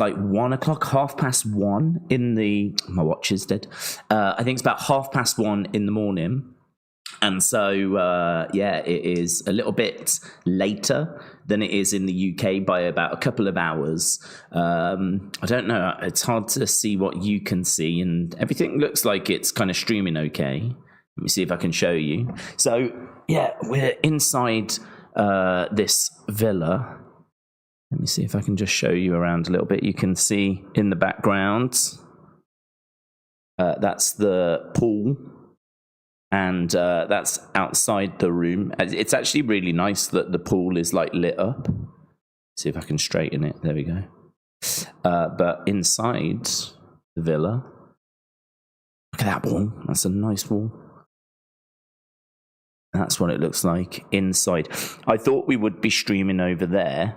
like 1 o'clock, 1:30 in the, my watch is dead. I think it's about 1:30 in the morning. And so, yeah, it is a little bit later than it is in the UK by about a couple of hours. I don't know. It's hard to see what you can see, and everything looks like it's kind of streaming okay. Let me see if I can show you. So, yeah, we're inside this villa. Let me see if I can just show you around a little bit. You can see in the background, that's the pool. And that's outside the room. It's actually really nice that the pool is like lit up. See if I can straighten it. There we go. But inside the villa, look at that wall. That's a nice wall. That's what it looks like inside. I thought we would be streaming over there,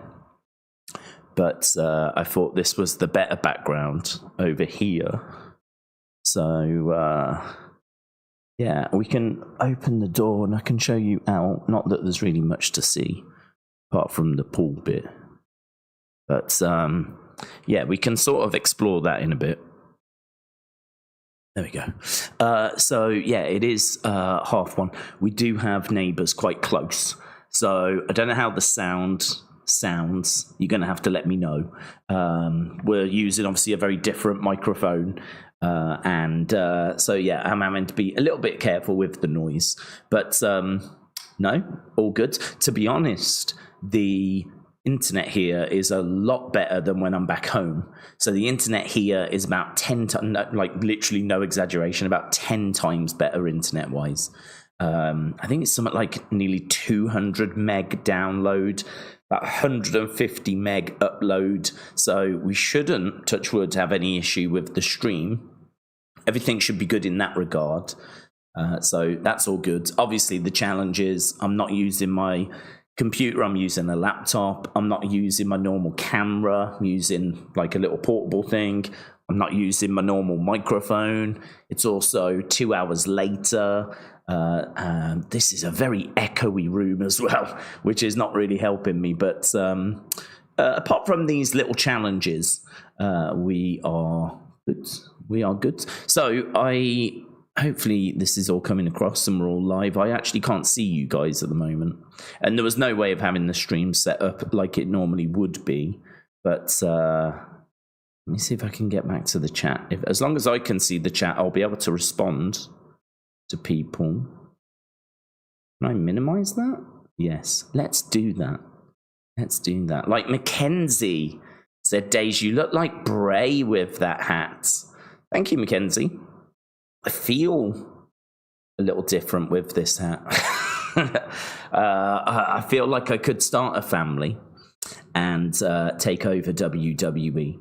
but I thought this was the better background over here. So, yeah, we can open the door and I can show you out. Not that there's really much to see, apart from the pool bit. But, yeah, we can sort of explore that in a bit. There we go. So, yeah, it is 1:30. We do have neighbours quite close. So, I don't know how the sound sounds. You're going to have to let me know. We're using, obviously, a very different microphone. So, yeah, I'm having to be a little bit careful with the noise. But, no, all good. To be honest, the internet here is a lot better than when I'm back home. So the internet here is about 10 times, like literally no exaggeration, about 10 times better internet-wise. I think it's something like nearly 200 meg download, about 150 meg upload. So we shouldn't, touch wood, have any issue with the stream. Everything should be good in that regard. So that's all good. Obviously, the challenge is I'm not using my computer, I'm using a laptop. I'm not using my normal camera. I'm using like a little portable thing. I'm not using my normal microphone. It's also 2 hours later. This is a very echoey room as well, which is not really helping me. But apart from these little challenges, we are good. We are good. So hopefully this is all coming across and we're all live. I actually can't see you guys at the moment. And there was no way of having the stream set up like it normally would be. But let me see if I can get back to the chat. As long as I can see the chat, I'll be able to respond to people. Can I minimize that? Yes. Let's do that. Let's do that. Like Mackenzie said, Daze, you look like Bray with that hat. Thank you, Mackenzie. I feel a little different with this hat. I feel like I could start a family and take over WWE.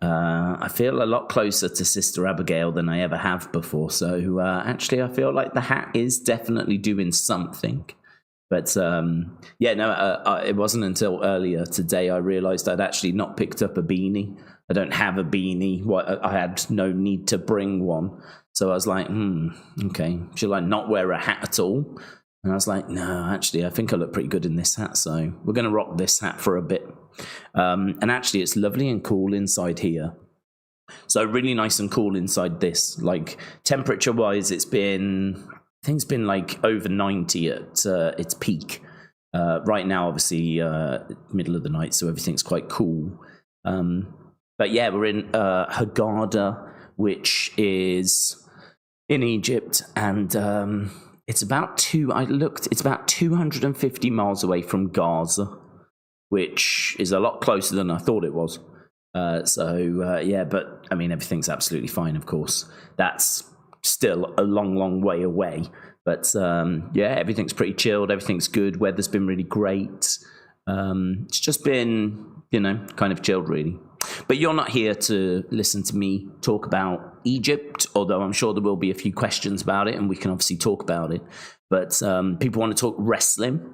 I feel a lot closer to Sister Abigail than I ever have before. So actually, I feel like the hat is definitely doing something. But yeah, no, it wasn't until earlier today I realized I'd actually not picked up a beanie. I don't have a beanie. I had no need to bring one. So I was like, okay, should I not wear a hat at all? And I was like, no, actually, I think I look pretty good in this hat. So we're going to rock this hat for a bit. And actually, it's lovely and cool inside here. So really nice and cool inside this. Like temperature-wise, I think it's been like over 90 at its peak. Right now, obviously, middle of the night, so everything's quite cool. But yeah, we're in Hurghada, which is in Egypt, and it's about 250 miles away from Gaza, which is a lot closer than I thought it was. Yeah, but I mean, everything's absolutely fine, of course. That's still a long, long way away. But yeah, everything's pretty chilled. Everything's good. Weather's been really great. It's just been, kind of chilled, really. But you're not here to listen to me talk about Egypt, although I'm sure there will be a few questions about it, and we can obviously talk about it. But people want to talk wrestling.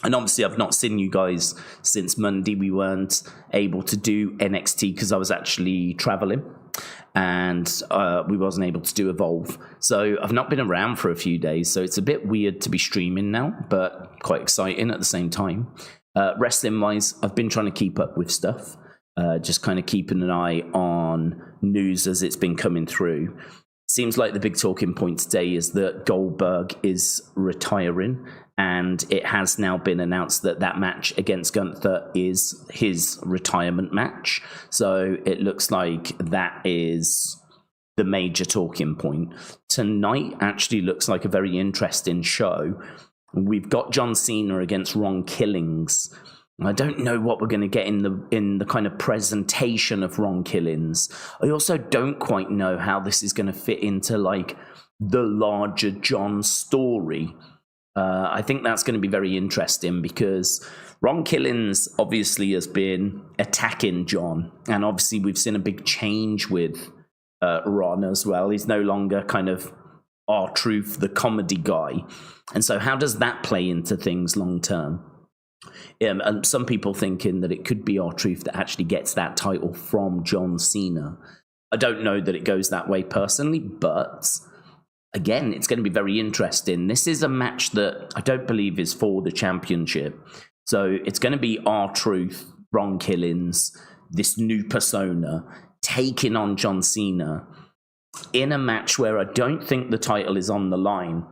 And obviously, I've not seen you guys since Monday. We weren't able to do NXT because I was actually traveling. And we wasn't able to do Evolve. So I've not been around for a few days. So it's a bit weird to be streaming now, but quite exciting at the same time. Wrestling-wise, I've been trying to keep up with stuff. just kind of keeping an eye on news as it's been coming through. Seems like the big talking point today is that Goldberg is retiring, and it has now been announced that that match against Gunther is his retirement match. So it looks like that is the major talking point. Tonight actually looks like a very interesting show. We've got John Cena against Ron Killings. I don't know what we're going to get in the kind of presentation of Ron Killings. I also don't quite know how this is going to fit into like the larger John story. I think that's going to be very interesting because Ron Killings obviously has been attacking John, and obviously we've seen a big change with Ron as well. He's no longer kind of R-Truth, the comedy guy. And so how does that play into things long term? And some people thinking that it could be R-Truth that actually gets that title from John Cena. I don't know that it goes that way personally, but again, it's going to be very interesting. This is a match that I don't believe is for the championship. So it's going to be R-Truth, Ron Killings, this new persona, taking on John Cena in a match where I don't think the title is on the line.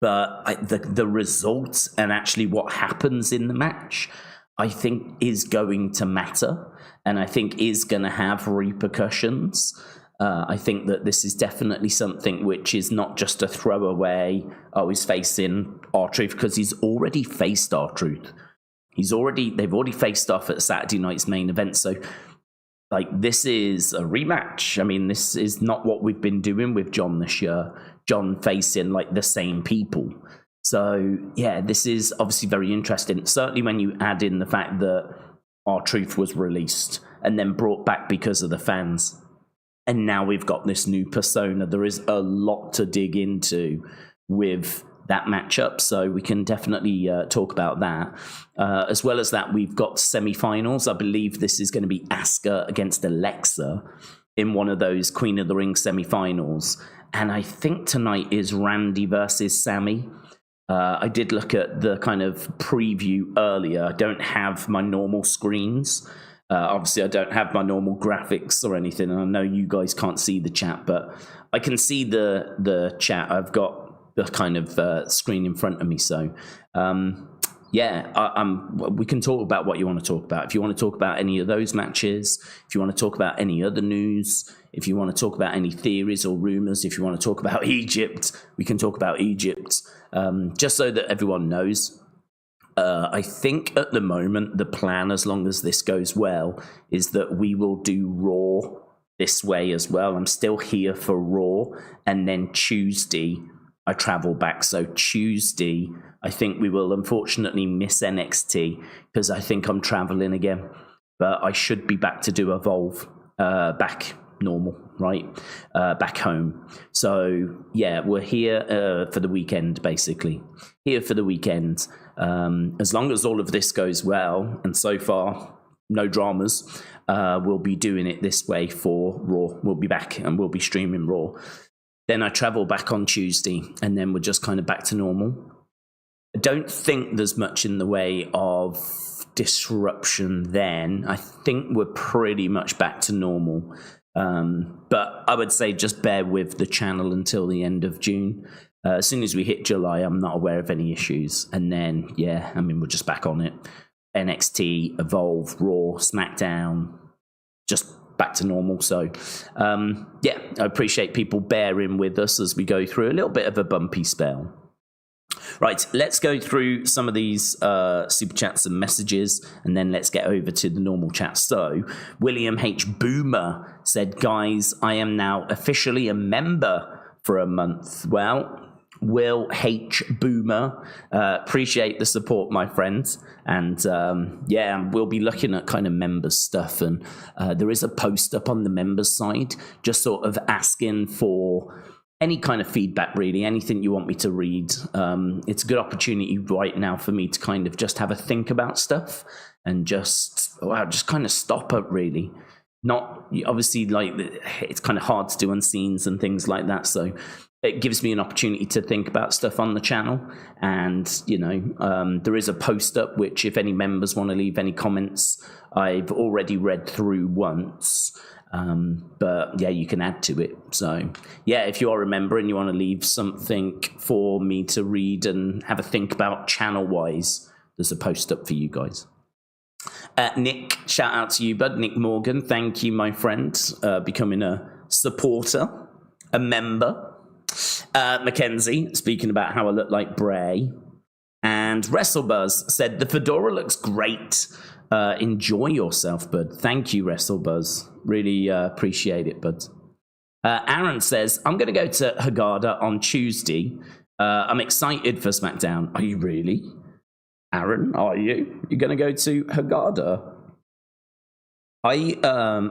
But the results and actually what happens in the match, I think is going to matter, and I think is going to have repercussions. I think that this is definitely something which is not just a throwaway, he's facing R-Truth, because he's already faced R-Truth. They've already faced off at Saturday night's main event, so like this is a rematch. I mean, this is not what we've been doing with John this year. John facing like the same people. So yeah, this is obviously very interesting. Certainly when you add in the fact that R-Truth was released and then brought back because of the fans. And now we've got this new persona. There is a lot to dig into with that matchup, so we can definitely talk about that. As well as that, we've got semi-finals. I believe this is going to be Asuka against Alexa in one of those Queen of the Ring semi-finals. And I think tonight is Randy versus Sami. I did look at the kind of preview earlier. I don't have my normal screens. Obviously, I don't have my normal graphics or anything. And I know you guys can't see the chat, but I can see the chat. I've got the kind of screen in front of me. So, we can talk about what you want to talk about. If you want to talk about any of those matches, if you want to talk about any other news, if you want to talk about any theories or rumors, if you want to talk about Egypt, we can talk about Egypt. Just so that everyone knows, I think at the moment, the plan, as long as this goes well, is that we will do Raw this way as well. I'm still here for Raw, and then Tuesday, I travel back. So Tuesday, I think we will unfortunately miss NXT because I think I'm traveling again. But I should be back to do Evolve, back normal, right? Back home. So yeah, we're here for the weekend, basically. Here for the weekend. As long as all of this goes well, and so far, no dramas, we'll be doing it this way for Raw. We'll be back and we'll be streaming Raw. Then I travel back on Tuesday, and then we're just kind of back to normal. I don't think there's much in the way of disruption then. I think we're pretty much back to normal. But I would say just bear with the channel until the end of June. As soon as we hit July, I'm not aware of any issues. And then, yeah, I mean, we're just back on it. NXT, Evolve, Raw, Smackdown, just back to normal. So, yeah, I appreciate people bearing with us as we go through a little bit of a bumpy spell. Right, let's go through some of these super chats and messages, and then let's get over to the normal chat. So, William H. Boomer said, guys, I am now officially a member for a month. Well, Will H. Boomer, appreciate the support, my friends. And yeah, we'll be looking at kind of members stuff. And there is a post up on the members side, just sort of asking for any kind of feedback, really, anything you want me to read. It's a good opportunity right now for me to kind of just have a think about stuff and just kind of stop up, really. Not obviously, like, it's kind of hard to do on scenes and things like that. So it gives me an opportunity to think about stuff on the channel. And, you know, there is a post up, which if any members want to leave any comments, I've already read through once. But yeah, you can add to it. So yeah, if you are a member and you want to leave something for me to read and have a think about channel wise, there's a post up for you guys. Nick, shout out to you, bud. Nick Morgan, thank you, my friend, becoming a supporter, a member. Mackenzie, speaking about how I look like Bray. And WrestleBuzz said, the fedora looks great. Enjoy yourself, bud. Thank you, WrestleBuzz. Really appreciate it, bud. Aaron says, I'm going to go to Haggadah on Tuesday. I'm excited for SmackDown. Are you really? Aaron, are you? You're going to go to Haggadah? I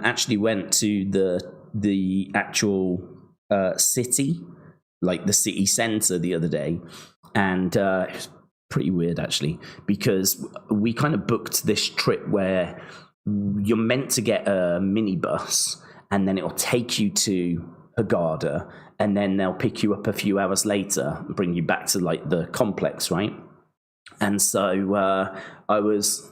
actually went to the actual city, like the city centre the other day, and it was pretty weird actually, because we kind of booked this trip where you're meant to get a minibus and then it'll take you to Haggadah and then they'll pick you up a few hours later and bring you back to like the complex, right? And so I was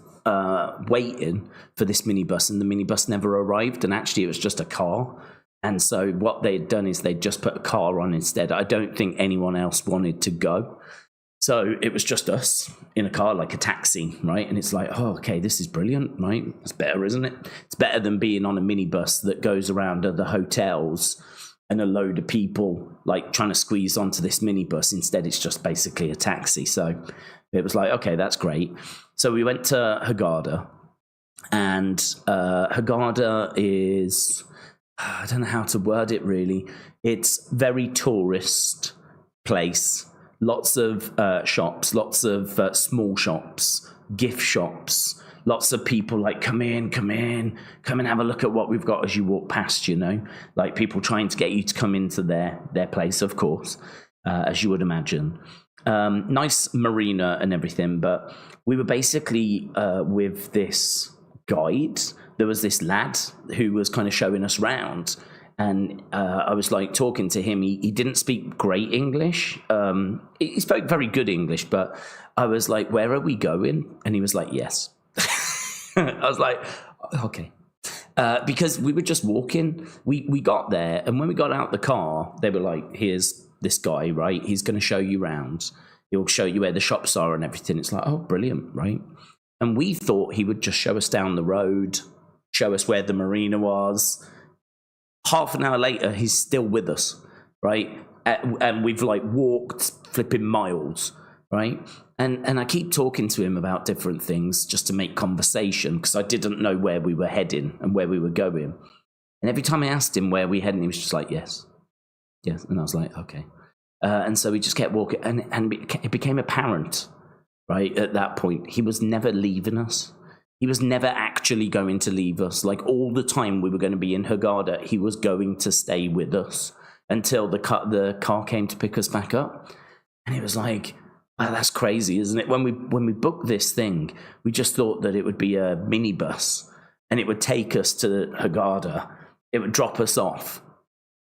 waiting for this minibus and the minibus never arrived, and actually it was just a car. And so what they'd done is they'd just put a car on instead. I don't think anyone else wanted to go. So it was just us in a car, like a taxi, right? And it's like, oh, okay, this is brilliant, right? It's better, isn't it? It's better than being on a minibus that goes around other hotels and a load of people like trying to squeeze onto this minibus. Instead, it's just basically a taxi. So it was like, okay, that's great. So we went to Haggadah, and Haggadah is, I don't know how to word it really. It's very tourist place. Lots of shops, lots of small shops, gift shops, lots of people like, come in, come and have a look at what we've got as you walk past, you know, like people trying to get you to come into their place, of course, as you would imagine. Nice marina and everything, but we were basically with this guide. There was this lad who was kind of showing us round, and I was like talking to him. He didn't speak great English. He spoke very good English, but I was like, where are we going? And he was like, yes. I was like, okay. Because we were just walking. We got there, and when we got out the car, they were like, here's this guy, right? He's going to show you round. He'll show you where the shops are and everything. It's like, oh, brilliant, right? And we thought he would just show us down the road, show us where the marina was. Half an hour later, he's still with us, right? And we've like walked flipping miles, right? And I keep talking to him about different things just to make conversation, because I didn't know where we were heading and where we were going. And every time I asked him where we heading, he was just like, yes. And I was like, okay. And so we just kept walking, and it became apparent, right, at that point, he was never leaving us. He was never actually going to leave us. Like, all the time we were going to be in Haggadah, he was going to stay with us until the car came to pick us back up. And it was like, wow, that's crazy, isn't it? When we booked this thing, we just thought that it would be a minibus and it would take us to Haggadah. It would drop us off.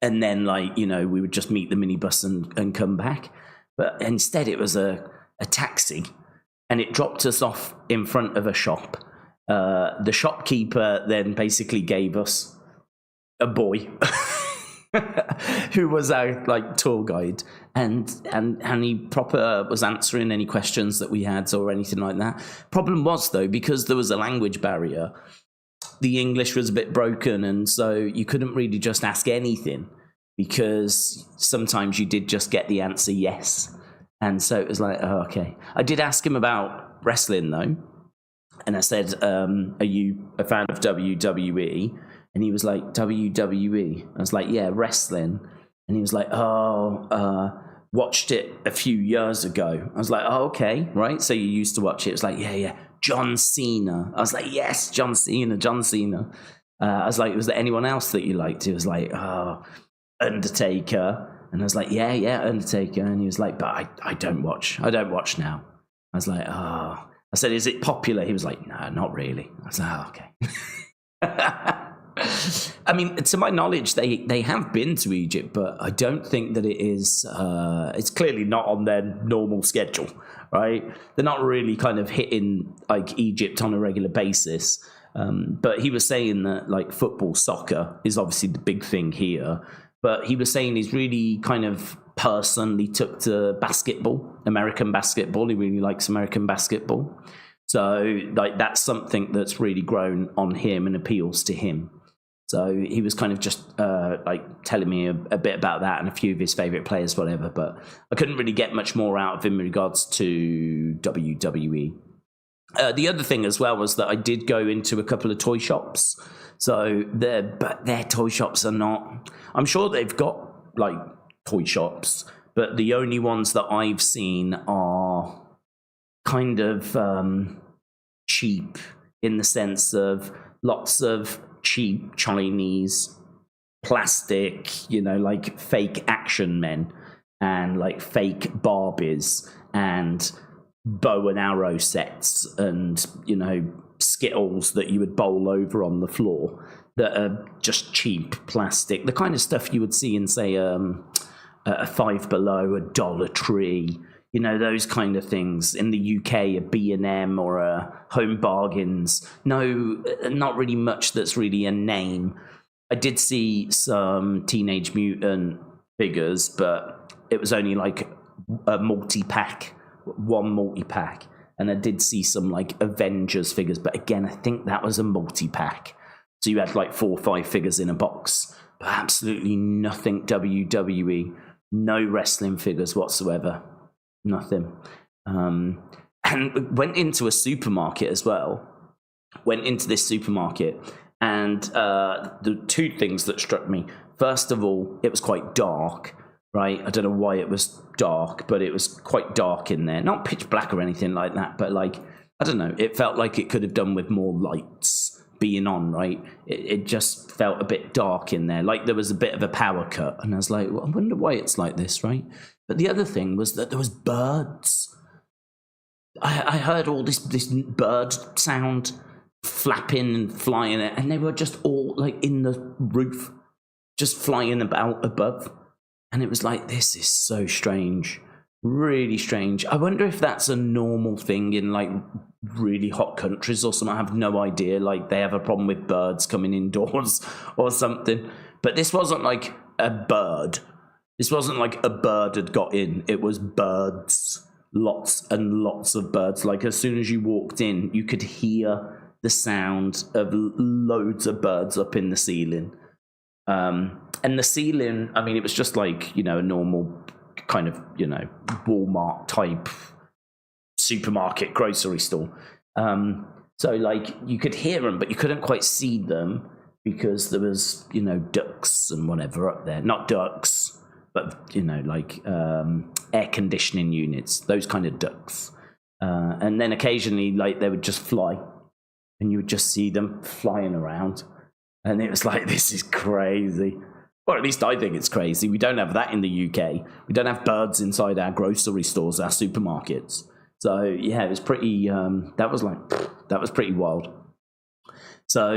And then, like, you know, we would just meet the minibus and come back. But instead, it was a taxi, and it dropped us off in front of a shop. The shopkeeper then basically gave us a boy who was our like tour guide, and he proper was answering any questions that we had or anything like that. Problem was, though, because there was a language barrier, the English was a bit broken, and so you couldn't really just ask anything, because sometimes you did just get the answer yes. And so it was like, oh, okay. I did ask him about wrestling, though, and I said, are you a fan of WWE? And he was like, WWE? I was like, yeah, wrestling. And he was like, watched it a few years ago. I was like, oh, okay, right, so you used to watch it. It was like, yeah, John Cena. I was like, yes, John Cena. I was like, was there anyone else that you liked? He was like, oh, Undertaker. And I was like, yeah, Undertaker. And he was like, but I don't watch now. I was like, oh. I said, is it popular? He was like, no, not really. I was like, oh, okay. I mean, to my knowledge, they have been to Egypt, but I don't think that it is. It's clearly not on their normal schedule, right? They're not really kind of hitting like Egypt on a regular basis. But he was saying that like football, soccer is obviously the big thing here. But he was saying he's really kind of personally took to basketball, American basketball. He really likes American basketball. So like that's something that's really grown on him and appeals to him. So he was kind of just like telling me a bit about that and a few of his favourite players, whatever. But I couldn't really get much more out of him in regards to WWE. The other thing as well was that I did go into a couple of toy shops. So their toy shops are not... I'm sure they've got like toy shops, but the only ones that I've seen are kind of cheap in the sense of lots of cheap Chinese plastic, like fake action men and like fake Barbies and bow and arrow sets and, Skittles that you would bowl over on the floor that are just cheap plastic. The kind of stuff you would see in, say, a Five Below, a Dollar Tree, those kind of things. In the UK, a B&M or a Home Bargains. No, not really much that's really a name. I did see some Teenage Mutant figures, but it was only like a multi-pack, one multi-pack. And I did see some like Avengers figures, but again, I think that was a multi-pack. So you had like 4 or 5 figures in a box, but absolutely nothing WWE, no wrestling figures whatsoever. Nothing. And went into a supermarket as well. Went into this supermarket, and the 2 things that struck me. First of all, it was quite dark, right? I don't know why it was dark, but it was quite dark in there. Not pitch black or anything like that, but like, I don't know. It felt like it could have done with more lights being on, right? It just felt a bit dark in there. Like there was a bit of a power cut. And I was like, well, I wonder why it's like this, right? But the other thing was that there was birds. I heard all this bird sound flapping and flying, and they were just all like in the roof, just flying about above. And it was like, this is so strange, really strange. I wonder if that's a normal thing in like really hot countries or something. I have no idea. Like they have a problem with birds coming indoors or something. But this wasn't like a bird. This wasn't like a bird had got in. It was birds, lots and lots of birds. Like as soon as you walked in, you could hear the sound of loads of birds up in the ceiling. And the ceiling, I mean, it was just like, a normal kind of, Walmart type supermarket, grocery store. So like you could hear them, but you couldn't quite see them because there was, ducks and whatever up there. Not ducks, but, like air conditioning units, those kind of ducks. And then occasionally, like, they would just fly and you would just see them flying around. And it was like, this is crazy. Or at least I think it's crazy. We don't have that in the UK. We don't have birds inside our grocery stores, our supermarkets. So, yeah, it was pretty, that was pretty wild. So,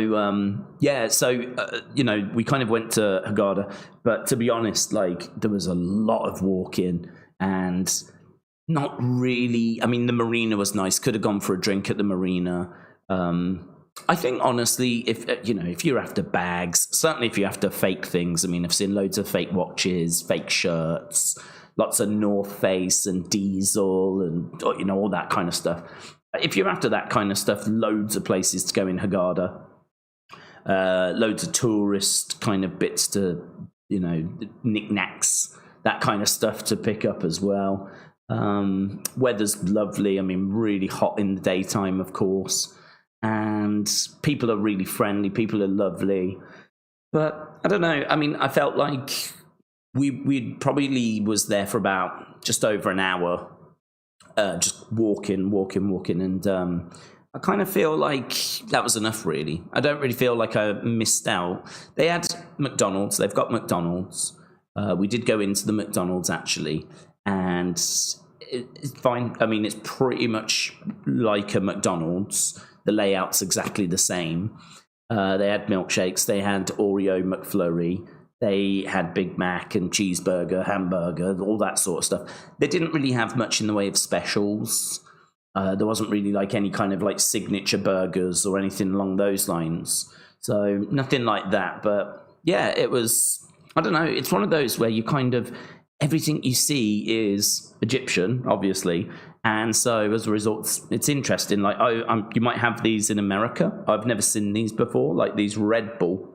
we kind of went to Hurghada. But to be honest, like, there was a lot of walking and not really. I mean, the marina was nice. Could have gone for a drink at the marina. I think, honestly, if you're after bags, certainly if you're after fake things, I mean, I've seen loads of fake watches, fake shirts, lots of North Face and Diesel and, all that kind of stuff. If you're after that kind of stuff, loads of places to go in Hurghada. Loads of tourist kind of bits to, knickknacks, that kind of stuff to pick up as well. Weather's lovely. I mean, really hot in the daytime, of course. And people are really friendly. People are lovely. But I don't know. I mean, I felt like we probably was there for about just over an hour, just walking. And I kind of feel like that was enough, really. I don't really feel like I missed out. They had McDonald's. They've got McDonald's. We did go into the McDonald's, actually. And it's fine. I mean, it's pretty much like a McDonald's. The layout's exactly the same. They had milkshakes. They had Oreo McFlurry. They had Big Mac and cheeseburger, hamburger, all that sort of stuff. They didn't really have much in the way of specials. There wasn't really like any kind of like signature burgers or anything along those lines. So nothing like that. But yeah, it was, I don't know, it's one of those where you kind of, everything you see is Egyptian, obviously. And so as a result, it's interesting. Like, you might have these in America. I've never seen these before, like these Red Bull.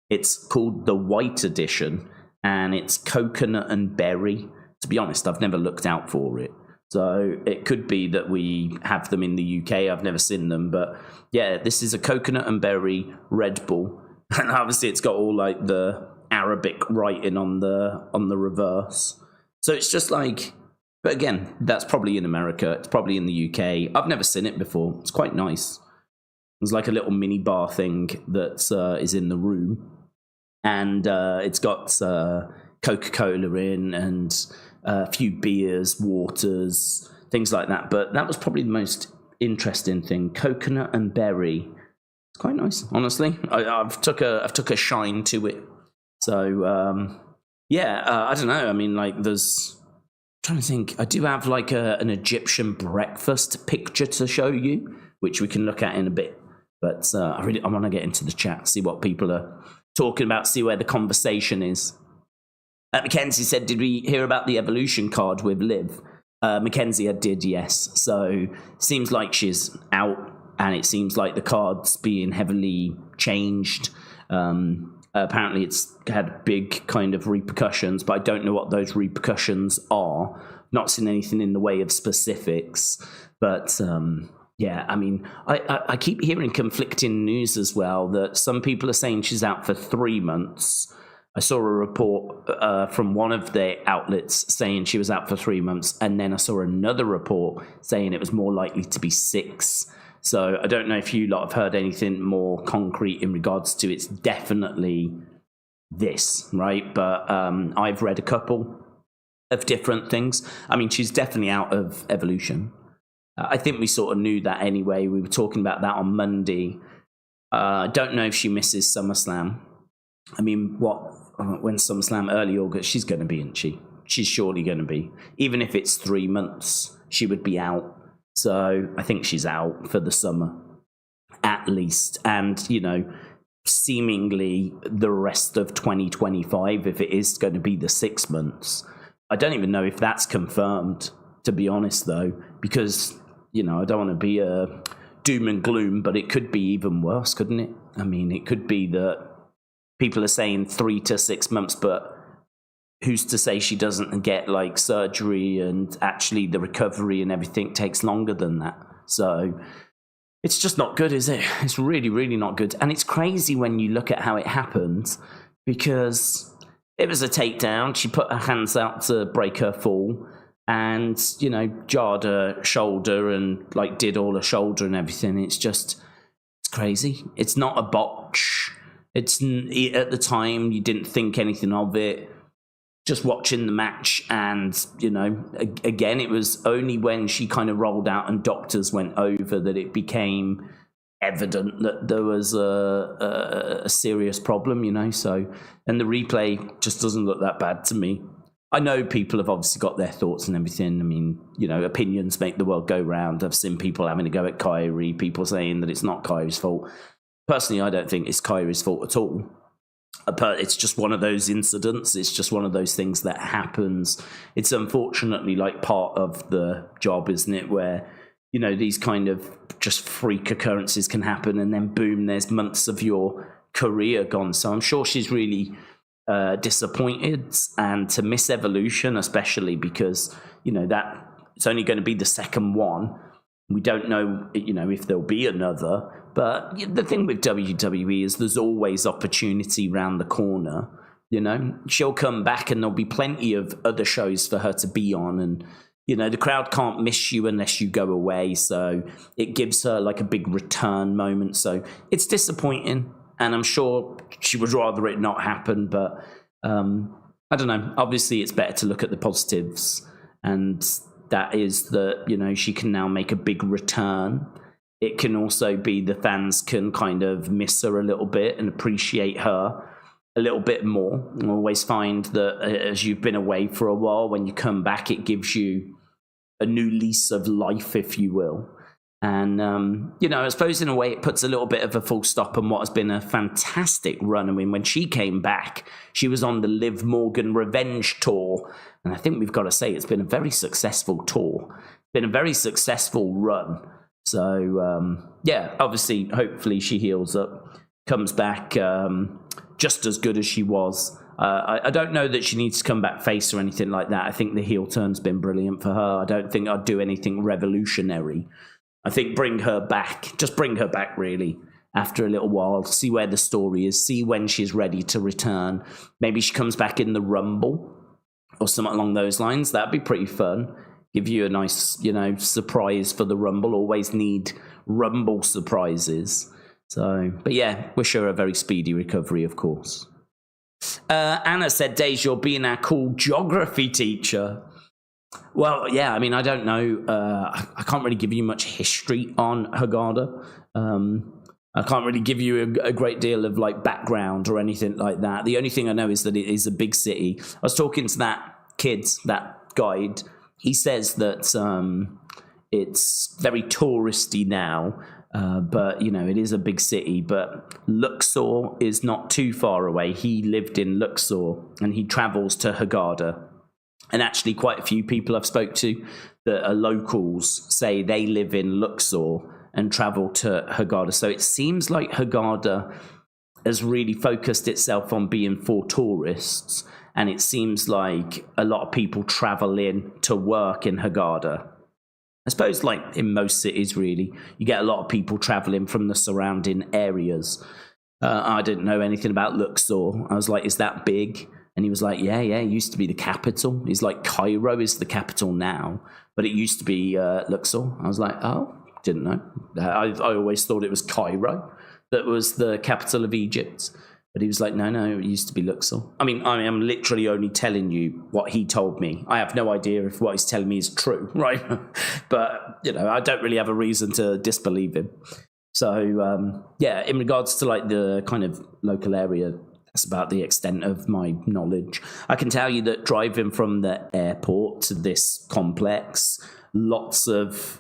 It's called the White Edition, and it's coconut and berry. To be honest, I've never looked out for it. So it could be that we have them in the UK. I've never seen them. But yeah, this is a coconut and berry Red Bull. And obviously it's got all like the Arabic writing on the reverse. So it's just like, but again, that's probably in America. It's probably in the UK. I've never seen it before. It's quite nice. There's like a little mini bar thing that is in the room. And it's got Coca-Cola in and a few beers, waters, things like that. But that was probably the most interesting thing. Coconut and berry. It's quite nice, honestly. I've took a shine to it. So, I don't know. I mean, like, I'm trying to think. I do have like an Egyptian breakfast picture to show you, which we can look at in a bit. But I want to get into the chat, see what people are talking about, see where the conversation is. Mackenzie said, did we hear about the Evolution card with Liv? Mackenzie did, yes. So seems like she's out, and it seems like the card's being heavily changed. Apparently it's had big kind of repercussions, but I don't know what those repercussions are. Not seen anything in the way of specifics, but yeah, I mean, I keep hearing conflicting news as well, that some people are saying she's out for 3 months. I saw a report from one of the outlets saying she was out for 3 months, and then I saw another report saying it was more likely to be 6. So I don't know if you lot have heard anything more concrete in regards to it's definitely this, right? But I've read a couple of different things. I mean, she's definitely out of Evolution. I think we sort of knew that anyway. We were talking about that on Monday. I don't know if she misses SummerSlam. I mean, when SummerSlam early August, she's going to be, isn't she? She's surely going to be. Even if it's 3 months, she would be out. So I think she's out for the summer, at least. And, you know, seemingly the rest of 2025, if it is going to be the 6 months. I don't even know if that's confirmed, to be honest, though, because, you know, I don't want to be a doom and gloom, but it could be even worse, couldn't it? I mean, it could be that people are saying 3 to 6 months, but who's to say she doesn't get like surgery and actually the recovery and everything takes longer than that? So it's just not good, is it? It's really, really not good. And it's crazy when you look at how it happened, because it was a takedown. She put her hands out to break her fall and, you know, jarred her shoulder and like did all her shoulder and everything. It's crazy. It's not a botch. At the time, you didn't think anything of it. Just watching the match, and, you know, again, it was only when she kind of rolled out and doctors went over that it became evident that there was a serious problem, you know. So, and the replay just doesn't look that bad to me. I know people have obviously got their thoughts and everything. I mean, you know, opinions make the world go round. I've seen people having a go at Kyrie, people saying that it's not Kyrie's fault. Personally, I don't think it's Kyrie's fault at all. But it's just one of those incidents. It's just one of those things that happens. It's unfortunately like part of the job, isn't it? Where, you know, these kind of just freak occurrences can happen, and then boom, there's months of your career gone. So I'm sure she's really disappointed, and to miss Evolution, especially because, you know, that it's only going to be the second one. We don't know, you know, if there'll be another. But the thing with WWE is there's always opportunity round the corner. You know, she'll come back and there'll be plenty of other shows for her to be on. And, you know, the crowd can't miss you unless you go away. So it gives her like a big return moment. So it's disappointing. And I'm sure she would rather it not happen. But I don't know. Obviously, it's better to look at the positives. And that is that, you know, she can now make a big return. it can also be the fans can kind of miss her a little bit and appreciate her a little bit more. I always find that as you've been away for a while, when you come back, it gives you a new lease of life, if you will. And, I suppose in a way it puts a little bit of a full stop on what has been a fantastic run. I mean, when she came back, she was on the Liv Morgan Revenge Tour. And I think we've got to say it's been a very successful tour. Been a very successful run. So, obviously, hopefully she heals up, comes back just as good as she was. I don't know that she needs to come back face or anything like that. I think the heel turn's been brilliant for her. I don't think I'd do anything revolutionary. I think bring her back, really, after a little while, see where the story is, see when she's ready to return. Maybe she comes back in the Rumble or something along those lines. That'd be pretty fun. Give you a nice, surprise for the Rumble. Always need Rumble surprises. So, but yeah, wish her a very speedy recovery, of course. Anna said, Daze, you're being our cool geography teacher. Well, yeah, I mean, I don't know. I can't really give you much history on Haggadah. I can't really give you a great deal of background or anything like that. The only thing I know is that it is a big city. I was talking to that guide. He says that it's very touristy now, but, it is a big city. But Luxor is not too far away. He lived in Luxor, and he travels to Haggadah. And actually, quite a few people I've spoke to that are locals say they live in Luxor and travel to Haggadah. So it seems like Haggadah has really focused itself on being for tourists. And it seems like a lot of people travel in to work in Haggadah. I suppose in most cities, really, you get a lot of people traveling from the surrounding areas. I didn't know anything about Luxor. I was like, is that big? And he was like, yeah, it used to be the capital. He's like, Cairo is the capital now, but it used to be Luxor. I was like, oh, didn't know. I always thought it was Cairo that was the capital of Egypt. But he was like, no, it used to be Luxor. I mean, I am literally only telling you what he told me. I have no idea if what he's telling me is true, right? But, I don't really have a reason to disbelieve him. So, in regards to the kind of local area, that's about the extent of my knowledge. I can tell you that driving from the airport to this complex, lots of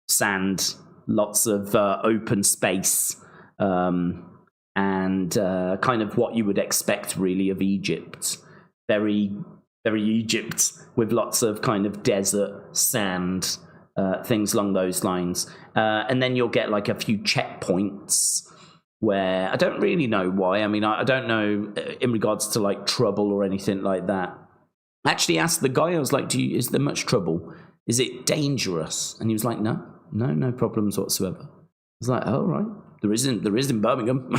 sand, lots of open space, and kind of what you would expect really of Egypt. Very, very Egypt, with lots of kind of desert, sand, things along those lines. And then you'll get a few checkpoints where I don't really know why. I mean, I don't know in regards to trouble or anything like that. I actually asked the guy, I was like, is there much trouble? Is it dangerous? And he was like, no problems whatsoever. I was like, oh, right. There is in Birmingham.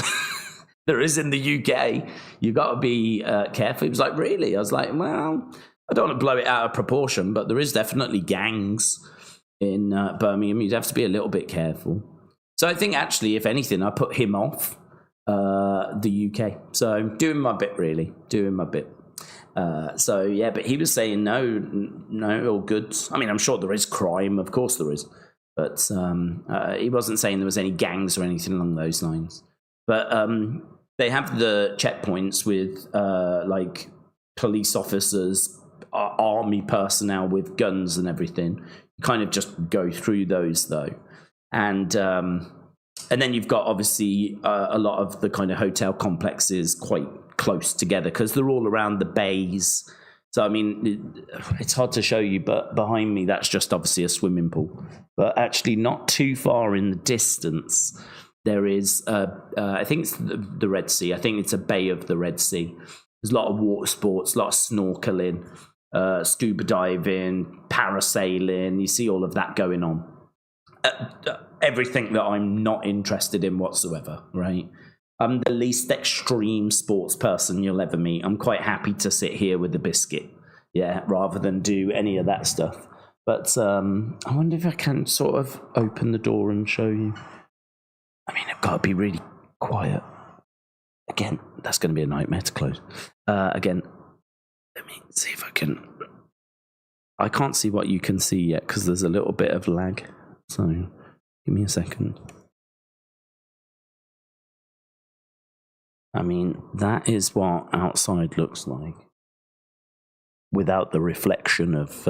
There is in the UK. You got to be careful. He was like, really? I was like, well, I don't want to blow it out of proportion, but there is definitely gangs in Birmingham. You'd have to be a little bit careful. So I think actually, if anything, I put him off the UK. So doing my bit, really. Doing my bit. But he was saying, no, all good. I mean, I'm sure there is crime. Of course there is. But he wasn't saying there was any gangs or anything along those lines. But they have the checkpoints with police officers, army personnel with guns and everything. You kind of just go through those, though. And then you've got, obviously, a lot of the kind of hotel complexes quite close together because they're all around the bays. So, I mean, it's hard to show you, but behind me, that's just obviously a swimming pool. But actually not too far in the distance, there is, I think it's the Red Sea. I think it's a bay of the Red Sea. There's a lot of water sports, a lot of snorkeling, scuba diving, parasailing. You see all of that going on. Everything that I'm not interested in whatsoever, right? I'm the least extreme sports person you'll ever meet. I'm quite happy to sit here with a biscuit, rather than do any of that stuff. But I wonder if I can sort of open the door and show you. I mean, I've got to be really quiet. Again, that's going to be a nightmare to close. Again, let me see if I can. I can't see what you can see yet because there's a little bit of lag. So Give me a second. I mean, that is what outside looks like without the reflection of...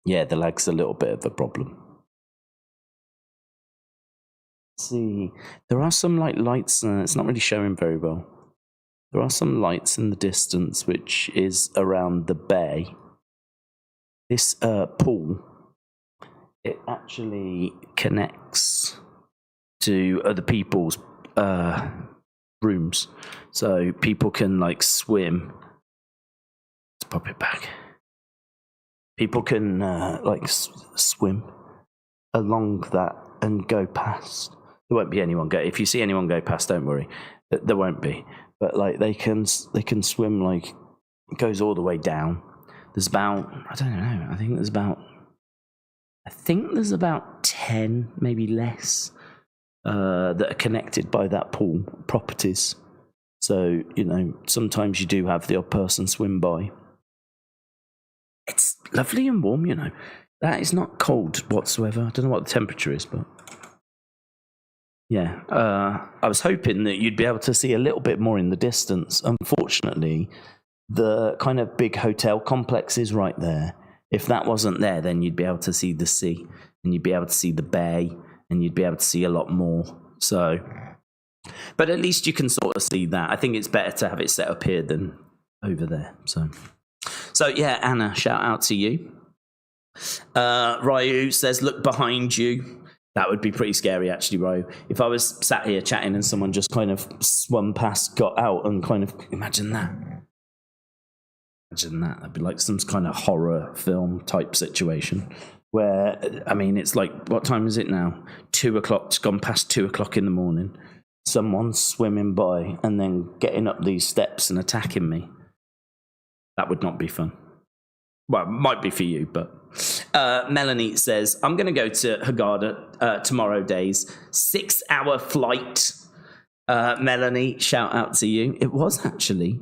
yeah, the lag's a little bit of a problem. Let's see, there are some lights, it's not really showing very well. There are some lights in the distance, which is around the bay. This pool, it actually connects to other people's rooms, so people can swim. Let's pop it back. People can swim along that and go past. There won't be anyone go. If you see anyone go past, don't worry. There won't be. But they can swim it goes all the way down. There's about, I don't know. I think there's about 10, maybe less, that are connected by that pool properties. So sometimes you do have the odd person swim by. It's lovely and warm, That is not cold whatsoever. I don't know what the temperature is, but yeah. I was hoping that you'd be able to see a little bit more in the distance. Unfortunately, the kind of big hotel complex is right there. If that wasn't there, then you'd be able to see the sea, and you'd be able to see the bay, and you'd be able to see a lot more. So, but at least you can sort of see that. I think it's better to have it set up here than over there. So yeah, Anna, shout out to you. Ryu says, look behind you. That would be pretty scary, actually, Ryu. If I was sat here chatting and someone just kind of swum past, got out, and kind of, imagine that. That'd be like some kind of horror film type situation where, I mean, it's what time is it now? 2 o'clock, it's gone past 2 o'clock in the morning. Someone's swimming by and then getting up these steps and attacking me. That would not be fun. Well, it might be for you, but... Melanie says, I'm going to go to Hurghada tomorrow, Daze. 6-hour flight. Melanie, shout out to you. It was actually.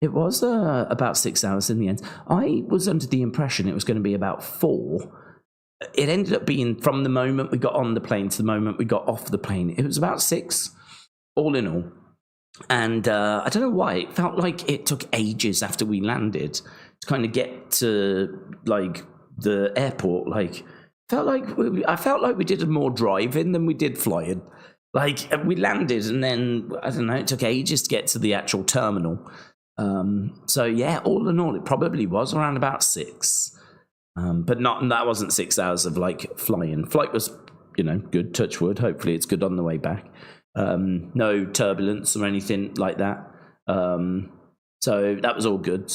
It was about 6 hours in the end. I was under the impression it was going to be about 4. It ended up being from the moment we got on the plane to the moment we got off the plane. It was about 6, all in all. And I don't know why. It felt like it took ages after we landed to kind of get to, the airport. I felt like we did more driving than we did flying. We landed and then, I don't know, it took ages to get to the actual terminal. So yeah, all in all, it probably was around about 6. But that wasn't 6 hours of flying. Flight was, good, touch wood. Hopefully it's good on the way back. No turbulence or anything like that. So that was all good.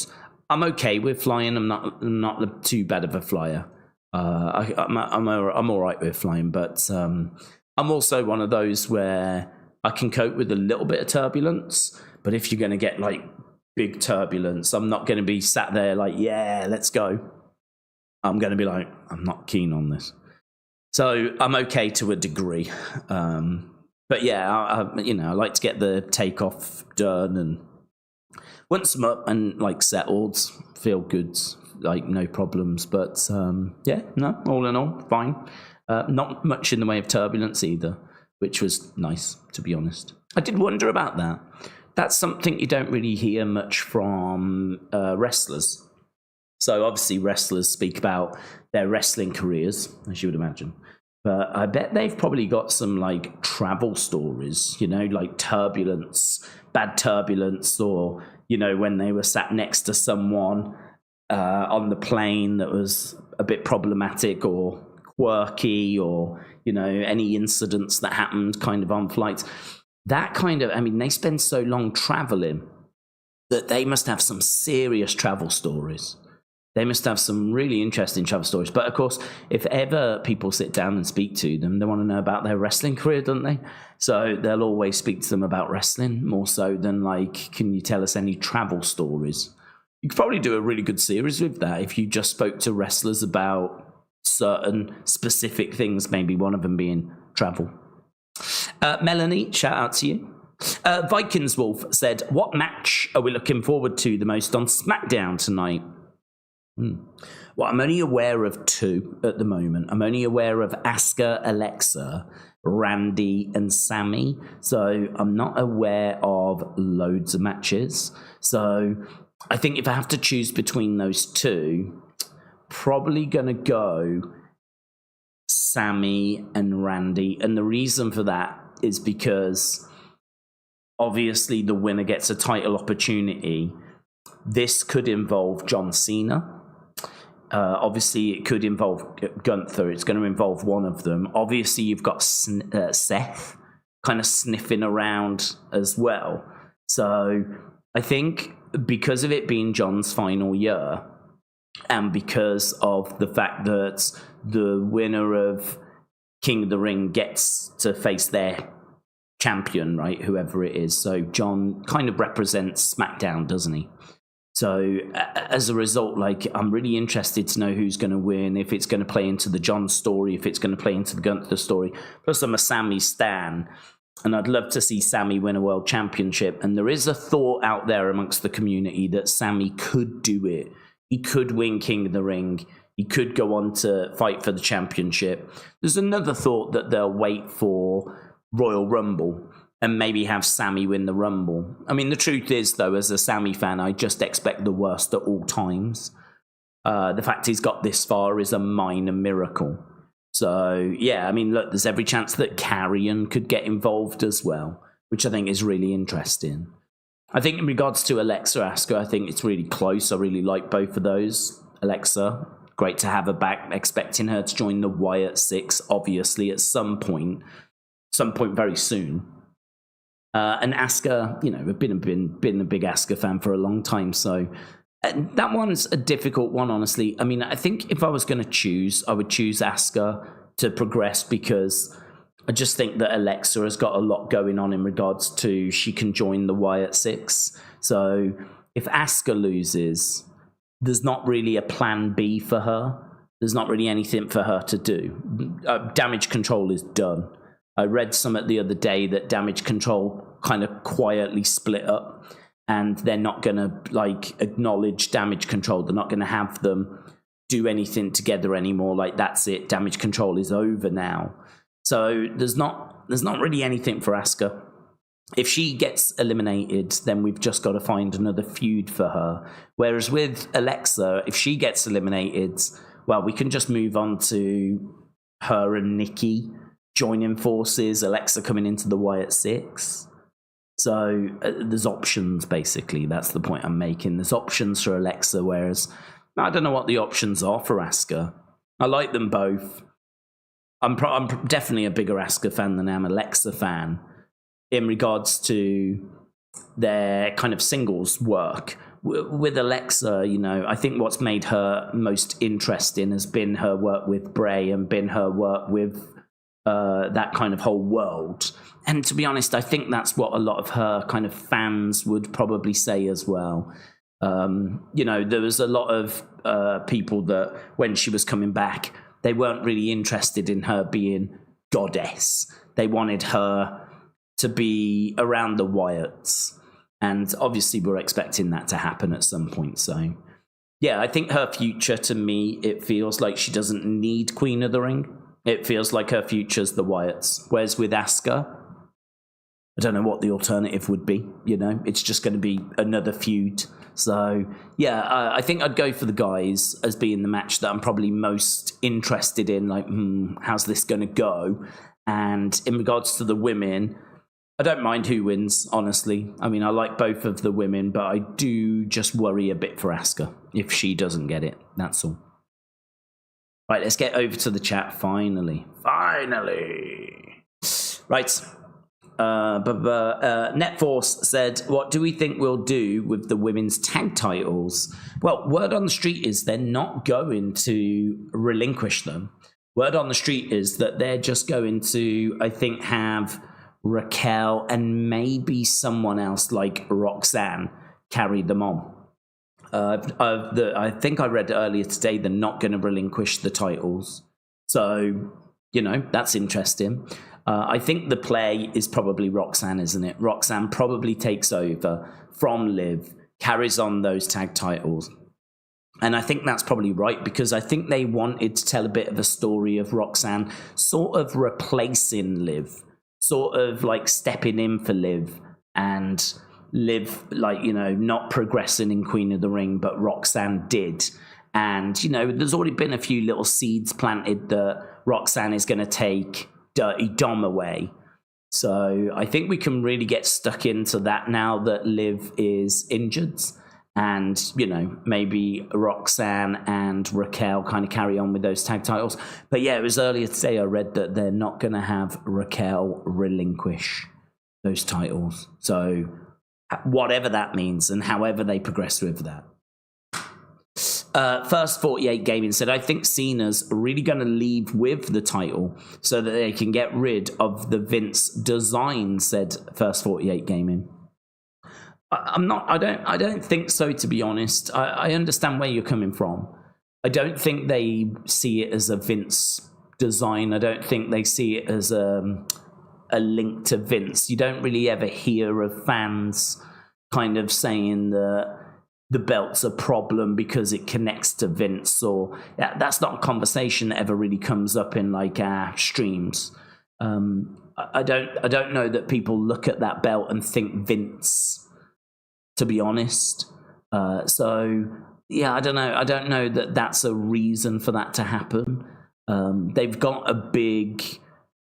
I'm okay with flying. I'm not too bad of a flyer. I'm all right with flying, but I'm also one of those where I can cope with a little bit of turbulence. But if you're going to get big turbulence, I'm not going to be sat there yeah, let's go. I'm going to be I'm not keen on this. So I'm okay to a degree. But yeah, I like to get the takeoff done, and once I'm up and settled, feel good, no problems. But yeah, no, all in all, fine. Not much in the way of turbulence either, which was nice, to be honest. I did wonder about that. That's something you don't really hear much from wrestlers. So obviously wrestlers speak about their wrestling careers, as you would imagine. But I bet they've probably got some travel stories, turbulence, bad turbulence, or, when they were sat next to someone on the plane that was a bit problematic or quirky, or, any incidents that happened kind of on flights. That kind of, they spend so long traveling that they must have some serious travel stories. They must have some really interesting travel stories. But of course, if ever people sit down and speak to them, they want to know about their wrestling career, don't they? So they'll always speak to them about wrestling, more so than can you tell us any travel stories? You could probably do a really good series with that if you just spoke to wrestlers about certain specific things, maybe one of them being travel. Melanie, shout out to you. Vikings Wolf said, what match are we looking forward to the most on SmackDown tonight? Well, I'm only aware of 2 at the moment. I'm only aware of Asuka, Alexa, Randy, and Sami. So I'm not aware of loads of matches. So I think if I have to choose between those 2, probably going to go Sami and Randy. And the reason for that is because obviously the winner gets a title opportunity. This could involve John Cena. Obviously, it could involve Gunther. It's going to involve one of them. Obviously, you've got Seth kind of sniffing around as well. So I think because of it being John's final year, and because of the fact that the winner of King of the Ring gets to face their champion, right, whoever it is. So John kind of represents SmackDown, doesn't he? So as a result, like, I'm really interested to know who's going to win, if it's going to play into the John story, if it's going to play into the Gunther story. Plus, I'm a Sami stan, and I'd love to see Sami win a world championship. And there is a thought out there amongst the community that Sami could do it. He could win King of the Ring. He could go on to fight for the championship. There's another thought that they'll wait for Royal Rumble and maybe have Sami win the Rumble. I mean, the truth is, though, as a Sami fan, I just expect the worst at all times. The fact he's got this far is a minor miracle. So, yeah, I mean, look, there's every chance that Carrion could get involved as well, which I think is really interesting. I think in regards to Alexa Asuka, I think it's really close. I really like both of those. Alexa, great to have her back. Expecting her to join the Wyatt Six, obviously, at some point very soon. And Asuka, you know, I've been a big Asuka fan for a long time, so that one's a difficult one, honestly. I mean, I think if I was going to choose, I would choose Asuka to progress because I just think that Alexa has got a lot going on in regards to she can join the Wyatt Six. So if Asuka loses, there's not really a plan B for her. There's not really anything for her to do. Damage Control is done. I read something the other day that Damage Control kind of quietly split up and they're not going to like acknowledge Damage Control. They're not going to have them do anything together anymore. Like, that's it. Damage Control is over now. So there's not really anything for Asuka. If she gets eliminated, then we've just got to find another feud for her. Whereas with Alexa, if she gets eliminated, well, we can just move on to her and Nikki joining forces, Alexa coming into the Wyatt Six. So there's options, basically. That's the point I'm making. There's options for Alexa, whereas I don't know what the options are for Asuka. I like them both. I'm definitely a bigger Asuka fan than I'm Alexa fan in regards to their kind of singles work. With Alexa, you know, I think what's made her most interesting has been her work with Bray and been her work with that kind of whole world. And to be honest, I think that's what a lot of her kind of fans would probably say as well. You know, there was a lot of people that when she was coming back, they weren't really interested in her being goddess. They wanted her to be around the Wyatts. And obviously we're expecting that to happen at some point. So, yeah, I think her future, to me, it feels like she doesn't need Queen of the Ring. It feels like her future's the Wyatts. Whereas with Asuka, I don't know what the alternative would be, you know? It's just going to be another feud. So, yeah, I think I'd go for the guys as being the match that I'm probably most interested in. Like, how's this going to go? And in regards to the women, I don't mind who wins, honestly. I mean, I like both of the women, but I do just worry a bit for Asuka if she doesn't get it. That's all. Right, let's get over to the chat, finally. Finally! Right. Netforce said, what do we think we'll do with the women's tag titles? Well, word on the street is they're not going to relinquish them. Word on the street is that they're just going to, I think, have Raquel and maybe someone else like Roxanne carry them on. I think I read earlier today they're not going to relinquish the titles. So, you know, that's interesting. I think the play is probably Roxanne, isn't it? Roxanne probably takes over from Liv, carries on those tag titles. And I think that's probably right, because I think they wanted to tell a bit of a story of Roxanne sort of replacing Liv, sort of like stepping in for Liv, and Liv, like, you know, not progressing in Queen of the Ring, but Roxanne did. And, you know, there's already been a few little seeds planted that Roxanne is going to take Dirty Dom away. So I think we can really get stuck into that now that Liv is injured. And, you know, maybe Roxanne and Raquel kind of carry on with those tag titles. But yeah, it was earlier today I read that they're not going to have Raquel relinquish those titles. So whatever that means and however they progress with that. First 48 Gaming said, I think Cena's really going to leave with the title so that they can get rid of the Vince design, said First 48 Gaming. I don't think so, to be honest. I understand where you're coming from. I don't think they see it as a Vince design. I don't think they see it as a link to Vince. You don't really ever hear of fans kind of saying that the belt's a problem because it connects to Vince, or that's not a conversation that ever really comes up in like our streams. I don't know that people look at that belt and think Vince, to be honest. So yeah, I don't know. I don't know that that's a reason for that to happen. They've got a big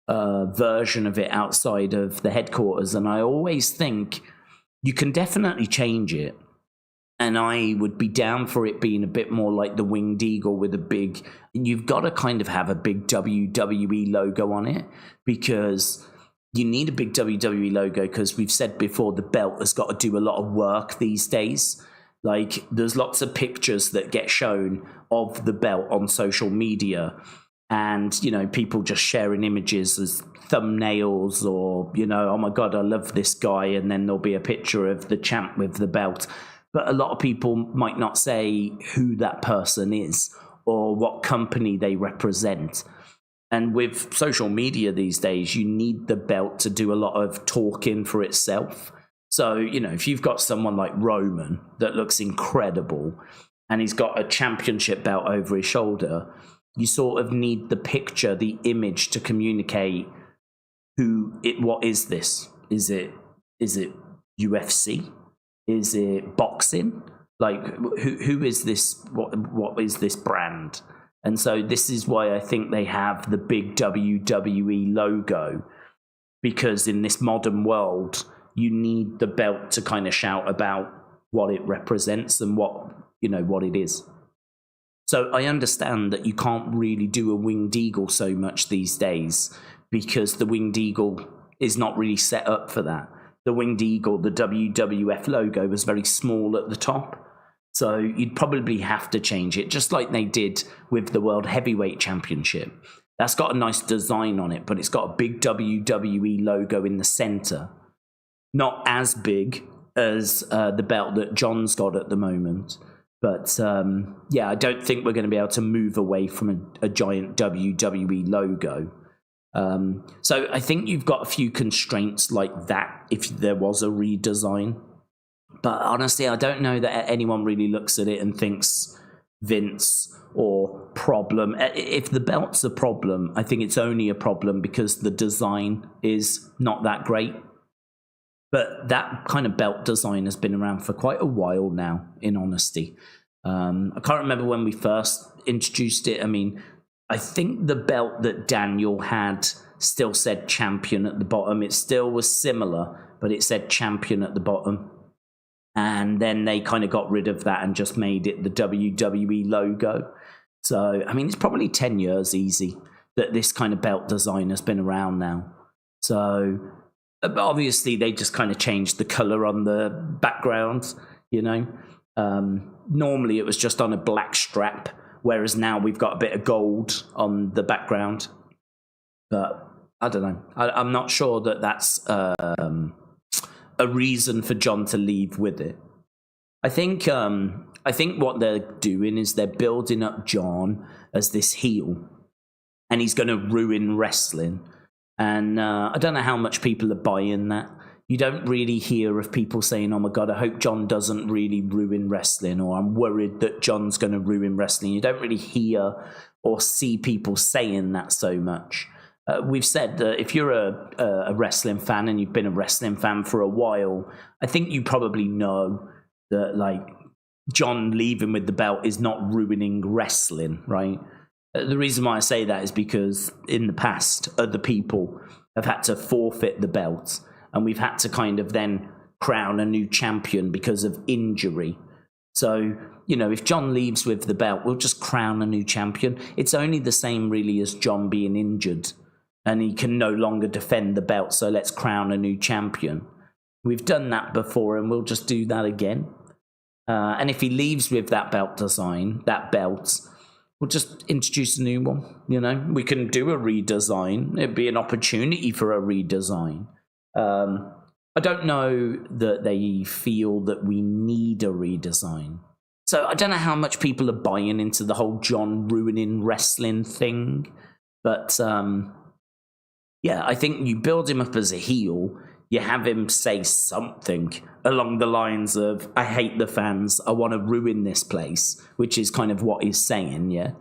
version of it outside of the headquarters, and I always think you can definitely change it. And I would be down for it being a bit more like the Winged Eagle with a big... You've got to kind of have a big WWE logo on it, because you need a big WWE logo, because we've said before the belt has got to do a lot of work these days. Like, there's lots of pictures that get shown of the belt on social media, and, you know, people just sharing images as thumbnails, or, you know, oh my God, I love this guy, and then there'll be a picture of the champ with the belt. But a lot of people might not say who that person is or what company they represent. And with social media these days, you need the belt to do a lot of talking for itself. So, you know, if you've got someone like Roman that looks incredible and he's got a championship belt over his shoulder, you sort of need the picture, the image to communicate what is this? Is it UFC? Is it boxing? Like, who is this? What is this brand? And so this is why I think they have the big WWE logo, because in this modern world, you need the belt to kind of shout about what it represents and what it is. So I understand that you can't really do a Winged Eagle so much these days, because the Winged Eagle is not really set up for that. The Winged Eagle, the WWF logo, was very small at the top. So you'd probably have to change it, just like they did with the World Heavyweight Championship. That's got a nice design on it, but it's got a big WWE logo in the center. Not as big as the belt that John's got at the moment. But yeah, I don't think we're going to be able to move away from a giant WWE logo. So I think you've got a few constraints like that if there was a redesign. But honestly, I don't know that anyone really looks at it and thinks Vince or problem. If the belt's a problem, I think it's only a problem because the design is not that great. But that kind of belt design has been around for quite a while now, in honesty. I can't remember when we first introduced it. I mean, I think the belt that Daniel had still said champion at the bottom. It still was similar, but it said champion at the bottom. And then they kind of got rid of that and just made it the WWE logo. So, I mean, it's probably 10 years easy that this kind of belt design has been around now. So, obviously, they just kind of changed the color on the background, you know. Normally, it was just on a black strap, whereas now we've got a bit of gold on the background. But I don't know. I'm not sure that that's a reason for John to leave with it. I think what they're doing is they're building up John as this heel, and he's going to ruin wrestling. And I don't know how much people are buying that. you don't really hear of people saying, oh my God, I hope John doesn't really ruin wrestling, or I'm worried that John's going to ruin wrestling. You don't really hear or see people saying that so much. We've said that if you're a wrestling fan and you've been a wrestling fan for a while, I think you probably know that, like, John leaving with the belt is not ruining wrestling, right? The reason why I say that is because in the past, other people have had to forfeit the belt, and we've had to kind of then crown a new champion because of injury. So, you know, if John leaves with the belt, we'll just crown a new champion. It's only the same really as John being injured and he can no longer defend the belt, so let's crown a new champion. We've done that before and we'll just do that again. And if he leaves with that belt design, that belt, we'll just introduce a new one. You know, we can do a redesign. It'd be an opportunity for a redesign. I don't know that they feel that we need a redesign. So I don't know how much people are buying into the whole John ruining wrestling thing. But yeah, I think you build him up as a heel. You have him say something along the lines of, I hate the fans, I want to ruin this place, which is kind of what he's saying, yeah?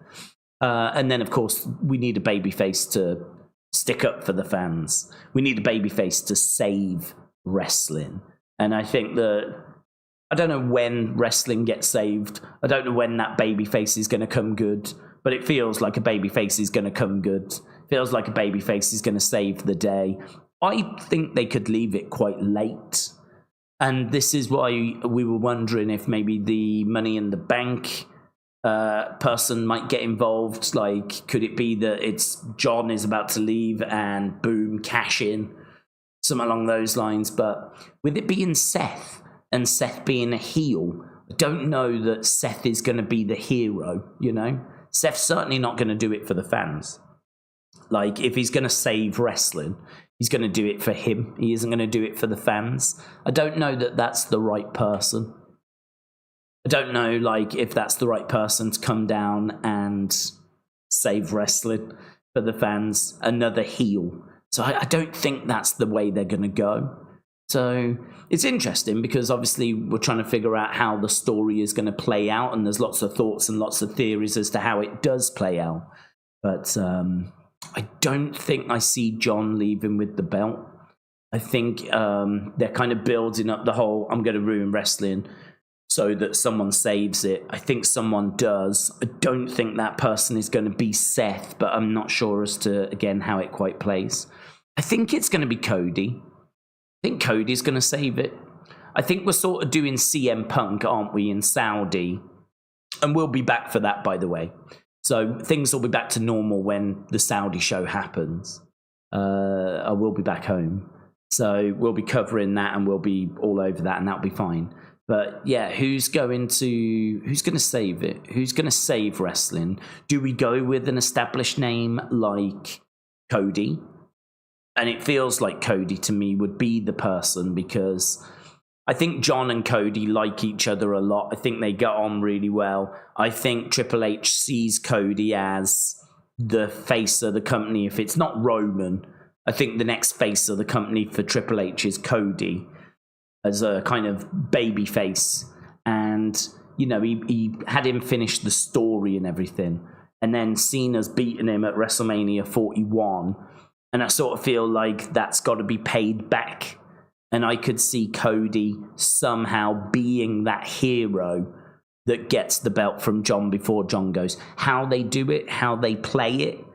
And then, of course, we need a babyface to stick up for the fans. We need a babyface to save wrestling. And I think that, I don't know when wrestling gets saved. I don't know when that babyface is going to come good, but it feels like a babyface is going to come good. It feels like a babyface is going to save the day. I think they could leave it quite late. And this is why we were wondering if maybe the Money in the Bank person might get involved. Like, could it be that it's John is about to leave and boom, cash in? Something along those lines. But with it being Seth and Seth being a heel, I don't know that Seth is going to be the hero, you know? Seth's certainly not going to do it for the fans. Like, if he's going to save wrestling, he's going to do it for him. He isn't going to do it for the fans. I don't know that that's the right person. I don't know, like, if that's the right person to come down and save wrestling for the fans, another heel. So I don't think that's the way they're going to go. So it's interesting because obviously we're trying to figure out how the story is going to play out, and there's lots of thoughts and lots of theories as to how it does play out. But I don't think I see John leaving with the belt. I think they're kind of building up the whole, I'm going to ruin wrestling so that someone saves it. I think someone does. I don't think that person is going to be Seth, but I'm not sure as to, again, how it quite plays. I think it's going to be Cody. I think Cody's going to save it. I think we're sort of doing CM Punk, aren't we, in Saudi? And we'll be back for that, by the way. So things will be back to normal when the Saudi show happens. I will be back home. So we'll be covering that and we'll be all over that and that'll be fine. But yeah, who's going to save it? Who's going to save wrestling? Do we go with an established name like Cody? And it feels like Cody to me would be the person because I think John and Cody like each other a lot. I think they get on really well. I think Triple H sees Cody as the face of the company. If it's not Roman, I think the next face of the company for Triple H is Cody as a kind of baby face. And, you know, he had him finish the story and everything. And then Cena's beaten him at WrestleMania 41. And I sort of feel like that's got to be paid back. And I could see Cody somehow being that hero that gets the belt from John before John goes. How they do it, how they play it,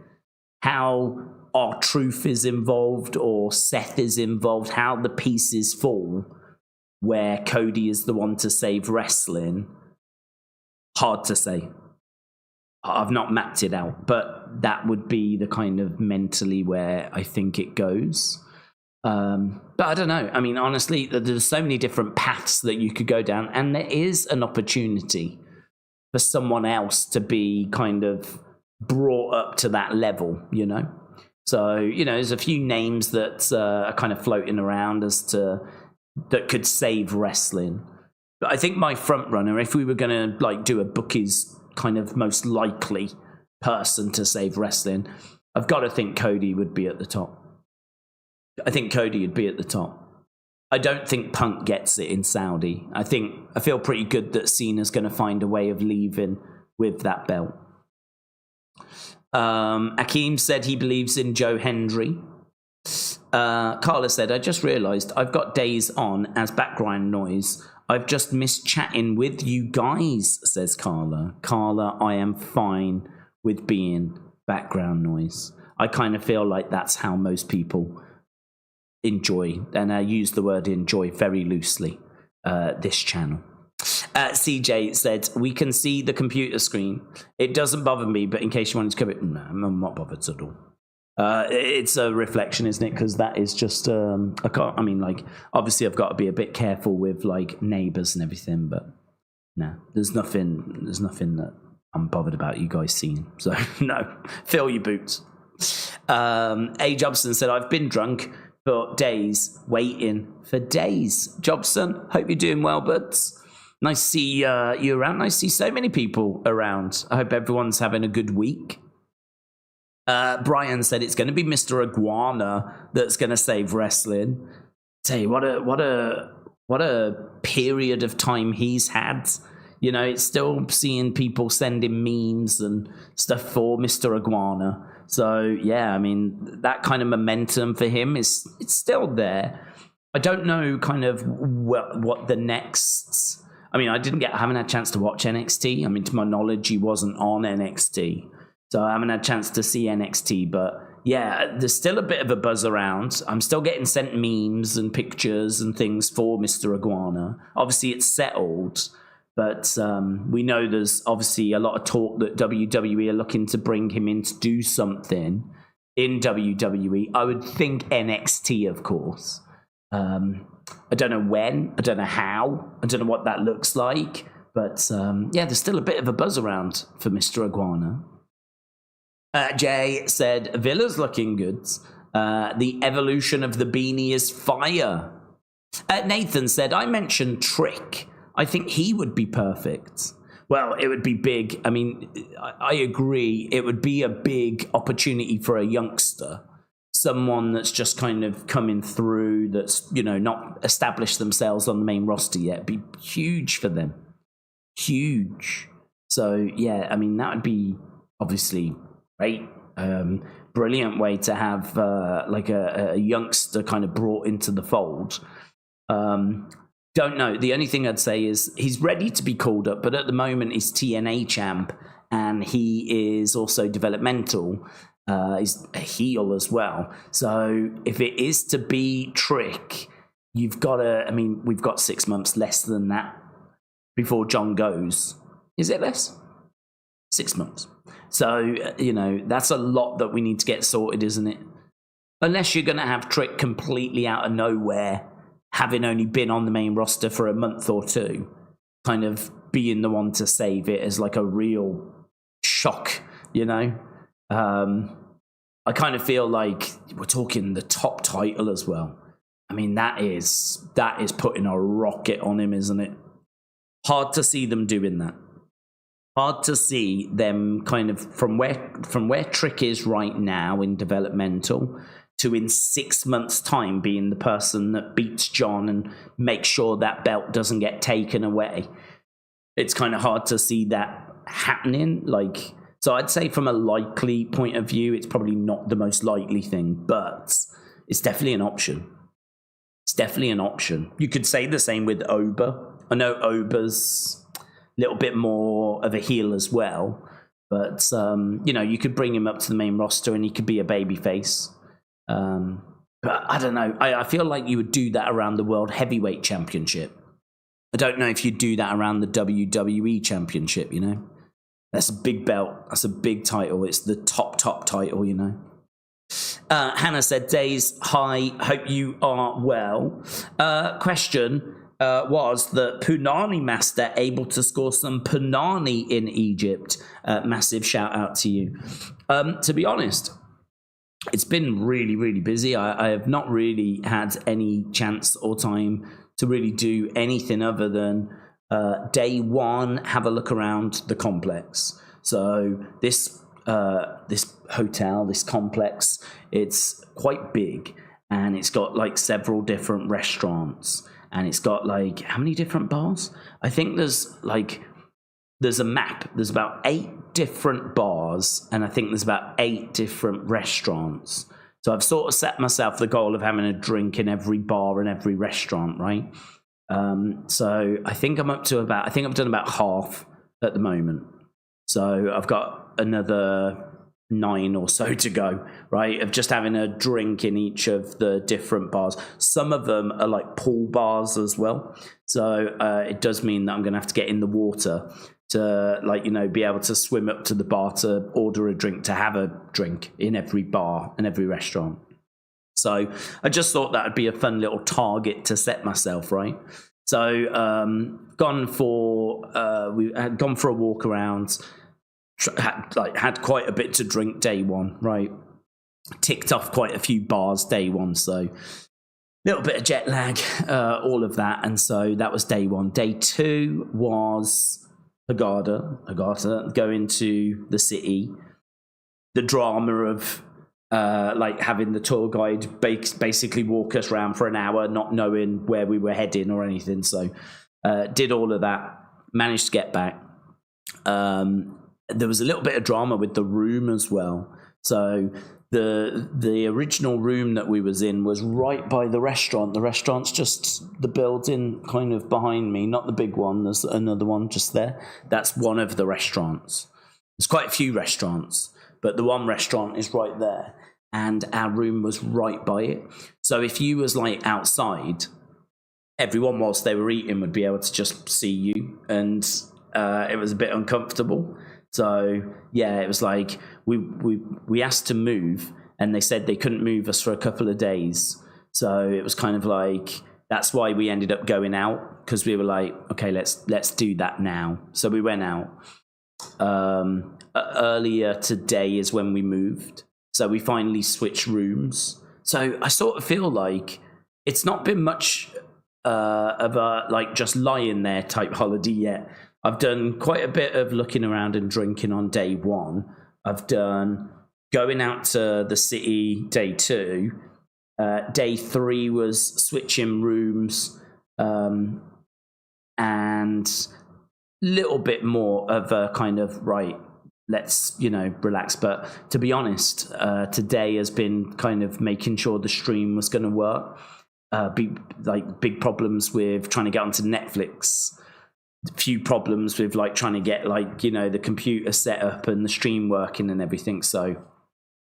how R-Truth is involved or Seth is involved, how the pieces fall, where Cody is the one to save wrestling. Hard to say. I've not mapped it out, but that would be the kind of mentally where I think it goes. But I don't know. I mean, honestly, there's so many different paths that you could go down, and there is an opportunity for someone else to be kind of brought up to that level, you know? So, you know, there's a few names that are kind of floating around as to that could save wrestling. But I think my front runner, if we were going to like do a bookies kind of most likely person to save wrestling, I've got to think Cody would be at the top. I think Cody would be at the top. I don't think Punk gets it in Saudi. I feel pretty good that Cena's going to find a way of leaving with that belt. Akeem said he believes in Joe Hendry. Carla said, I just realised I've got Daze on as background noise. I've just missed chatting with you guys, says Carla. Carla, I am fine with being background noise. I kind of feel like that's how most people enjoy, and I use the word enjoy very loosely, this channel. CJ said, we can see the computer screen. It doesn't bother me, but in case you wanted to cover it, no, I'm not bothered at all. It's a reflection, isn't it? Because that is just, obviously I've got to be a bit careful with like neighbours and everything, but no, there's nothing that I'm bothered about you guys seeing. So no, fill your boots. A. Jobson said, I've been drunk for days, waiting for days. Jobson, hope you're doing well, buds. Nice to see you around. Nice to see so many people around. I hope everyone's having a good week. Brian said it's going to be Mr. Iguana that's going to save wrestling. Tell you what a period of time he's had. You know, it's still seeing people sending memes and stuff for Mr. Iguana. So yeah, I mean, that kind of momentum for him it's still there. I don't know kind of what the next. I mean, I haven't had a chance to watch NXT. I mean, to my knowledge, he wasn't on NXT. So I haven't had a chance to see NXT, but yeah, there's still a bit of a buzz around. I'm still getting sent memes and pictures and things for Mr. Iguana. Obviously, it's settled, but we know there's obviously a lot of talk that WWE are looking to bring him in to do something in WWE. I would think NXT, of course. I don't know when, I don't know how, I don't know what that looks like, but yeah, there's still a bit of a buzz around for Mr. Iguana. Jay said, Villa's looking good. The evolution of the beanie is fire. Nathan said, I mentioned Trick. I think he would be perfect. Well, it would be big. I mean, I agree. It would be a big opportunity for a youngster. Someone that's just kind of coming through, that's, you know, not established themselves on the main roster yet. It'd be huge for them. Huge. So, yeah, I mean, that would be obviously great. Brilliant way to have like a youngster kind of brought into the fold. Don't know. The only thing I'd say is he's ready to be called up, but at the moment he's TNA champ and he is also developmental. He's a heel as well. So if it is to be Trick, you've got to, I mean, we've got 6 months less than that before John goes. Is it less? 6 months. So, you know, that's a lot that we need to get sorted, isn't it? Unless you're going to have Trick completely out of nowhere, having only been on the main roster for a month or two, kind of being the one to save it as like a real shock, you know? I kind of feel like we're talking the top title as well. I mean, that is putting a rocket on him, isn't it? Hard to see them doing that. Hard to see them kind of from where Trick is right now in developmental to in 6 months' time being the person that beats John and makes sure that belt doesn't get taken away. It's kind of hard to see that happening. Like, so I'd say from a likely point of view, it's probably not the most likely thing, but it's definitely an option. It's definitely an option. You could say the same with Oba. I know Oba's a little bit more of a heel as well, but you know, you could bring him up to the main roster and he could be a babyface. But I don't know. I feel like you would do that around the World Heavyweight Championship. I don't know if you'd do that around the WWE Championship, you know? That's a big belt. That's a big title. It's the top title, you know? Hannah said, Daze, hi, hope you are well. Question was the Punani Master able to score some Punani in Egypt? Massive shout out to you. To be honest, it's been really, really busy. I have not really had any chance or time to really do anything other than day one, have a look around the complex. So this hotel, this complex, it's quite big. and it's got like several different restaurants, and it's got like how many different bars? I think there's a map. There's about 8 different bars, and I think there's about 8 different restaurants. So I've sort of set myself the goal of having a drink in every bar and every restaurant, right? So I think I'm up to about, I think I've done about half at the moment. So I've got another 9 or so to go, right? Of just having a drink in each of the different bars. Some of them are like pool bars as well. So it does mean that I'm going to have to get in the water to, like, you know, be able to swim up to the bar to order a drink, to have a drink in every bar and every restaurant. So I just thought that would be a fun little target to set myself, right? So we had gone for a walk around, had quite a bit to drink day one, right? Ticked off quite a few bars day one, so little bit of jet lag, all of that, and so that was day one. Day 2 was Agata, going to the city. The drama of like having the tour guide basically walk us around for an hour, not knowing where we were heading or anything. So did all of that, managed to get back. There was a little bit of drama with the room as well. So the original room that we was in was right by the restaurant. The restaurant's just the building kind of behind me, not the big one. There's another one just there. That's one of the restaurants. There's quite a few restaurants, but the one restaurant is right there, and our room was right by it. So if you was like outside, everyone whilst they were eating would be able to just see you, and it was a bit uncomfortable. So yeah, it was like we asked to move, and they said they couldn't move us for a couple of days. So it was kind of like, that's why we ended up going out, because we were like, okay, let's do that now. So we went out. Earlier today is when we moved, so we finally switched rooms. So I sort of feel like it's not been much of a like just lying there type holiday yet. I've done quite a bit of looking around and drinking on day 1. I've done going out to the city day 2. Day 3 was switching rooms, and little bit more of a kind of, right, let's, you know, relax. But to be honest, today has been kind of making sure the stream was going to work. Big problems with trying to get onto Netflix. Few problems with like trying to get, like, you know, the computer set up and the stream working and everything. So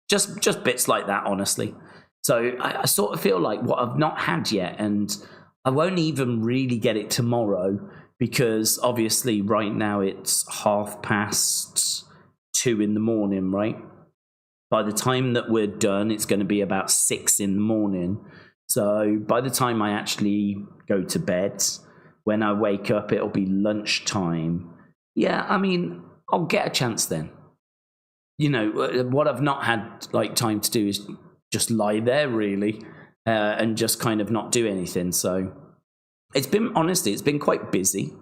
just bits like that, honestly. So I sort of feel like what I've not had yet, and I won't even really get it tomorrow, because obviously right now it's 2:30 in the morning, right? By the time that we're done, it's going to be about 6 in the morning. So by the time I actually go to bed, when I wake up, it'll be lunchtime. Yeah, I mean, I'll get a chance then. You know, what I've not had like time to do is just lie there, really, and just kind of not do anything. So it's been quite busy.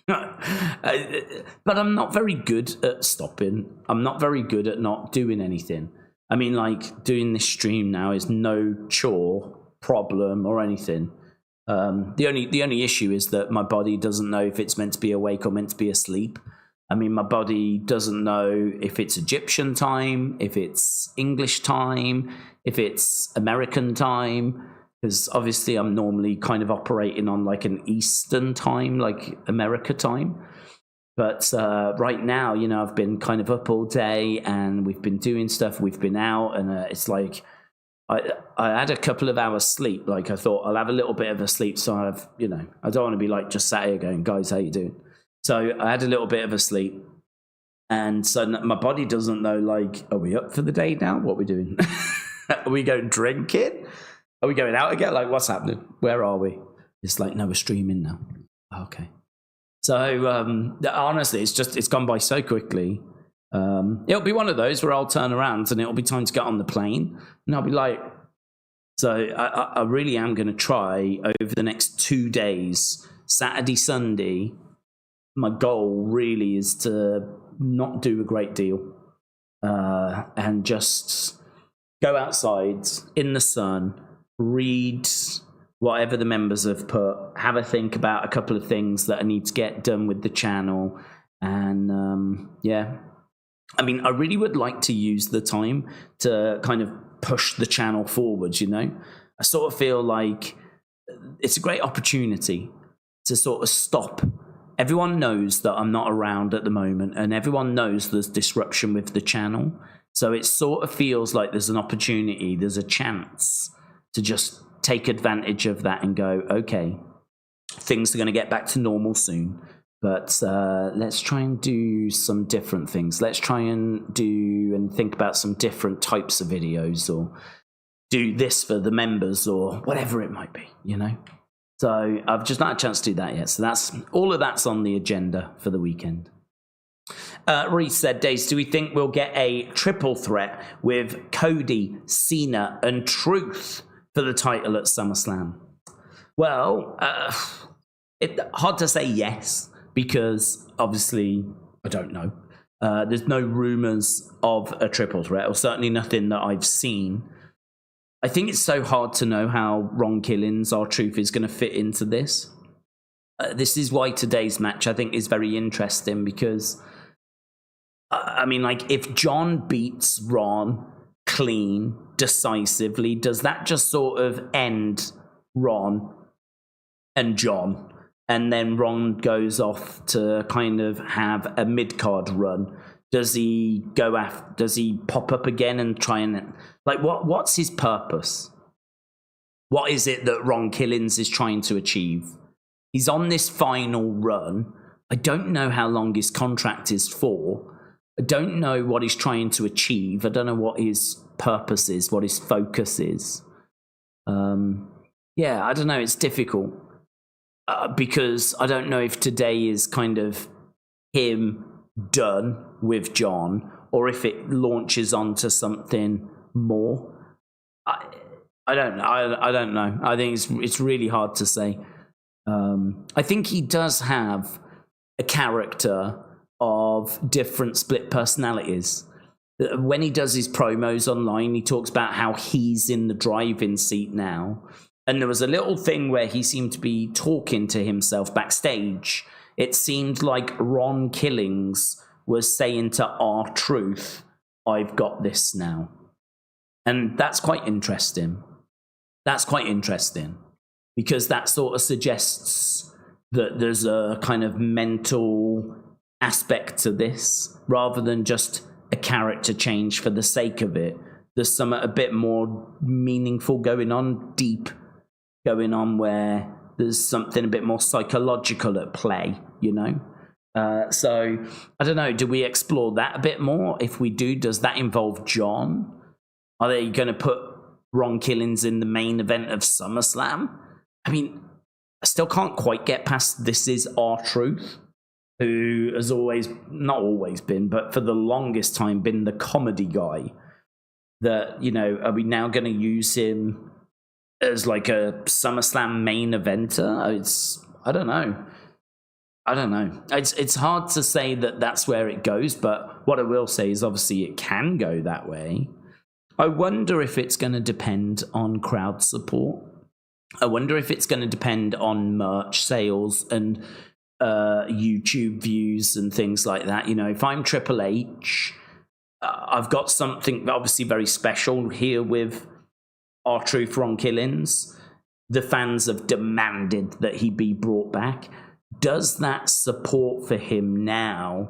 But I'm not very good at stopping. I'm not very good at not doing anything. I mean, like, doing this stream now is no chore, problem, or anything. The only issue is that my body doesn't know if it's meant to be awake or meant to be asleep. I mean, my body doesn't know if it's Egyptian time, if it's English time, if it's American time, because obviously I'm normally kind of operating on like an Eastern time, like America time. But right now, you know, I've been kind of up all day, and we've been doing stuff, we've been out, and it's like, I had a couple of hours sleep. Like, I thought I'll have a little bit of a sleep, so I don't want to be like just sat here going, guys, how you doing? So I had a little bit of a sleep, and so my body doesn't know, like, are we up for the day now? What are we doing? Are we going drinking? Are we going out again? Like, what's happening? Where are we? It's like, no, we're streaming now. Okay. So honestly, it's gone by so quickly. It'll be one of those where I'll turn around and it'll be time to get on the plane, and I'll be like, so I really am going to try over the next 2 days, Saturday, Sunday. My goal really is to not do a great deal, and just go outside in the sun, read whatever the members have put, have a think about a couple of things that I need to get done with the channel. And yeah, I mean, I really would like to use the time to kind of push the channel forward, you know? I sort of feel like it's a great opportunity to sort of stop. Everyone knows that I'm not around at the moment, and everyone knows there's disruption with the channel. So it sort of feels like there's an opportunity, there's a chance to just take advantage of that and go, okay, things are going to get back to normal soon. But let's try and do some different things. Let's try and do and think about some different types of videos, or do this for the members, or whatever it might be, you know? So I've just not had a chance to do that yet. So that's all of that's on the agenda for the weekend. Reese said, Daze, do we think we'll get a triple threat with Cody, Cena, and Truth for the title at SummerSlam? Well, it's hard to say yes, because obviously I don't know. There's no rumors of a triple threat, or certainly nothing that I've seen. I think it's so hard to know how Ron Killings, R-Truth, is going to fit into this. This is why today's match, I think, is very interesting, because I mean, like, if John beats Ron clean, decisively, does that just sort of end Ron and John? And then Ron goes off to kind of have a mid-card run. Does he go after? Does he pop up again and try and, like, what's his purpose? What is it that Ron Killings is trying to achieve? He's on this final run. I don't know how long his contract is for. I don't know what he's trying to achieve. I don't know what his purpose is, what his focus is. Yeah, I don't know. It's difficult. Because I don't know if today is kind of him done with John, or if it launches onto something more. I don't know. I don't know. I think it's really hard to say. I think he does have a character of different split personalities. When he does his promos online, he talks about how he's in the driving seat now. And there was a little thing where he seemed to be talking to himself backstage. It seemed like Ron Killings was saying to R-Truth, I've got this now. And that's quite interesting. That's quite interesting. Because that sort of suggests that there's a kind of mental aspect to this, rather than just a character change for the sake of it. There's something a bit more meaningful going on, deep going on, where there's something a bit more psychological at play, you know? So, I don't know, do we explore that a bit more? If we do, does that involve John? Are they going to put Ron Killings in the main event of SummerSlam? I mean, I still can't quite get past This Is R-Truth, who has always, not always been, but for the longest time been the comedy guy. That, you know, are we now going to use him as like a SummerSlam main eventer? I don't know. I don't know. It's hard to say that that's where it goes, but what I will say is obviously it can go that way. I wonder if it's going to depend on crowd support. I wonder if it's going to depend on merch sales and YouTube views and things like that. You know, if I'm Triple H, I've got something obviously very special here with R-Truth, Ron Killings. The fans have demanded that he be brought back. Does that support for him now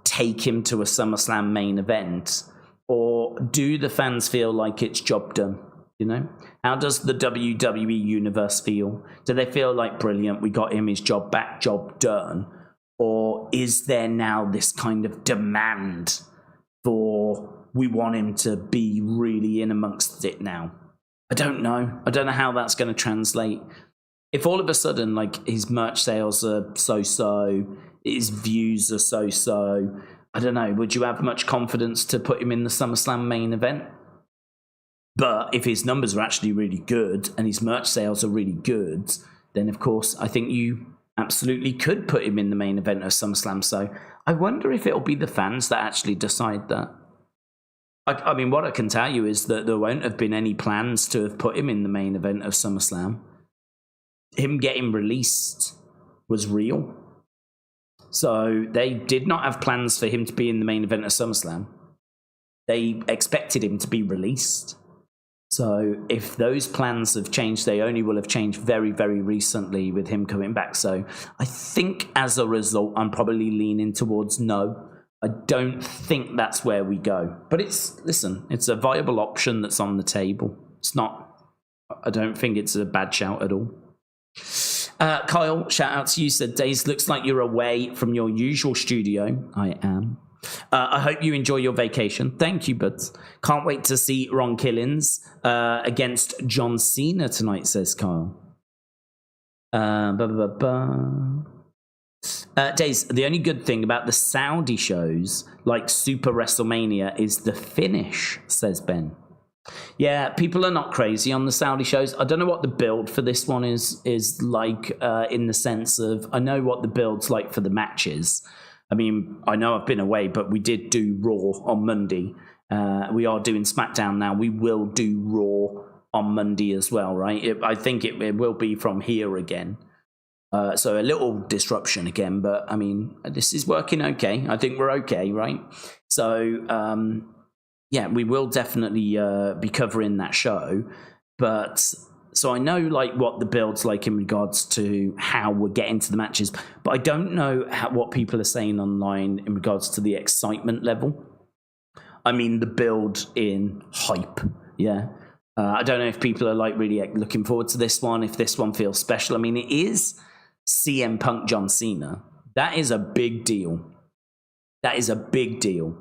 take him to a SummerSlam main event? Or do the fans feel like it's job done? You know? How does the WWE universe feel? Do they feel like, brilliant, we got him his job back, job done? Or is there now this kind of demand for, we want him to be really in amongst it now? I don't know. I don't know how that's going to translate. If all of a sudden, like, his merch sales are so-so, his views are so-so, I don't know, would you have much confidence to put him in the SummerSlam main event? But if his numbers are actually really good and his merch sales are really good, then of course I think you absolutely could put him in the main event of SummerSlam. So I wonder if it'll be the fans that actually decide that. I mean, what I can tell you is that there won't have been any plans to have put him in the main event of SummerSlam. Him getting released was real. So they did not have plans for him to be in the main event of SummerSlam. They expected him to be released. So if those plans have changed, they only will have changed very, very recently with him coming back. So I think as a result, I'm probably leaning towards no. I don't think that's where we go. But it's a viable option that's on the table. It's not, I don't think it's a bad shout at all. Kyle, shout out to you, said, Daze, looks like you're away from your usual studio. I am. I hope you enjoy your vacation. Thank you, bud. Can't wait to see Ron Killings against John Cena tonight, says Kyle. Daze, the only good thing about the Saudi shows, like Super WrestleMania, is the finish, says Ben. Yeah, people are not crazy on the Saudi shows. I don't know what the build for this one is like in the sense of, I know what the build's like for the matches. I mean, I know I've been away, but we did do Raw on Monday. We are doing SmackDown now. We will do Raw on Monday as well, right? I think it will be from here again. So a little disruption again, but I mean, this is working okay. I think we're okay, right? So, yeah, we will definitely be covering that show. But so I know like what the build's like in regards to how we're getting to the matches, but I don't know what people are saying online in regards to the excitement level. I mean, the build in hype, yeah. I don't know if people are like really looking forward to this one, if this one feels special. I mean, it is CM Punk John Cena. That is a big deal. That is a big deal.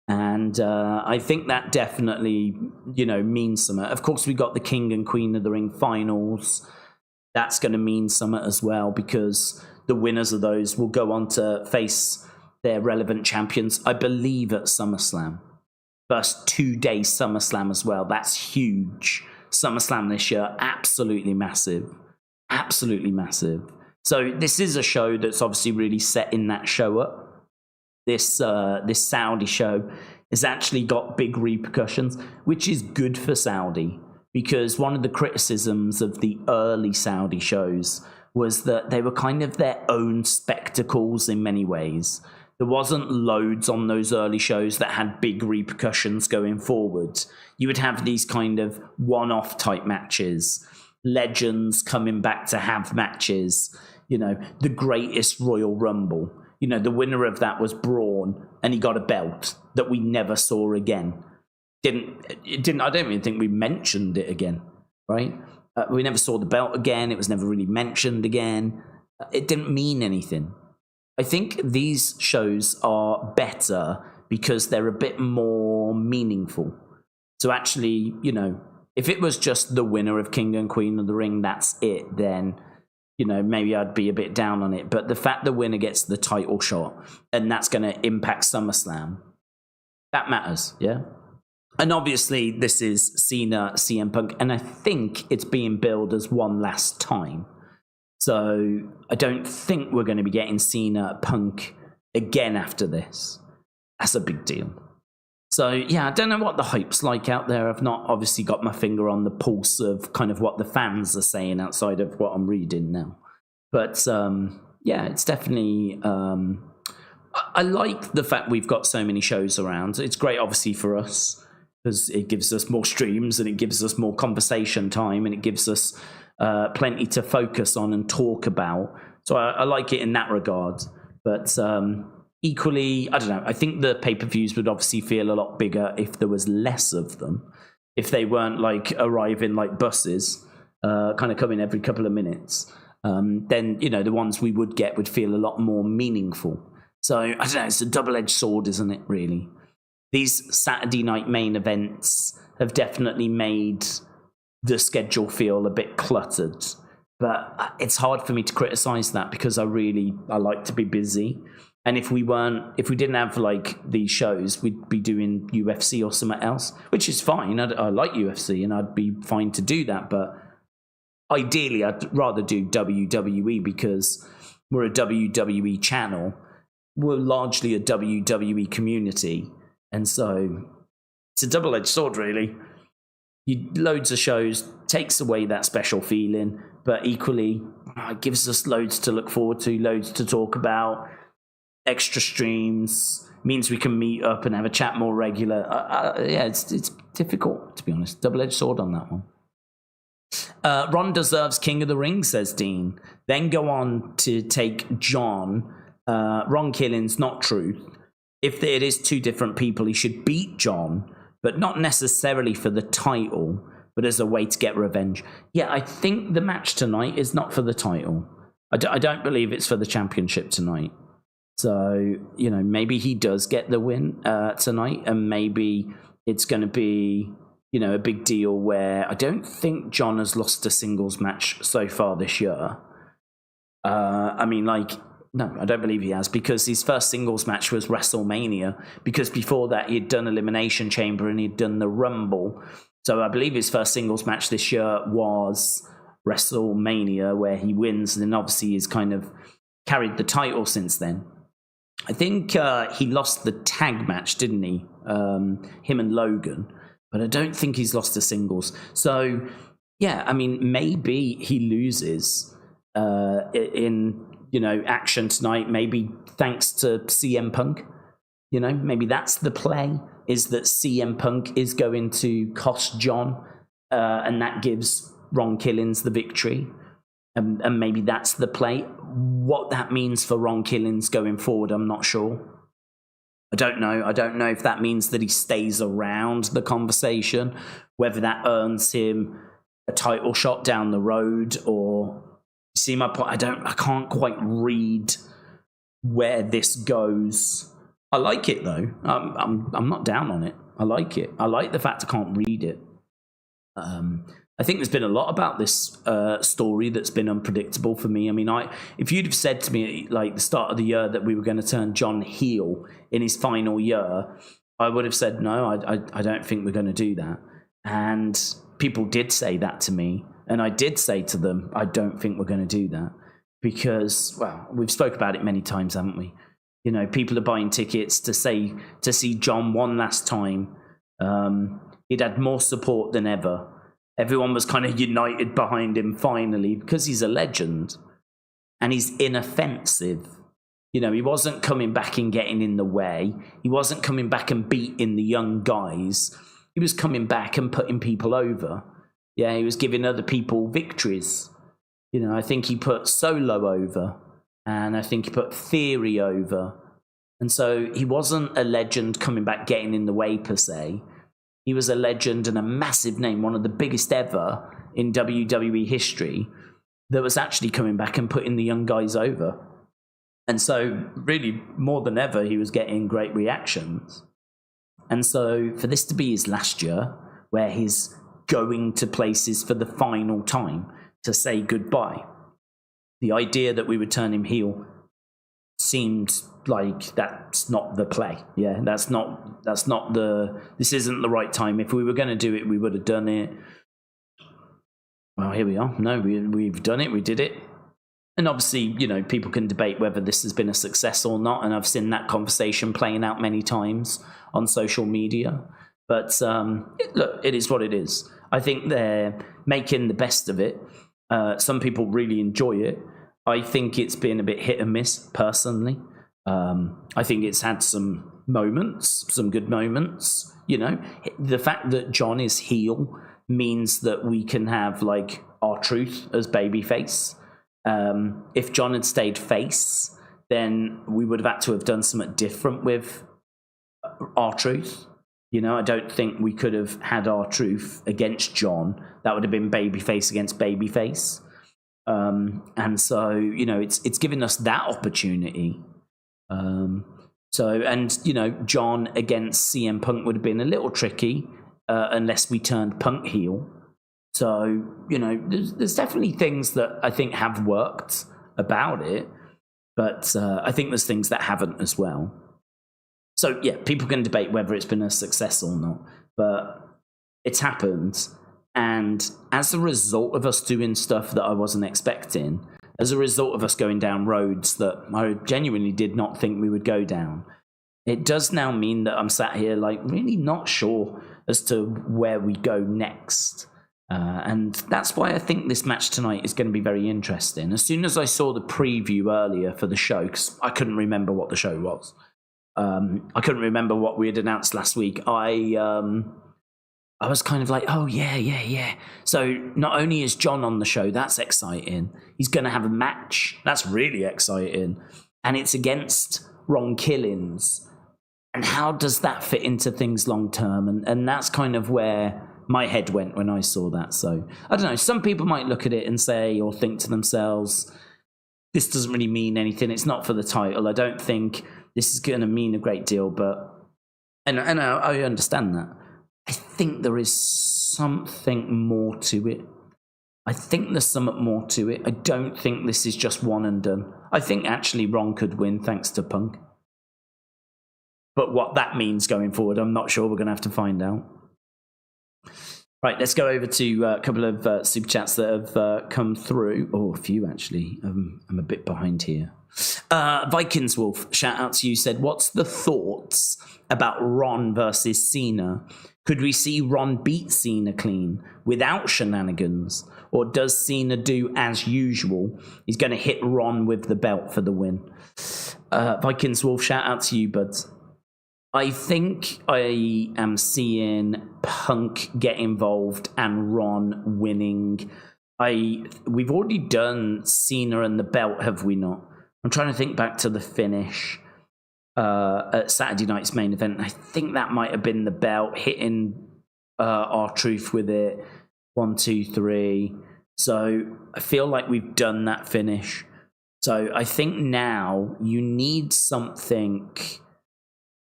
And I think that definitely, means something. Of course, we got the King and Queen of the Ring finals. That's going to mean something as well, because the winners of those will go on to face their relevant champions, I believe, at SummerSlam. First 2-day SummerSlam as well. That's huge. SummerSlam this year, absolutely massive. Absolutely massive. So this is a show that's obviously really setting that show up. This Saudi show has actually got big repercussions, which is good for Saudi, because one of the criticisms of the early Saudi shows was that they were kind of their own spectacles in many ways. There wasn't loads on those early shows that had big repercussions going forward. You would have these kind of one-off type matches, legends coming back to have matches, the greatest Royal Rumble. The winner of that was Braun, and he got a belt that we never saw again. I don't even think we mentioned it again, right? We never saw the belt again. It was never really mentioned again. It didn't mean anything. I think these shows are better because they're a bit more meaningful. So actually, if it was just the winner of King and Queen of the Ring, that's it, then maybe I'd be a bit down on it. But the fact the winner gets the title shot, and that's going to impact SummerSlam, that matters, yeah? And obviously, this is Cena, CM Punk, and I think it's being billed as one last time. So I don't think we're going to be getting Cena, Punk again after this. That's a big deal. So, yeah, I don't know what the hype's like out there. I've not obviously got my finger on the pulse of kind of what the fans are saying outside of what I'm reading now. But, yeah, it's definitely... I like the fact we've got so many shows around. It's great, obviously, for us, because it gives us more streams and it gives us more conversation time and it gives us plenty to focus on and talk about. So I like it in that regard. But... equally, I don't know, I think the pay-per-views would obviously feel a lot bigger if there was less of them. If they weren't like arriving like buses, kind of coming every couple of minutes, then, the ones we would get would feel a lot more meaningful. So, I don't know, it's a double-edged sword, isn't it, really? These Saturday night main events have definitely made the schedule feel a bit cluttered. But it's hard for me to criticize that because I like to be busy. And if we didn't have like these shows, we'd be doing UFC or something else, which is fine. I like UFC and I'd be fine to do that. But ideally, I'd rather do WWE because we're a WWE channel. We're largely a WWE community. And so it's a double-edged sword, really. Loads of shows takes away that special feeling, but equally it gives us loads to look forward to, loads to talk about, extra streams, means we can meet up and have a chat more regular. Yeah, it's difficult, to be honest. Double-edged sword on that one. Ron deserves King of the Ring, says Dean. Then go on to take John. Ron Killings, not truth. If it is two different people, he should beat John, but not necessarily for the title, but as a way to get revenge. Yeah, I think the match tonight is not for the title. I don't believe it's for the championship tonight. So, maybe he does get the win tonight, and maybe it's going to be, a big deal where I don't think John has lost a singles match so far this year. No, I don't believe he has, because his first singles match was WrestleMania, because before that he'd done Elimination Chamber and he'd done the Rumble. So I believe his first singles match this year was WrestleMania, where he wins, and then obviously he's kind of carried the title since then. I think he lost the tag match, didn't he? Him and Logan. But I don't think he's lost the singles. So, yeah, maybe he loses in action tonight, maybe thanks to CM Punk. Maybe that's the play, is that CM Punk is going to cost John, and that gives Ron Killings the victory. And maybe that's the play. What that means for Ron Killings going forward, I'm not sure. I don't know if that means that he stays around the conversation, whether that earns him a title shot down the road, or... See my point? I can't quite read where this goes. I like it though. I'm not down on it. I like it. I like the fact I can't read it. I think there's been a lot about this story that's been unpredictable for me. If you'd have said to me like the start of the year that we were going to turn John heel in his final year, I would have said no. I don't think we're going to do that. And people did say that to me. And I did say to them, I don't think we're going to do that, because, well, we've spoke about it many times, haven't we? People are buying tickets to see John one last time. He'd had more support than ever. Everyone was kind of united behind him finally, because he's a legend and he's inoffensive. He wasn't coming back and getting in the way. He wasn't coming back and beating the young guys. He was coming back and putting people over. Yeah, he was giving other people victories. I think he put Solo over, and I think he put Theory over. And so he wasn't a legend coming back getting in the way per se. He was a legend and a massive name, one of the biggest ever in WWE history, that was actually coming back and putting the young guys over. And so really, more than ever, he was getting great reactions. And so for this to be his last year, where he's going to places for the final time to say goodbye, the idea that we would turn him heel seemed like that's not the play. Yeah, this isn't the right time. If we were going to do it, we would have done it. Well, here we are. No, we've done it. We did it. And obviously, people can debate whether this has been a success or not. And I've seen that conversation playing out many times on social media. But look, it is what it is. I think they're making the best of it. Some people really enjoy it. I think it's been a bit hit and miss, personally. I think it's had some moments, some good moments. The fact that John is heel means that we can have like R-Truth as babyface. If John had stayed face, then we would have had to have done something different with R-Truth. I don't think we could have had R-Truth against John. That would have been babyface against babyface. And so, it's given us that opportunity. John against CM Punk would have been a little tricky unless we turned Punk heel. So, there's definitely things that I think have worked about it, but I think there's things that haven't as well. So, yeah, people can debate whether it's been a success or not, but it's happened. And as a result of us doing stuff that I wasn't expecting, as a result of us going down roads that I genuinely did not think we would go down, it does now mean that I'm sat here like really not sure as to where we go next. And that's why I think this match tonight is going to be very interesting. As soon as I saw the preview earlier for the show, because I couldn't remember what the show was, I couldn't remember what we had announced last week. I was kind of like, oh, yeah. So not only is John on the show, that's exciting. He's going to have a match. That's really exciting. And it's against Ron Killings. And how does that fit into things long term? And that's kind of where my head went when I saw that. So I don't know. Some people might look at it and say or think to themselves, this doesn't really mean anything. It's not for the title. I don't think this is going to mean a great deal. But and I understand that. I think there is something more to it. I think there's something more to it. I don't think this is just one and done. I think actually Ron could win thanks to Punk. But what that means going forward, I'm not sure. We're going to have to find out. Right, let's go over to a couple of super chats that have come through. Oh, a few, actually. I'm a bit behind here. Vikings Wolf, shout out to you, said, what's the thoughts about Ron versus Cena? Could we see Ron beat Cena clean without shenanigans? Or does Cena do as usual? He's going to hit Ron with the belt for the win. Vikings Wolf, shout out to you, bud. I think I am seeing Punk get involved and Ron winning. We've already done Cena and the belt, have we not? I'm trying to think back to the finish at Saturday night's main event. I think that might have been the belt hitting R-Truth with it. 1, 2, 3. So I feel like we've done that finish. So I think now you need something.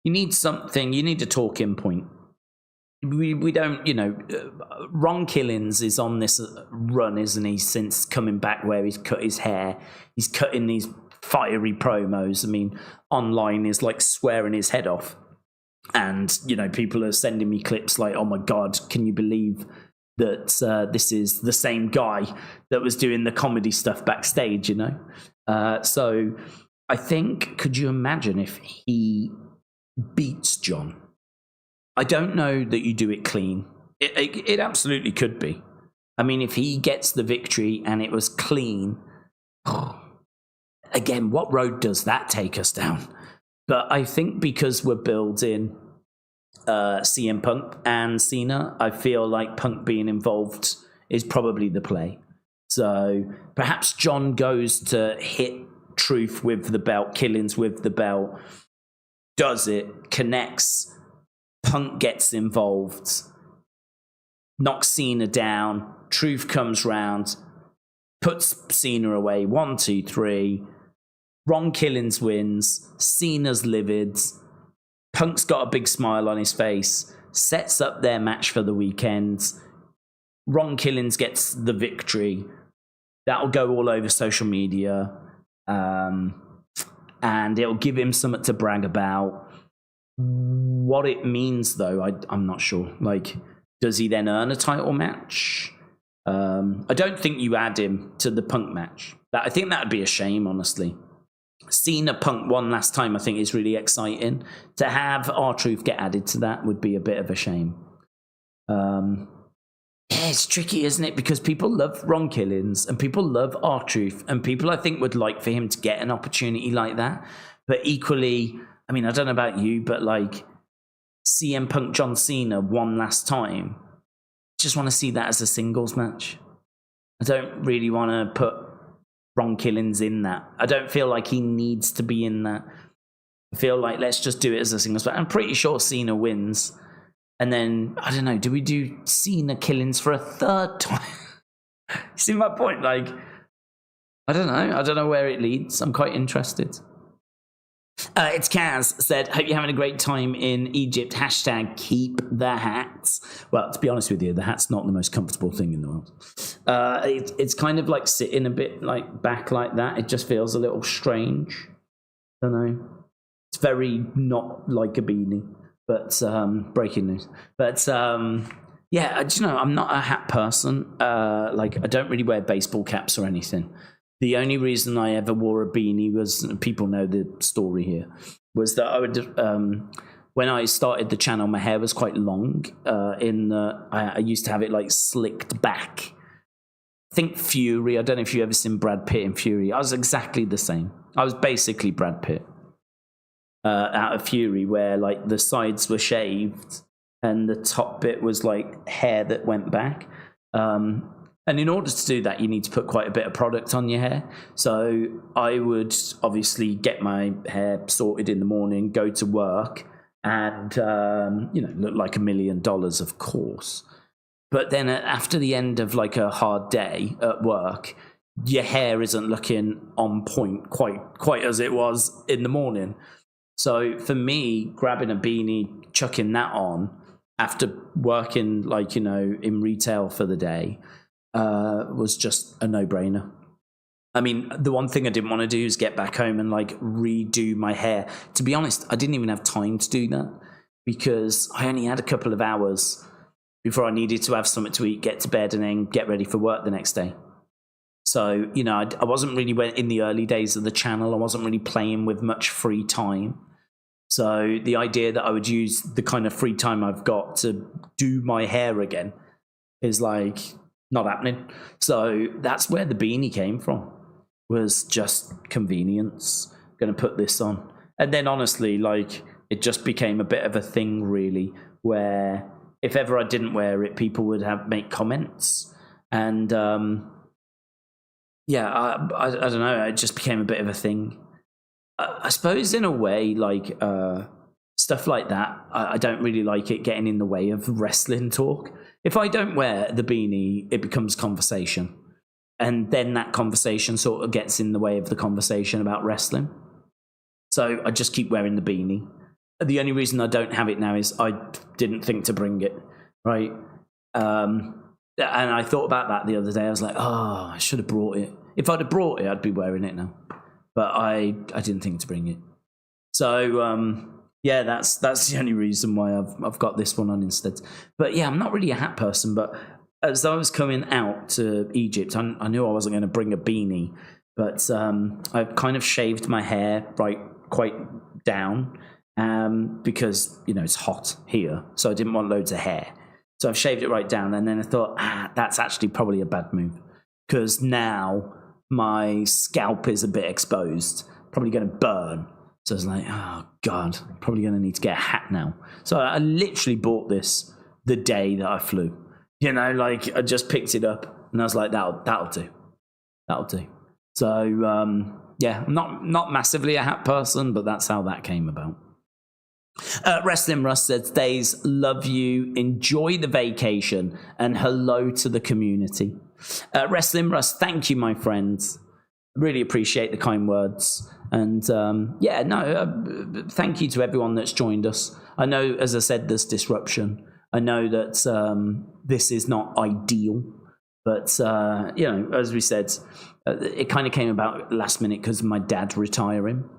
You need a talking point. We don't, Ron Killings is on this run, isn't he, since coming back where he's cut his hair. He's cutting these fiery promos. I mean, online is like swearing his head off. And, people are sending me clips like, oh my God, can you believe that this is the same guy that was doing the comedy stuff backstage, So I think, could you imagine if he beats John? I don't know that you do it clean. It absolutely could be. I mean, if he gets the victory and it was clean, again, what road does that take us down? But I think because we're building CM Punk and Cena, I feel like Punk being involved is probably the play. So perhaps John goes to hit Truth with the belt, Killings with the belt, does it, connects, Punk gets involved, knocks Cena down, Truth comes round, puts Cena away, 1, 2, 3, Ron Killings wins, Cena's livid, Punk's got a big smile on his face, sets up their match for the weekend, Ron Killings gets the victory, that'll go all over social media, and it'll give him something to brag about. What it means, though, I'm not sure. Like, does he then earn a title match? I don't think you add him to the Punk match. I think that would be a shame, honestly. Cena Punk one last time, I think, is really exciting. To have R-Truth get added to that would be a bit of a shame. Yeah, it's tricky, isn't it? Because people love Ron Killings and people love R-Truth, and people, I think, would like for him to get an opportunity like that. But equally, I mean, I don't know about you, but like CM Punk John Cena one last time, just want to see that as a singles match. I don't really want to put Ron Killings in that. I don't feel like he needs to be in that. I feel like let's just do it as a singles match. I'm pretty sure Cena wins. And then, I don't know, do we do Cena Killings for a third time? You see my point? Like, I don't know. I don't know where it leads. I'm quite interested. It's Kaz said, hope you're having a great time in Egypt. Hashtag keep the hats. Well, to be honest with you, the hat's not the most comfortable thing in the world. It's kind of like sitting a bit like back like that. It just feels a little strange. I don't know. It's very not like a beanie. But breaking news. But yeah, I'm not a hat person. Like, I don't really wear baseball caps or anything. The only reason I ever wore a beanie was, people know the story here. was that I would when I started the channel, my hair was quite long. I used to have it like slicked back. Think Fury. I don't know if you've ever seen Brad Pitt in Fury. I was exactly the same. I was basically Brad Pitt out of Fury, where like the sides were shaved and the top bit was like hair that went back. And in order to do that, you need to put quite a bit of product on your hair. So I would obviously get my hair sorted in the morning, go to work, and look like $1 million, of course. But then after the end of like a hard day at work, your hair isn't looking on point quite as it was in the morning. So for me, grabbing a beanie, chucking that on after working like, in retail for the day was just a no-brainer. I mean, the one thing I didn't want to do is get back home and like redo my hair. To be honest, I didn't even have time to do that because I only had a couple of hours before I needed to have something to eat, get to bed, and then get ready for work the next day. So, I wasn't really, in the early days of the channel, I wasn't really playing with much free time. So the idea that I would use the kind of free time I've got to do my hair again is like not happening. So that's where the beanie came from, was just convenience. Going to put this on. And then honestly, like it just became a bit of a thing really, where if ever I didn't wear it, people would make comments. And I don't know, it just became a bit of a thing. I suppose in a way, like stuff like that, I don't really like it getting in the way of wrestling talk. If I don't wear the beanie, it becomes conversation. And then that conversation sort of gets in the way of the conversation about wrestling. So I just keep wearing the beanie. The only reason I don't have it now is I didn't think to bring it, right? And I thought about that the other day. I was like, I should have brought it. If I'd have brought it, I'd be wearing it now. But I didn't think to bring it. So, that's the only reason why I've got this one on instead. But yeah, I'm not really a hat person. But as I was coming out to Egypt, I knew I wasn't going to bring a beanie. But I kind of shaved my hair quite down because, it's hot here. So I didn't want loads of hair. So I've shaved it right down. And then I thought, that's actually probably a bad move. Because now my scalp is a bit exposed, probably going to burn. So I was like, oh God, I'm probably going to need to get a hat now. So I literally bought this the day that I flew. I just picked it up and I was like, that'll do. That'll do. So I'm not massively a hat person, but that's how that came about. Wrestling Russ says, Daze, love you, enjoy the vacation, and hello to the community. Wrestling Russ, thank you, my friends. Really appreciate the kind words. And thank you to everyone that's joined us. I know, as I said, there's disruption. I know that this is not ideal, but as we said, it kind of came about last minute because of my dad retiring.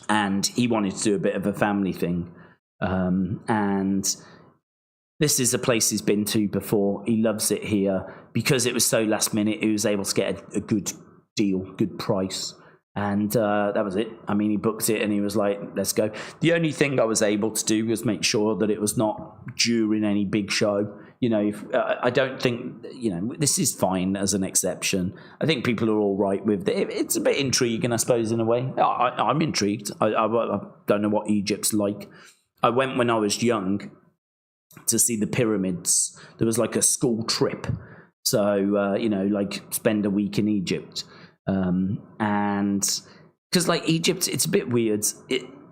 And he wanted to do a bit of a family thing. And this is a place he's been to before. He loves it here. Because it was so last minute, he was able to get a good deal, good price. And that was it. I mean, he booked it and he was like, let's go. The only thing I was able to do was make sure that it was not during any big show. I don't think, this is fine as an exception. I think people are all right with it. It's a bit intriguing, I suppose, in a way. I'm intrigued. I don't know what Egypt's like. I went when I was young to see the pyramids. There was like a school trip. So, spend a week in Egypt. And because Egypt, it's a bit weird.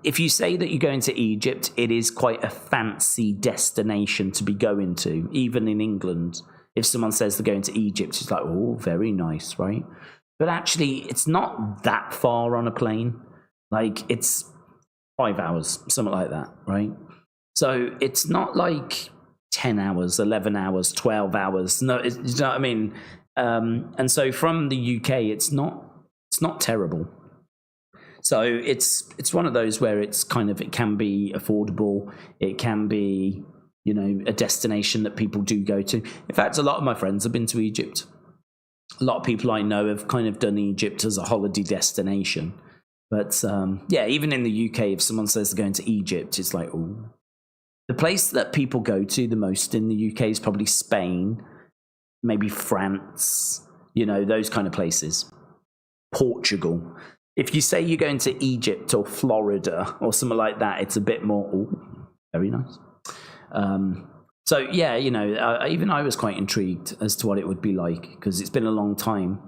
If you say that you're going to Egypt, it is quite a fancy destination to be going to, even in England. If someone says they're going to Egypt, it's like, oh, very nice, right? But actually, it's not that far on a plane. It's 5 hours, something like that, right? So it's not like 10 hours, 11 hours, 12 hours. No, you know what I mean? And so from the UK, it's not terrible. So it's one of those where it can be affordable. It can be, a destination that people do go to. In fact, a lot of my friends have been to Egypt. A lot of people I know have kind of done Egypt as a holiday destination. But yeah, even in the UK, if someone says they're going to Egypt, it's like, oh. The place that people go to the most in the UK is probably Spain, maybe France, you know, those kind of places. Portugal. If you say you're going to Egypt or Florida or something like that, it's a bit more, oh, very nice. So, yeah, you know, even I was quite intrigued as to what it would be like, because it's been a long time.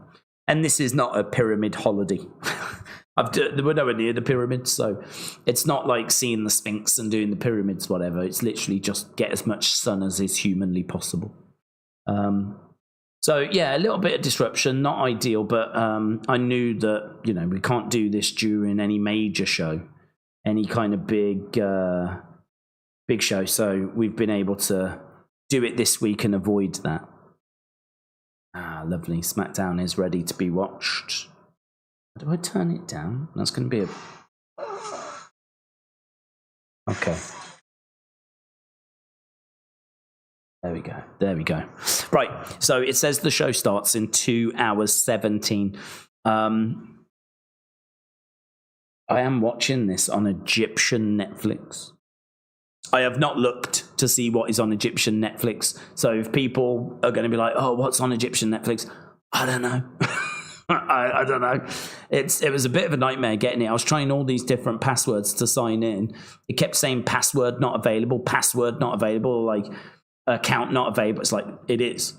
And this is not a pyramid holiday. We're nowhere near the pyramids, so it's not like seeing the Sphinx and doing the pyramids, whatever. It's literally just get as much sun as is humanly possible. So, yeah, a little bit of disruption, not ideal, but I knew that, you know, we can't do this during any major show, any kind of big show. So we've been able to do it this week and avoid that. Ah, lovely. Smackdown is ready to be watched. Do I turn it down? That's going to be a... Okay. There we go. There we go. Right. So it says the show starts in 2 hours 17. I am watching this on Egyptian Netflix. I have not looked to see what is on Egyptian Netflix. So if people are going to be like, oh, what's on Egyptian Netflix? I don't know. I don't know. It was a bit of a nightmare getting it. I was trying all these different passwords to sign in. It kept saying password not available, like account not available. It's like, it is.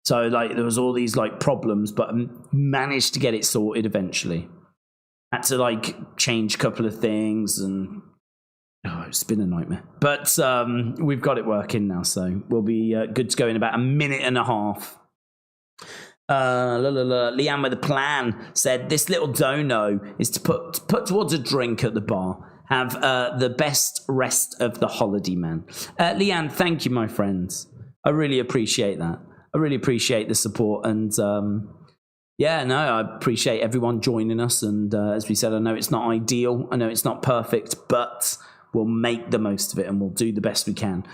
So like there was all these like problems, but I managed to get it sorted eventually. Had to like change a couple of things and it's been a nightmare. But we've got it working now, so we'll be good to go in about a minute and a half. Leanne with a plan said this little dono is to put towards a drink at the bar. Have the best rest of the holiday, man. Leanne, thank you, my friends. I really appreciate that. I really appreciate the support. And yeah, no, I appreciate everyone joining us. And as we said, I know it's not ideal. I know it's not perfect, but we'll make the most of it and we'll do the best we can.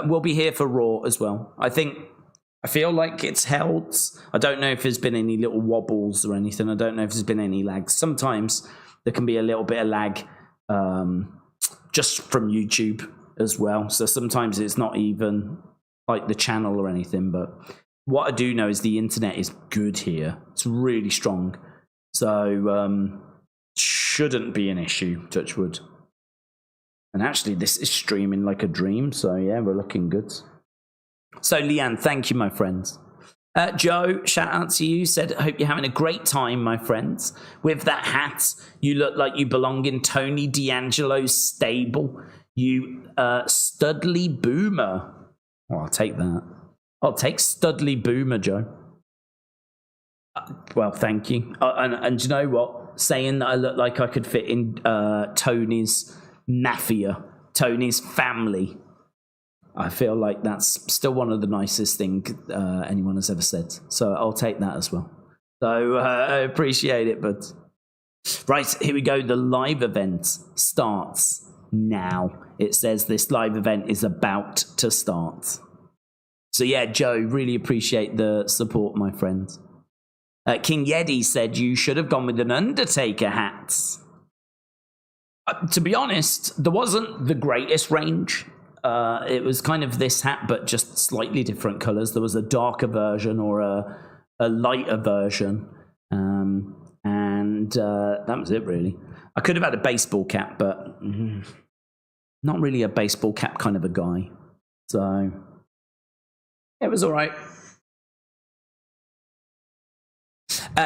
We'll be here for Raw as well. I feel like it's held. I don't know if there's been any little wobbles or anything. I don't know if there's been any lags. Sometimes there can be a little bit of lag just from YouTube as well. So sometimes it's not even like the channel or anything. But what I do know is the internet is good here. It's really strong. So shouldn't be an issue, touch wood. And actually, this is streaming like a dream. So yeah, we're looking good. So, Leanne, thank you, my friends. Joe, shout out to you, said, I hope you're having a great time, my friends. With that hat, you look like you belong in Tony D'Angelo's stable. You Studley Boomer. Oh, I'll take that. I'll take Studley Boomer, Joe. Well, thank you. And you know what? Saying that I look like I could fit in Tony's mafia, Tony's family. I feel like that's still one of the nicest things anyone has ever said. So I'll take that as well. So I appreciate it. But right, here we go. The live event starts now. It says this live event is about to start. So yeah, Joe, really appreciate the support, my friends. King Yeti said you should have gone with an Undertaker hat. To be honest, there wasn't the greatest range. It was kind of this hat, but just slightly different colors. There was a darker version or a lighter version. And that was it, really. I could have had a baseball cap, but not really a baseball cap kind of a guy. So it was all right.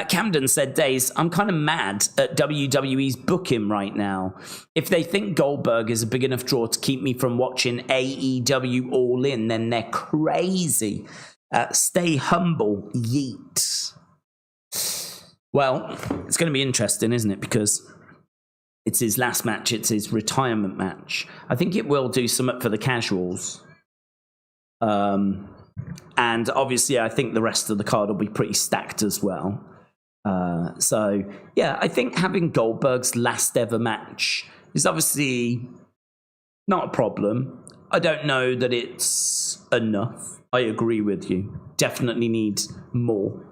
Camden said, Daze, I'm kind of mad at WWE's booking right now. If they think Goldberg is a big enough draw to keep me from watching AEW All In, then they're crazy. Stay humble, yeet. Well, it's going to be interesting, isn't it? Because it's his last match. It's his retirement match. I think it will do something for the casuals. And obviously, I think the rest of the card will be pretty stacked as well. So, yeah, I think having Goldberg's last ever match is obviously not a problem. I don't know that it's enough. I agree with you. Definitely needs more.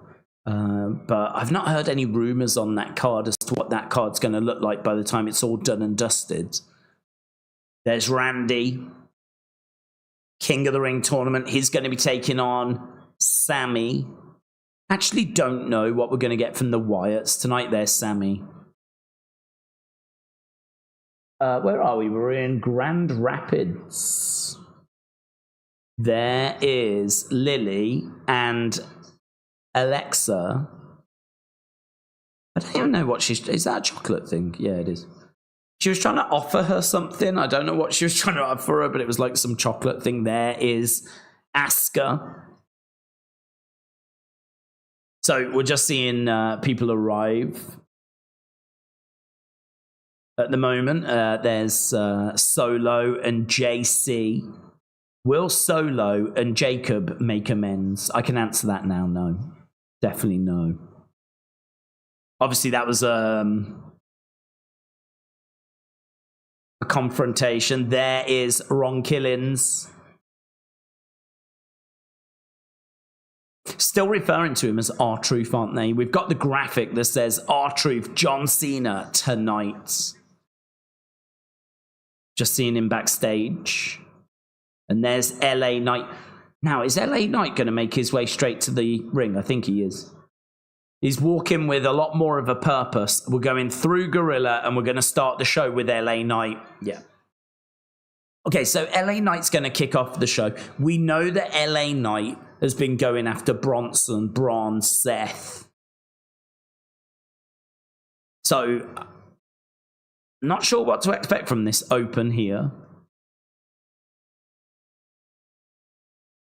But I've not heard any rumors on that card as to what that card's going to look like by the time it's all done and dusted. There's Randy, King of the Ring tournament. He's going to be taking on Sami. Actually don't know what we're going to get from the Wyatts tonight. There's Sami. Where are we? We're in Grand Rapids. There is Lily and Alexa. I don't even know what she's... Is that a chocolate thing? Yeah, it is. She was trying to offer her something. I don't know what she was trying to offer her, but it was like some chocolate thing. There is Asuka. So we're just seeing people arrive. At the moment, there's Solo and JC. Will Solo and Jacob make amends? I can answer that now. No. Definitely no. Obviously, that was a confrontation. There is Ron Killings. Still referring to him as R-Truth, aren't they? We've got the graphic that says R-Truth, John Cena tonight. Just seeing him backstage. And there's LA Knight. Now, is LA Knight going to make his way straight to the ring? I think he is. He's walking with a lot more of a purpose. We're going through Gorilla and we're going to start the show with LA Knight. Yeah. Okay, so LA Knight's going to kick off the show. We know that LA Knight has been going after Bronson, Braun, Seth. So, not sure what to expect from this open here.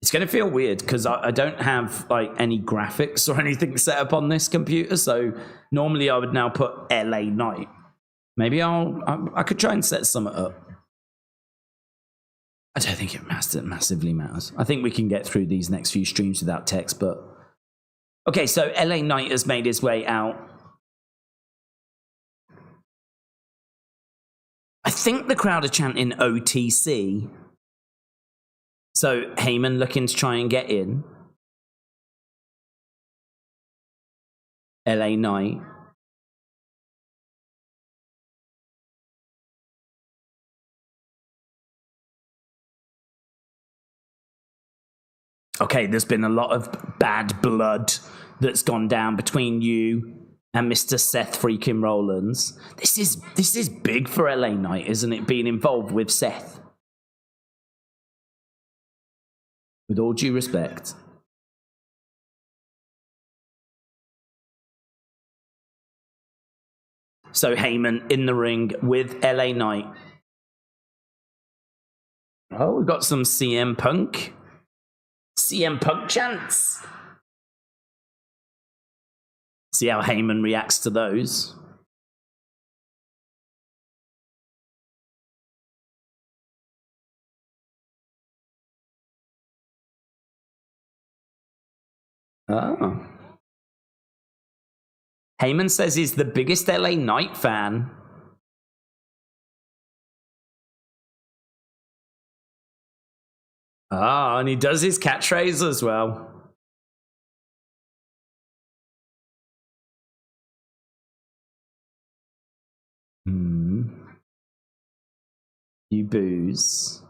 It's going to feel weird because I don't have like any graphics or anything set up on this computer. So normally I would now put LA Knight. Maybe I could try and set something up. I don't think it massively matters. I think we can get through these next few streams without text. But okay, so LA Knight has made his way out. I think the crowd are chanting OTC. So Heyman looking to try and get in. LA Knight. Okay, there's been a lot of bad blood that's gone down between you and Mr. Seth freaking Rollins. This is big for LA Knight, isn't it? Being involved with Seth. With all due respect. So Heyman in the ring with LA Knight. Oh, we've got some CM Punk. CM Punk chants. See how Heyman reacts to those. Oh. Heyman says he's the biggest LA Knight fan. Ah, and he does his catchphrase as well. You boos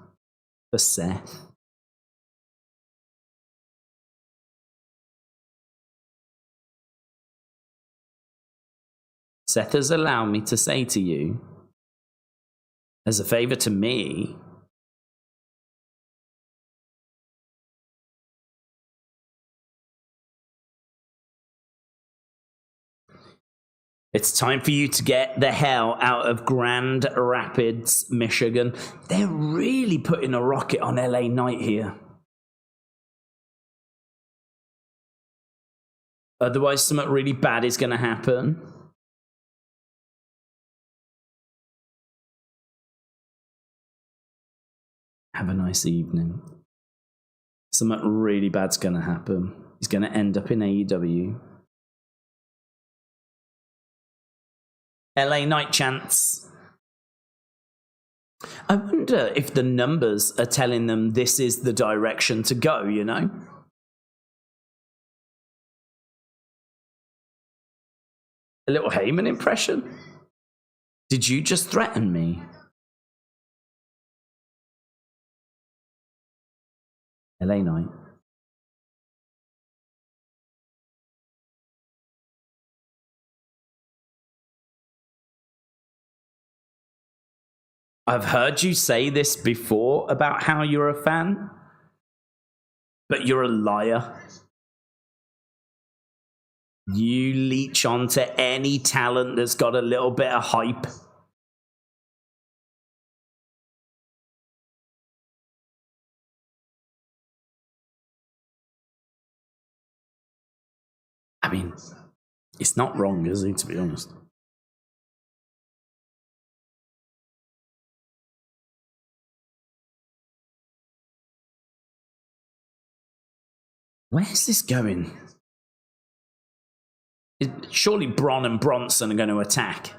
for Seth. Seth has allowed me to say to you, as a favor to me, it's time for you to get the hell out of Grand Rapids, Michigan. They're really putting a rocket on LA Knight here. Otherwise, something really bad is going to happen. Have a nice evening. Something really bad's going to happen. He's going to end up in AEW. LA Knight chants. I wonder if the numbers are telling them this is the direction to go, you know? A little Heyman impression? Did you just threaten me? LA Knight. I've heard you say this before about how you're a fan, but you're a liar. You leech onto any talent that's got a little bit of hype. I mean, it's not wrong, is it, to be honest? Where's this going? Surely Bron and Bronson are going to attack.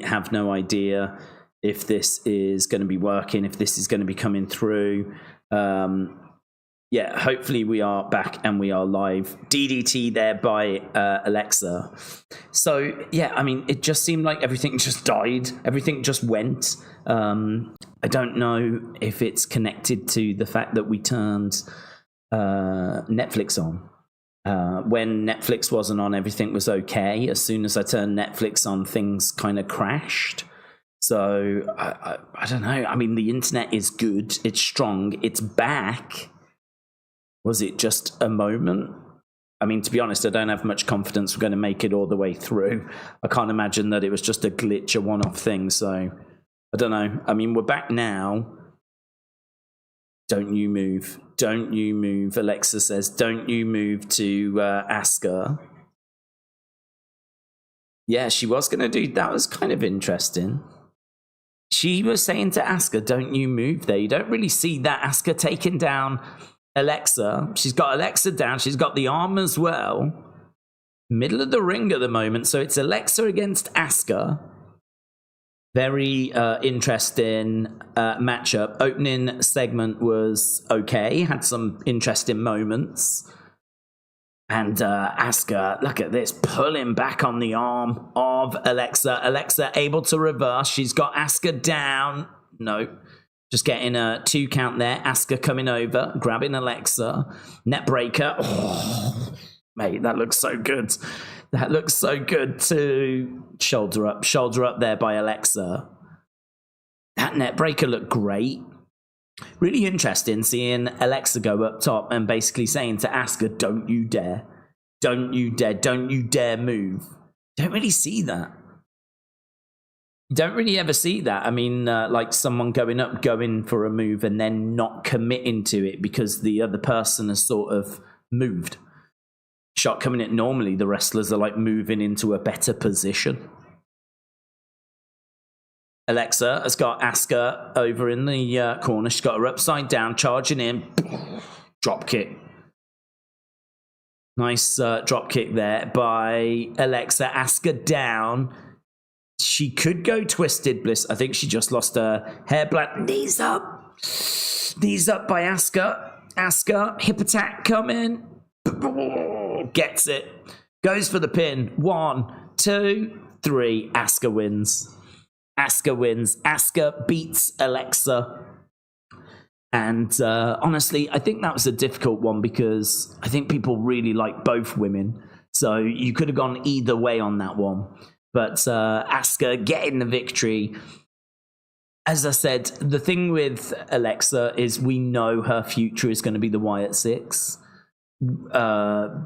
Have no idea if this is going to be working, if this is going to be coming through. Yeah, hopefully we are back and we are live. DDT there by Alexa. So, yeah, I mean, it just seemed like everything just died. Everything just went. I don't know if it's connected to the fact that we turned Netflix on. When Netflix wasn't on, everything was okay. As soon as I turned Netflix on, things kind of crashed. So, I don't know. I mean, the internet is good. It's strong. It's back. Was it just a moment? I mean, to be honest, I don't have much confidence we're going to make it all the way through. I can't imagine that it was just a glitch, a one-off thing. So, I don't know. I mean, we're back now. Don't you move. Don't you move. Alexa says, don't you move to Asuka. Yeah, she was going to do... That was kind of interesting. She was saying to Asuka, don't you move there. You don't really see that Asuka taking down Alexa. She's got Alexa down. She's got the arm as well. Middle of the ring at the moment. So it's Alexa against Asuka. Very interesting matchup. Opening segment was okay. Had some interesting moments. And Asuka, look at this, pulling back on the arm of Alexa. Alexa able to reverse. She's got Asuka down. No. Just getting a 2 count there. Asuka coming over, grabbing Alexa. Net breaker. Oh, mate, that looks so good. That looks so good too. Shoulder up there by Alexa. That net breaker looked great. Really interesting seeing Alexa go up top and basically saying to Asuka, don't you dare. Don't you dare. Don't you dare move. Don't really see that. You don't really ever see that. I mean, like someone going up, going for a move and then not committing to it because the other person has sort of moved. Shot coming in, normally the wrestlers are like moving into a better position. Alexa has got Asuka over in the corner. She's got her upside down, charging in. Drop kick. Nice drop kick there by Alexa. Asuka down. She could go twisted Bliss. I think she just lost her hair black. Knees up. Knees up by Asuka. Asuka, hip attack coming. Gets it. Goes for the pin. 1, 2, 3. Asuka wins. Asuka wins. Asuka beats Alexa. And honestly, I think that was a difficult one because I think people really like both women. So you could have gone either way on that one. But Asuka getting the victory. As I said, the thing with Alexa is we know her future is going to be the Wyatt Six. But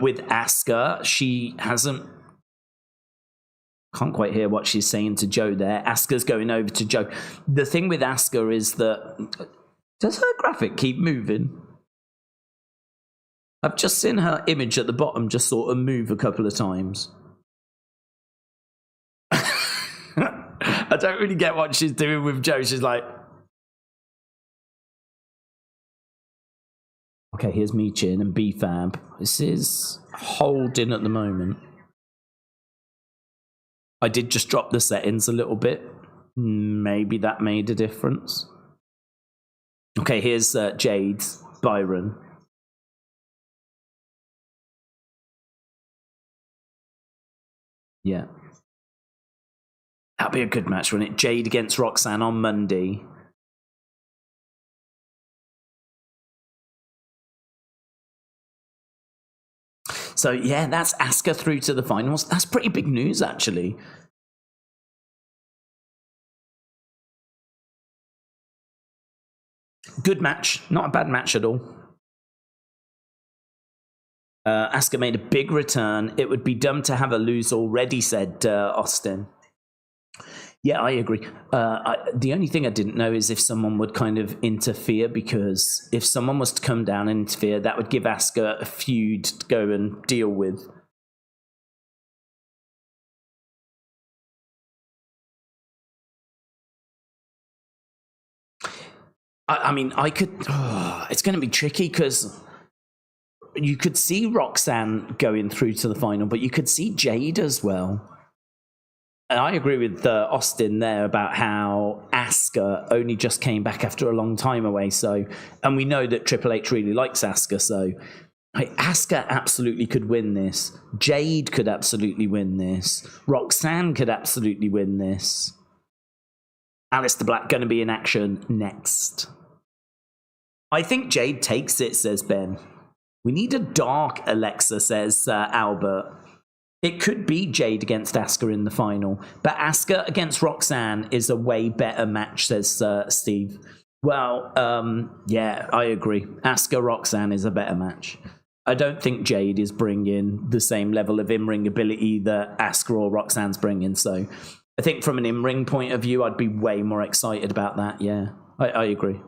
with Asuka, she hasn't... Can't quite hear what she's saying to Joe there. Asuka's going over to Joe. The thing with Asuka is that... Does her graphic keep moving? I've just seen her image at the bottom just sort of move a couple of times. I don't really get what she's doing with Joe. She's like... Okay, here's Michin and B-Fab. This is holding at the moment. I did just drop the settings a little bit. Maybe that made a difference. Okay, here's Jade, Byron. Yeah. That'll be a good match, wouldn't it? Jade against Roxanne on Monday. So, yeah, that's Asuka through to the finals. That's pretty big news, actually. Good match. Not a bad match at all. Asuka made a big return. It would be dumb to have her lose already, said Austin. Yeah, I agree. The only thing I didn't know is if someone would kind of interfere, because if someone was to come down and interfere, that would give Asuka a feud to go and deal with. I mean, I could... it's going to be tricky because you could see Roxanne going through to the final, but you could see Jade as well. And I agree with Austin there about how Asuka only just came back after a long time away. So, and we know that Triple H really likes Asuka. So, Asuka absolutely could win this. Jade could absolutely win this. Roxanne could absolutely win this. Aleister Black going to be in action next. I think Jade takes it, says Ben. We need a dark Alexa, says Albert. It could be Jade against Asuka in the final, but Asuka against Roxanne is a way better match, says Steve. Well, yeah, I agree. Asuka Roxanne is a better match. I don't think Jade is bringing the same level of in-ring ability that Asuka or Roxanne's bringing. So I think from an in-ring point of view, I'd be way more excited about that. Yeah, I agree.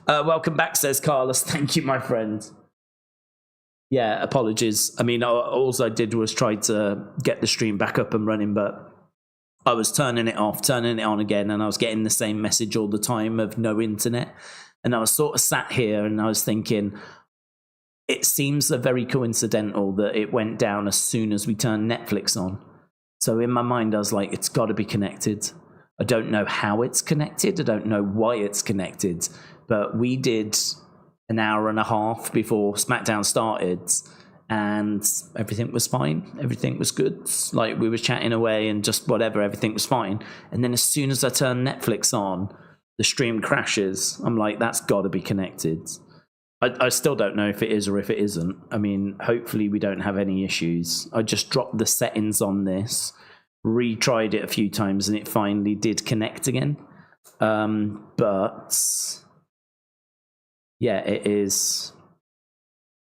Welcome back, says Carlos. Thank you, my friend. Yeah, apologies. I mean, all I did was try to get the stream back up and running, but I was turning it off, turning it on again, and I was getting the same message all the time of no internet. And I was sort of sat here and I was thinking, it seems very coincidental that it went down as soon as we turned Netflix on. So in my mind, I was like, it's got to be connected. I don't know how it's connected. I don't know why it's connected. But we did an hour and a half before SmackDown started, and everything was fine. Everything was good. Like, we were chatting away and just whatever, everything was fine. And then as soon as I turn Netflix on, the stream crashes. I'm like, that's got to be connected. I still don't know if it is or if it isn't. I mean, hopefully we don't have any issues. I just dropped the settings on this, retried it a few times, and it finally did connect again. But yeah, it is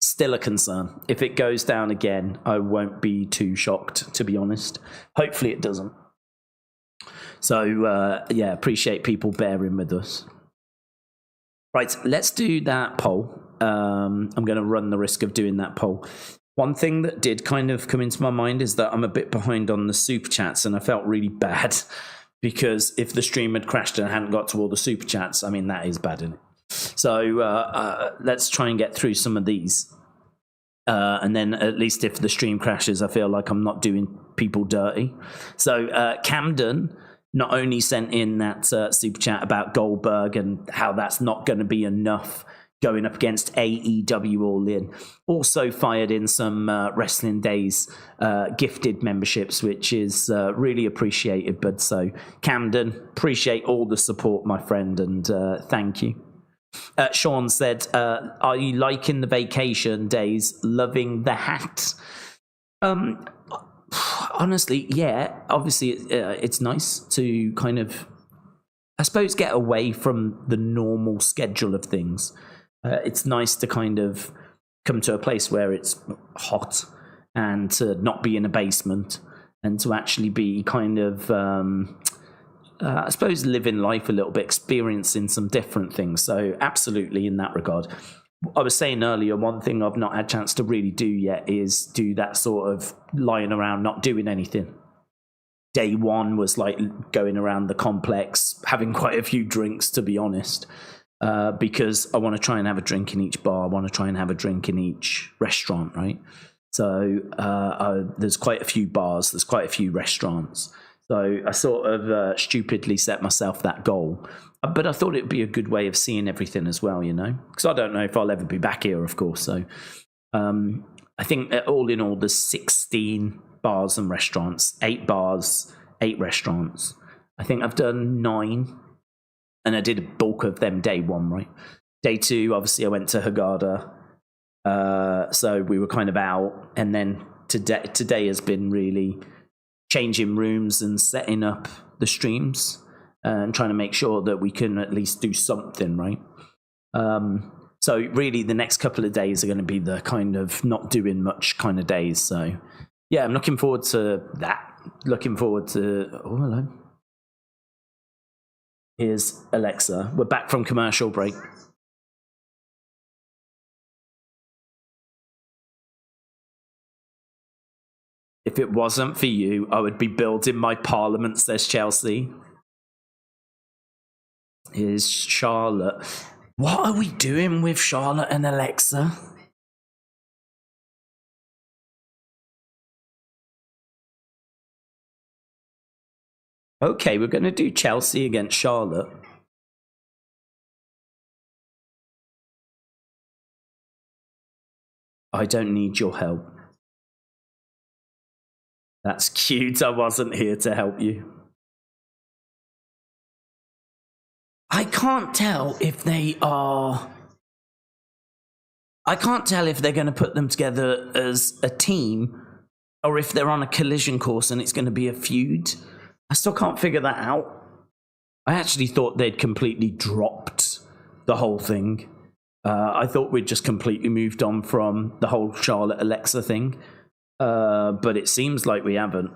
still a concern. If it goes down again, I won't be too shocked, to be honest. Hopefully it doesn't. So, yeah, appreciate people bearing with us. Right, let's do that poll. I'm going to run the risk of doing that poll. One thing that did kind of come into my mind is that I'm a bit behind on the super chats, and I felt really bad because if the stream had crashed and I hadn't got to all the super chats, I mean, that is bad, isn't it? So let's try and get through some of these. And then at least if the stream crashes, I feel like I'm not doing people dirty. So Camden not only sent in that super chat about Goldberg and how that's not going to be enough going up against AEW All In, also fired in some Wrestling Days gifted memberships, which is really appreciated. But so Camden, appreciate all the support, my friend, and thank you. Sean said, are you liking the vacation days? Loving the hat? Honestly, yeah. Obviously, it's nice to kind of, I suppose, get away from the normal schedule of things. It's nice to kind of come to a place where it's hot and to not be in a basement and to actually be kind of, I suppose, living life a little bit, experiencing some different things. So absolutely in that regard. I was saying earlier, one thing I've not had a chance to really do yet is do that sort of lying around, not doing anything. Day one was like going around the complex, having quite a few drinks, to be honest, because I want to try and have a drink in each bar. I want to try and have a drink in each restaurant, right? So there's quite a few bars, there's quite a few restaurants. So I sort of stupidly set myself that goal. But I thought it would be a good way of seeing everything as well, you know? Because I don't know if I'll ever be back here, of course. So I think all in all, there's 16 bars and restaurants, 8 bars, 8 restaurants. I think I've done 9. And I did a bulk of them day one, right? Day 2, obviously, I went to Haggadah. So we were kind of out. And then today has been really changing rooms and setting up the streams and trying to make sure that we can at least do something, right? So really the next couple of days are going to be the kind of not doing much kind of days. So yeah, I'm looking forward to that. Looking forward to, oh, hello. Here's Alexa. We're back from commercial break. If it wasn't for you, I would be building my parliament, says Chelsea. Here's Charlotte. What are we doing with Charlotte and Alexa? Okay, we're going to do Chelsea against Charlotte. I don't need your help. That's cute. I wasn't here to help you. I can't tell if they are... I can't tell if they're going to put them together as a team or if they're on a collision course and it's going to be a feud. I still can't figure that out. I actually thought they'd completely dropped the whole thing. I thought we'd just completely moved on from the whole Charlotte-Alexa thing. But it seems like we haven't.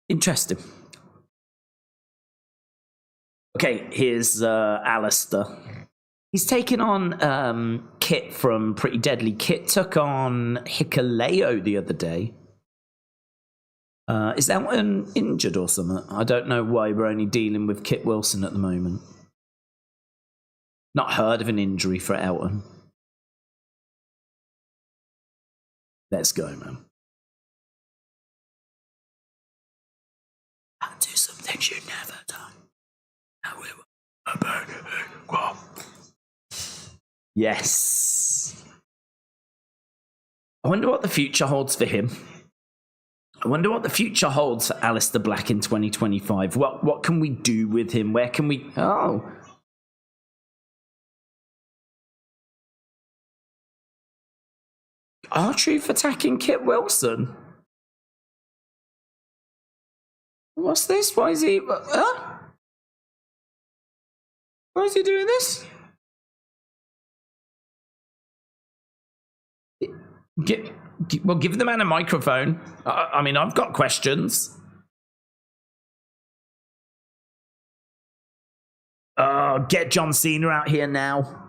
Interesting. Okay, here's Alistair. He's taken on Kit from Pretty Deadly. Kit took on Hikuleo the other day. Is Elton injured or something? I don't know why we're only dealing with Kit Wilson at the moment. Not heard of an injury for Elton. Let's go, man. I'll do some things you've never done. Yes. I wonder what the future holds for him. I wonder what the future holds for Alistair Black in 2025. What can we do with him? Where can we... Oh. R-Truth attacking Kit Wilson? What's this? Why is he... Why is he doing this? Well, give the man a microphone. I mean, I've got questions. Get John Cena out here now.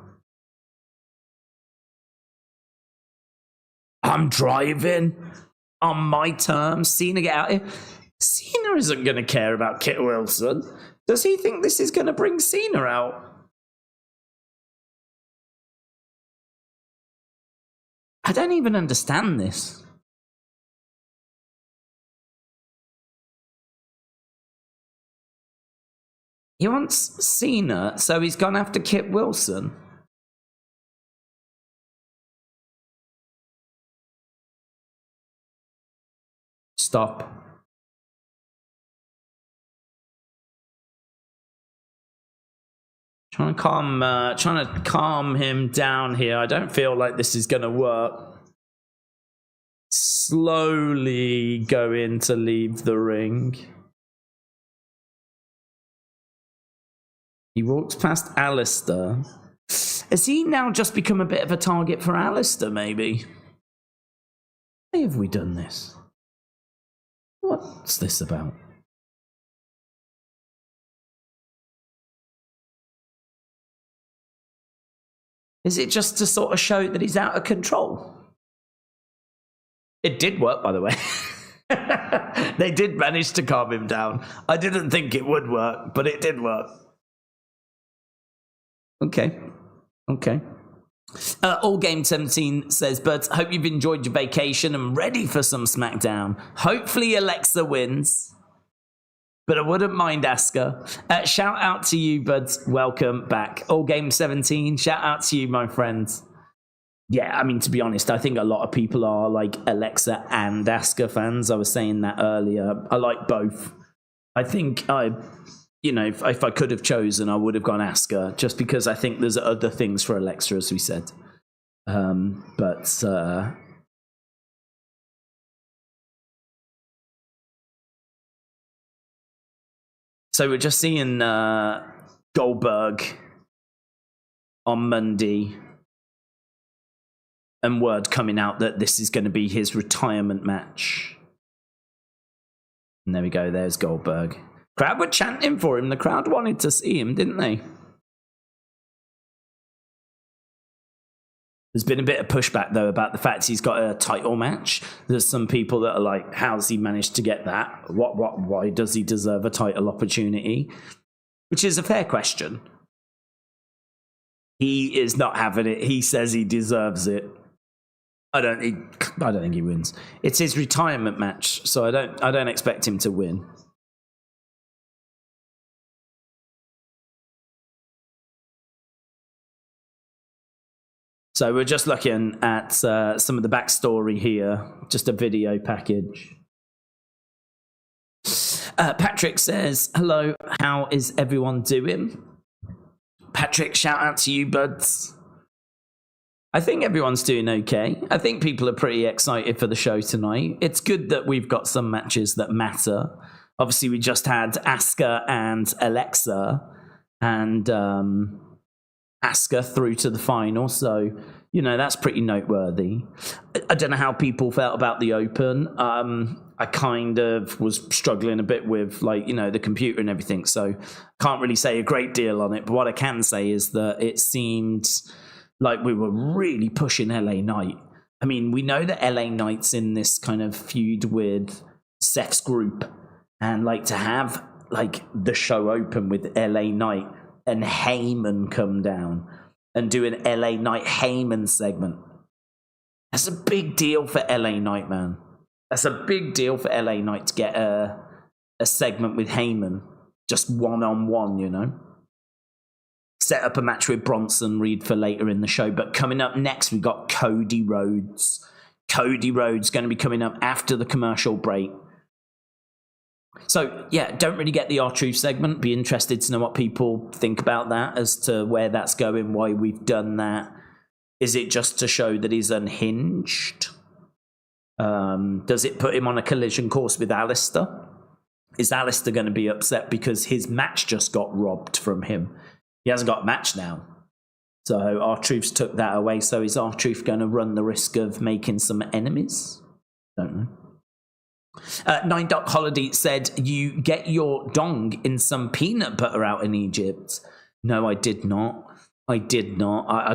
I'm driving on my terms. Cena, get out here. Cena isn't going to care about Kit Wilson. Does he think this is going to bring Cena out? I don't even understand this. He wants Cena, so he's gone after Kit Wilson. Stop. Trying to calm him down here. I don't feel like this is going to work. Slowly going to leave the ring. He walks past Alistair. Has he now just become a bit of a target for Alistair, maybe? Why have we done this? What's this about? Is it just to sort of show that he's out of control? It did work, by the way. They did manage to calm him down. I didn't think it would work, but it did work. Okay. All Game 17 says, but hope you've enjoyed your vacation and ready for some Smackdown. Hopefully Alexa wins. But I wouldn't mind Asuka. Shout out to you, buds. Welcome back. All Game 17, shout out to you, my friends. Yeah, I mean, to be honest, I think a lot of people are like Alexa and Asuka fans. I was saying that earlier. I like both. I think if I could have chosen, I would have gone Asuka, just because I think there's other things for Alexa, as we said. So we're just seeing Goldberg on Monday, and word coming out that this is going to be his retirement match. And there we go, there's Goldberg. Crowd were chanting for him. The crowd wanted to see him, didn't they? There's been a bit of pushback, though, about the fact he's got a title match. There's some people that are like, how's he managed to get that? Why does he deserve a title opportunity? Which is a fair question. He is not having it. He says he deserves it. I don't think he wins. It's his retirement match, so I don't expect him to win. So we're just looking at some of the backstory here, just a video package. Patrick says, hello, how is everyone doing? Patrick, shout out to you, buds. I think everyone's doing okay. I think people are pretty excited for the show tonight. It's good that we've got some matches that matter. Obviously, we just had Asuka and Alexa, and Asuka through to the final, so that's pretty noteworthy. I don't know how people felt about the Open. I kind of was struggling a bit with the computer and everything, so can't really say a great deal on it. But what I can say is that it seemed like we were really pushing LA Knight. I mean, we know that LA Knight's in this kind of feud with Seth's group, and to have the show open with LA Knight and Heyman come down and do an LA Knight Heyman segment. That's a big deal for LA Knight, man. That's a big deal for LA Knight to get a segment with Heyman, just one-on-one, Set up a match with Bronson Reed for later in the show. But coming up next, we got Cody Rhodes. Cody Rhodes going to be coming up after the commercial break. So, yeah, don't really get the R-Truth segment. Be interested to know what people think about that, as to where that's going, why we've done that. Is it just to show that he's unhinged? Does it put him on a collision course with Alistair? Is Alistair going to be upset because his match just got robbed from him? He hasn't got a match now. So R-Truth's took that away. So is R-Truth going to run the risk of making some enemies? Don't know. 9. Holiday said, you get your dong in some peanut butter out in Egypt. No, I did not. I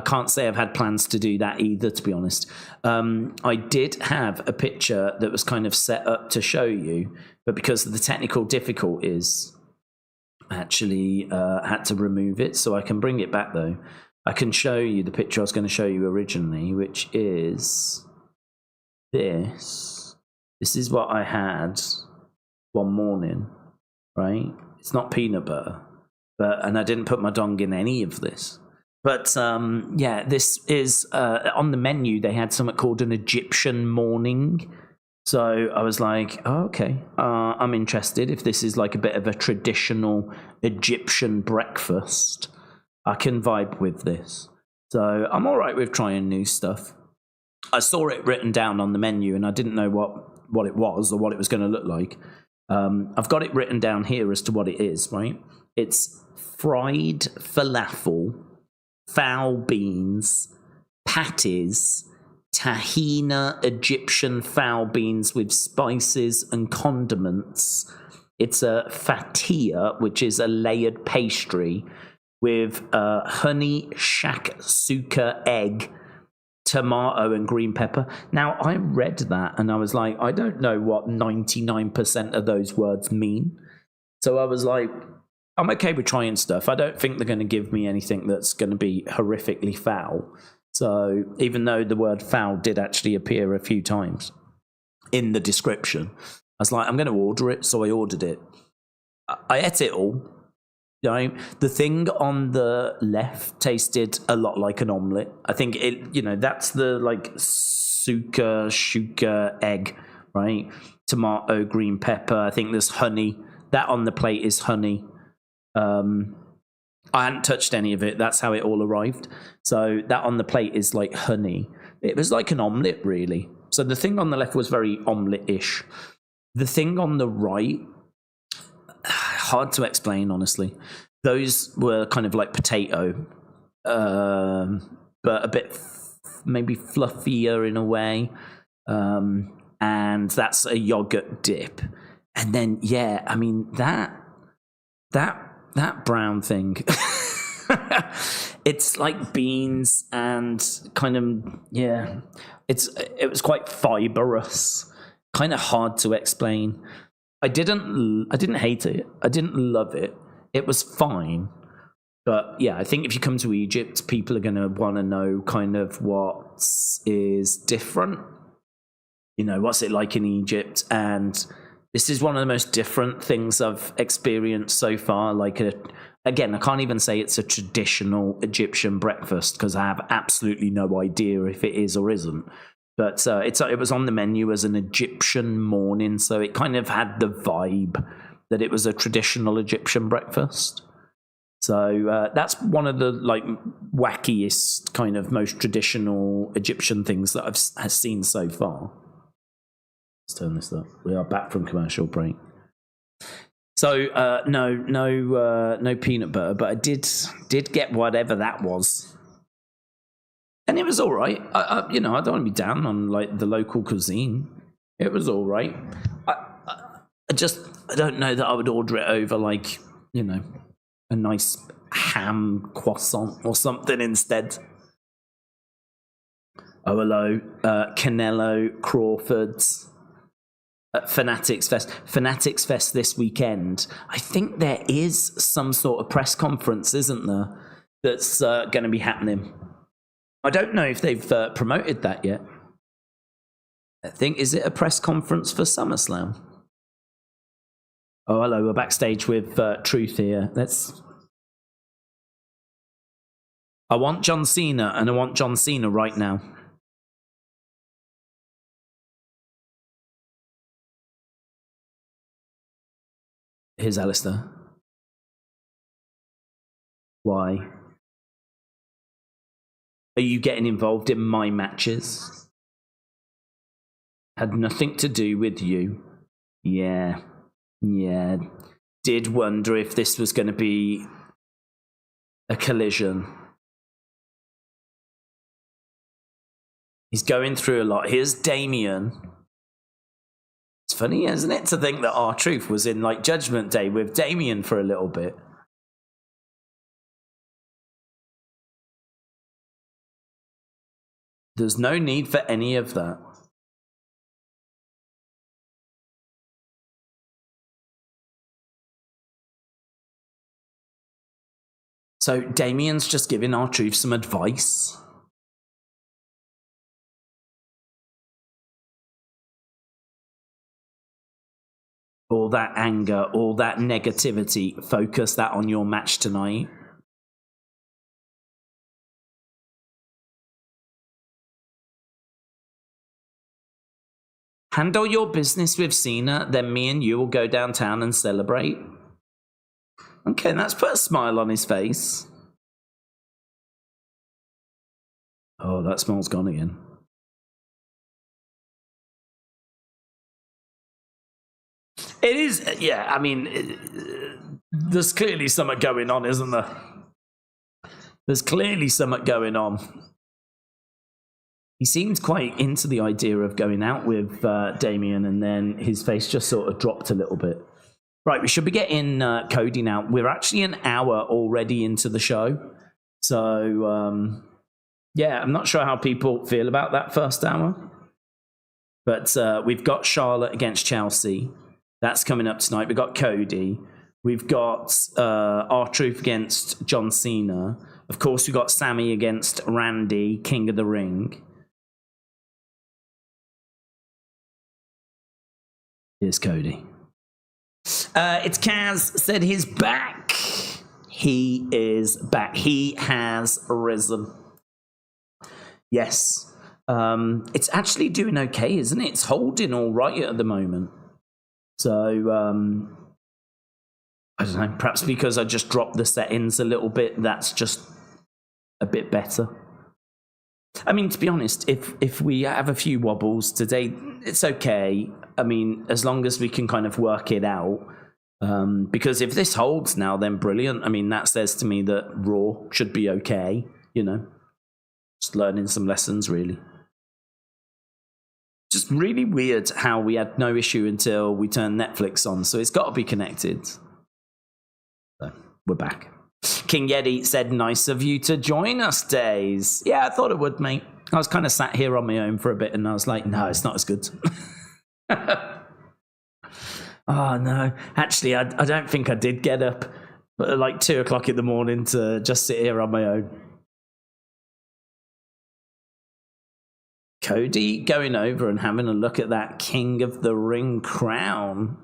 can't say I've had plans to do that either, to be honest. I did have a picture that was kind of set up to show you, but because of the technical difficulties, I actually had to remove it, so I can bring it back, though. I can show you the picture I was going to show you originally, which is this. This is what I had one morning, right? It's not peanut butter, and I didn't put my dong in any of this. But, yeah, this is, on the menu, they had something called an Egyptian morning. So I was like, oh, okay, I'm interested. If this is a bit of a traditional Egyptian breakfast, I can vibe with this. So I'm all right with trying new stuff. I saw it written down on the menu, and I didn't know what it was or what it was going to look like. I've got it written down here as to what it is, right? It's fried falafel, foul beans, patties, tahina Egyptian foul beans with spices and condiments. It's a fatia, which is a layered pastry with honey shakshuka egg, tomato and green pepper. Now, I read that and I was like, I don't know what 99% of those words mean. So I was like, I'm okay with trying stuff. I don't think they're going to give me anything that's going to be horrifically foul. So even though the word foul did actually appear a few times in the description, I was like, I'm going to order it. So I ordered it. I ate it all. The thing on the left tasted a lot like an omelette. I think that's the shuka egg, right? Tomato, green pepper. I think there's honey. That on the plate is honey. I hadn't touched any of it. That's how it all arrived. So that on the plate is like honey. It was like an omelette, really. So the thing on the left was very omelette-ish. The thing on the right, hard to explain, honestly. Those were kind of like potato, but a bit maybe fluffier in a way. And that's a yogurt dip. And then, yeah, I mean, that brown thing, it's like beans and kind of, yeah, it was quite fibrous, kind of hard to explain. I didn't hate it. I didn't love it. It was fine. But yeah, I think if you come to Egypt, people are going to want to know kind of what is different. You know, what's it like in Egypt? And this is one of the most different things I've experienced so far. Like, again, I can't even say it's a traditional Egyptian breakfast because I have absolutely no idea if it is or isn't. But it was on the menu as an Egyptian morning, so it kind of had the vibe that it was a traditional Egyptian breakfast. So that's one of the like wackiest, kind of most traditional Egyptian things that I've seen so far. Let's turn this up. We are back from commercial break. So no peanut butter, but I did get whatever that was, and it was all right. I don't want to be down on like the local cuisine. It was all right. I don't know that I would order it over like, you know, a nice ham croissant or something instead. Oh, hello. Canelo, Crawford's. Fanatics Fest. Fanatics Fest this weekend. I think there is some sort of press conference, isn't there, that's going to be happening. I don't know if they've promoted that yet. Is it a press conference for SummerSlam? Oh, hello, we're backstage with Truth here. I want John Cena, and I want John Cena right now. Here's Alistair. Why? Are you getting involved in my matches? Had nothing to do with you. Yeah. Did wonder if this was going to be a collision. He's going through a lot. Here's Damien. It's funny, isn't it, to think that R-Truth was in like Judgment Day with Damien for a little bit. There's no need for any of that. So Damien's just giving R-Truth some advice. All that anger, all that negativity, focus that on your match tonight. Handle your business with Cena, then me and you will go downtown and celebrate. Okay, that's put a smile on his face. Oh, that smile's gone again. It is, yeah, I mean, there's clearly something going on, isn't there? There's clearly something going on. He seemed quite into the idea of going out with Damien, and then his face just sort of dropped a little bit. Right, we should be getting Cody now. We're actually an hour already into the show. So, yeah, I'm not sure how people feel about that first hour. But we've got Charlotte against Chelsea. That's coming up tonight. We've got Cody. We've got R-Truth against John Cena. Of course, we've got Sami against Randy, King of the Ring. Here's Cody. It's Kaz said he's back. He is back. He has risen. Yes. It's actually doing okay, isn't it? It's holding all right at the moment. So, I don't know, perhaps because I just dropped the settings a little bit, that's just a bit better. I mean, to be honest, if we have a few wobbles today, it's okay. I mean, as long as we can kind of work it out. Because if this holds now, then brilliant. I mean, that says to me that Raw should be okay, you know. Just learning some lessons, really. Just really weird how we had no issue until we turned Netflix on. So it's got to be connected. So we're back. King Yeti said, nice of you to join us, Daze. Yeah, I thought it would, mate. I was kind of sat here on my own for a bit and I was like, no, it's not as good. Oh, no. Actually, I don't think I did get up. But like 2 o'clock in the morning to just sit here on my own. Cody going over and having a look at that King of the Ring crown.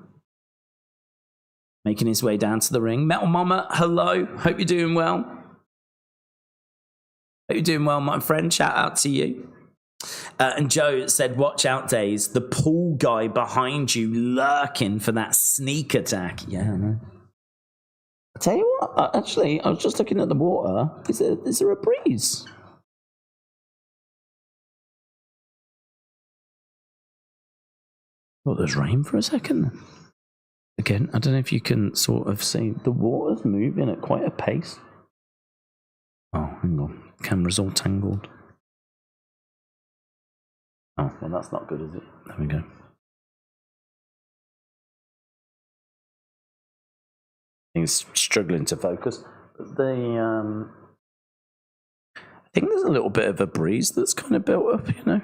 Making his way down to the ring. Metal Mama, hello. Hope you're doing well. Hope you're doing well, my friend. Shout out to you. And Joe said, watch out, Daze. The pool guy behind you lurking for that sneak attack. Yeah, I know. I tell you what, actually, I was just looking at the water. Is there a breeze? Well, there's rain for a second. Again, I don't know if you can sort of see the water's moving at quite a pace. Oh, hang on. Camera's all tangled. Oh, well, that's not good, is it? There we go. It's struggling to focus. I think there's a little bit of a breeze that's kind of built up, you know.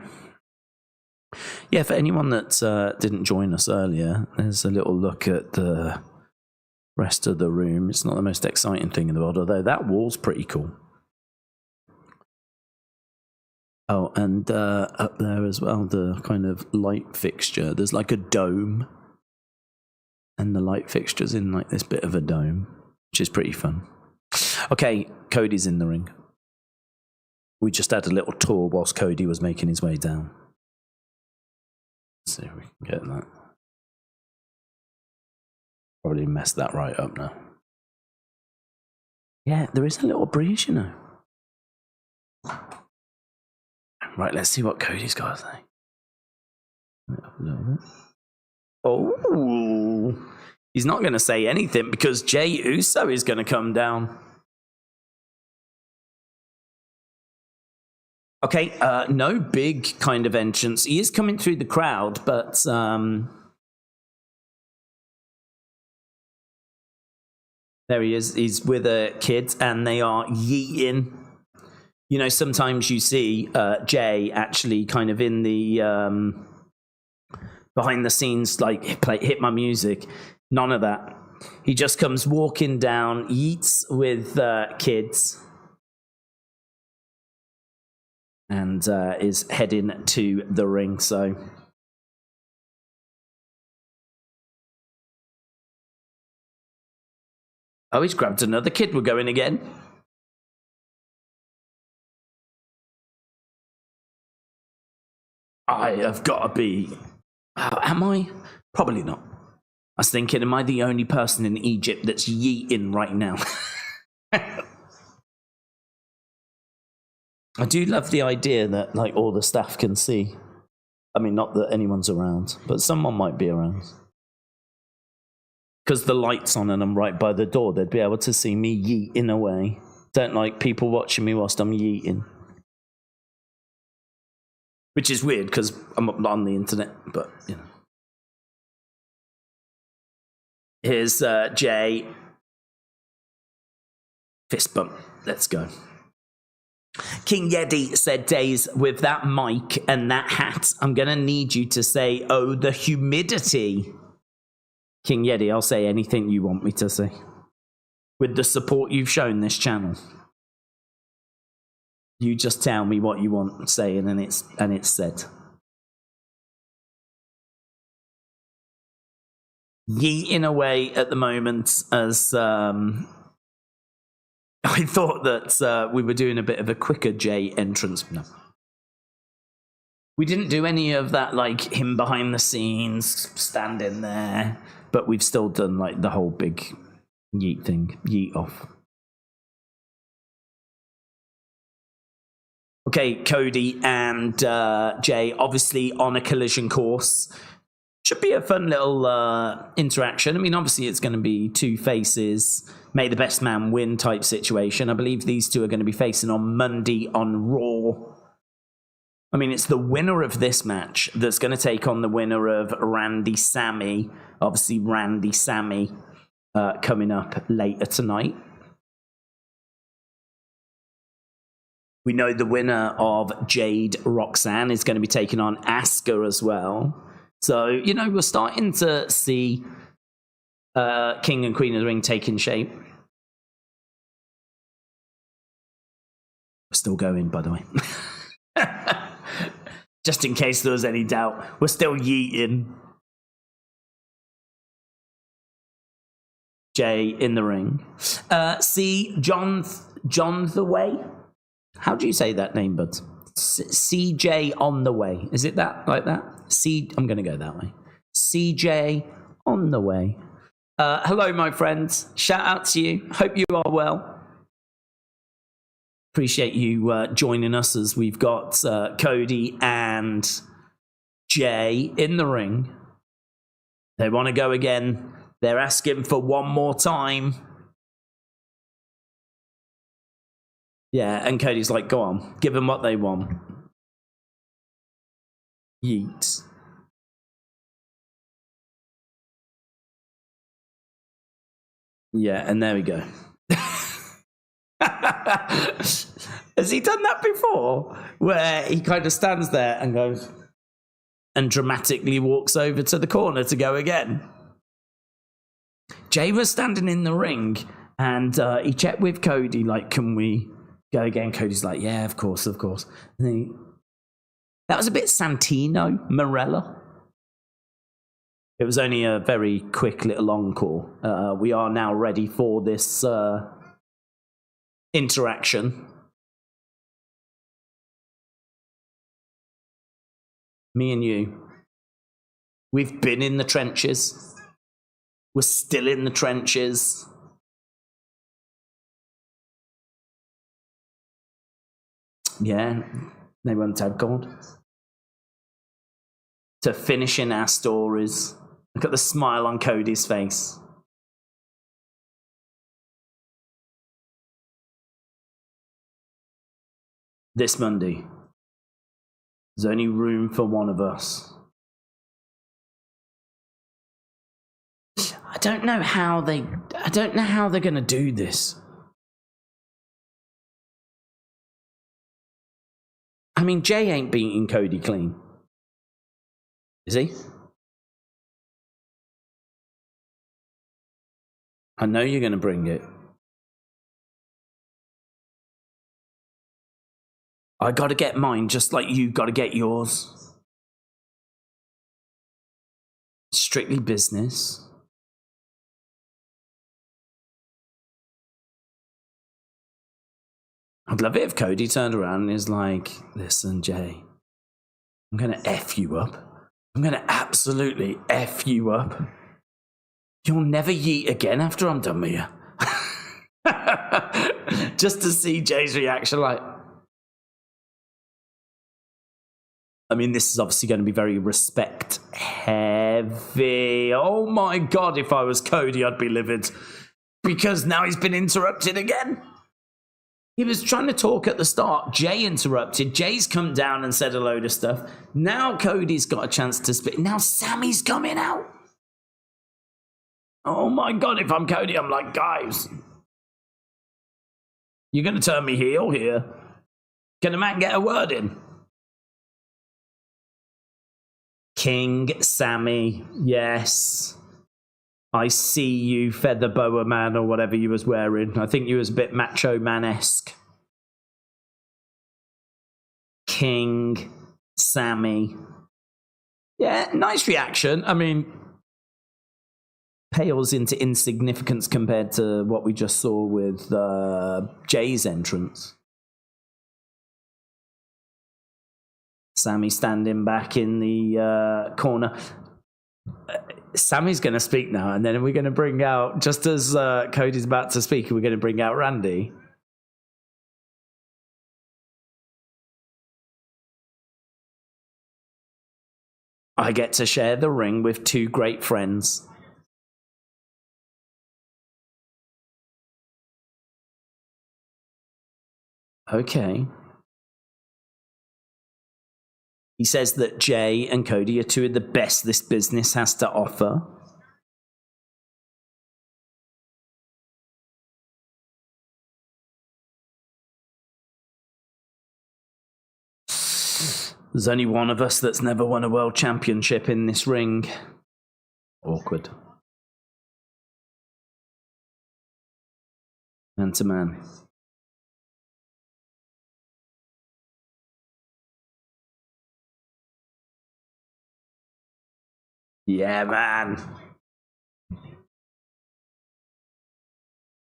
Yeah, for anyone that didn't join us earlier, there's a little look at the rest of the room. It's not the most exciting thing in the world, although that wall's pretty cool. Oh, and up there as well, the kind of light fixture. There's like a dome. And the light fixture's in like this bit of a dome, which is pretty fun. Okay, Cody's in the ring. We just had a little tour whilst Cody was making his way down. Let's see if we can get that. Probably messed that right up now. Yeah, there is a little breeze, you know. Right, let's see what Cody's got to say. A little bit. Oh, he's not going to say anything because Jey Uso is going to come down. Okay, no big kind of entrance. He is coming through the crowd, but there he is. He's with a kid, and they are yeeting. You know, sometimes you see Jey actually kind of in the behind the scenes, like hit my music. None of that. He just comes walking down, yeets with kids, and is heading to the ring. So oh, he's grabbed another kid. We're going again. I have got to be... am I? Probably not. I was thinking, am I the only person in Egypt that's yeeting right now? I do love the idea that like all the staff can see. I mean, not that anyone's around, but someone might be around. Because the light's on and I'm right by the door, they'd be able to see me yeeting away. Don't like people watching me whilst I'm yeeting. Which is weird because I'm not on the internet, but you know. Here's Jey. Fist bump. Let's go. King Yeti said, Daze, with that mic and that hat, I'm going to need you to say, oh, the humidity. King Yeti, I'll say anything you want me to say. With the support you've shown this channel. You just tell me what you want saying and it's said. Yeeting away at the moment as I thought that we were doing a bit of a quicker Jey entrance. No. We didn't do any of that, like him behind the scenes, standing there, but we've still done like the whole big yeet thing, yeet off. Okay, Cody and Jey obviously on a collision course. Should be a fun little interaction. I mean, obviously it's going to be two faces, may the best man win type situation. I believe these two are going to be facing on Monday on Raw. I mean, it's the winner of this match that's going to take on the winner of Randy Sami. Obviously, Randy Sami coming up later tonight. We know the winner of Jade Roxanne is going to be taking on Asuka as well. So, you know, we're starting to see King and Queen of the Ring taking shape. still going, by the way. Just in case there was any doubt, we're still yeeting. Jay in the ring. See, John the Way? How do you say that name, bud? CJ on the way. Is it that, like that? I'm going to go that way. CJ on the way. Hello, my friends. Shout out to you. Hope you are well. Appreciate you joining us as we've got Cody and Jay in the ring. They want to go again. They're asking for one more time. Yeah, and Cody's like, go on, give them what they want. Yeet. Yeah, and there we go. Has he done that before? Where he kind of stands there and goes, and dramatically walks over to the corner to go again. Jay was standing in the ring and he checked with Cody, like, can we go again? Cody's like, yeah, of course. And that was a bit Santino Marella. It was only a very quick little encore. We are now ready for this interaction. Me and you. We've been in the trenches. We're still in the trenches. Yeah, they won't have God. To finishing our stories. Look at the smile on Cody's face. This Monday, there's only room for one of us. I don't know how they're going to do this. I mean, Jay ain't beating Cody clean. Is he? I know you're going to bring it. I got to get mine just like you got to get yours. Strictly business. I'd love it if Cody turned around and is like, listen, Jay, I'm going to F you up. I'm going to absolutely F you up. You'll never yeet again after I'm done with you. Just to see Jay's reaction, like, I mean, this is obviously going to be very respect heavy. Oh my God, if I was Cody, I'd be livid. Because now he's been interrupted again. He was trying to talk at the start. Jay interrupted. Jay's come down and said a load of stuff. Now Cody's got a chance to speak. Now Sami's coming out. Oh my God, if I'm Cody, I'm like, guys, you're going to turn me heel here? Can a man get a word in? King Sami, yes. I see you, feather boa man, or whatever you was wearing. I think you was a bit macho man-esque. King Sami. Yeah, nice reaction. I mean, pales into insignificance compared to what we just saw with Jay's entrance. Sami standing back in the corner. Sami's going to speak now, and then we're going to bring out, just as Cody's about to speak, we're going to bring out Randy. I get to share the ring with two great friends. Okay. He says that Jay and Cody are two of the best this business has to offer. There's only one of us that's never won a world championship in this ring. Awkward. Man to man. Yeah, man.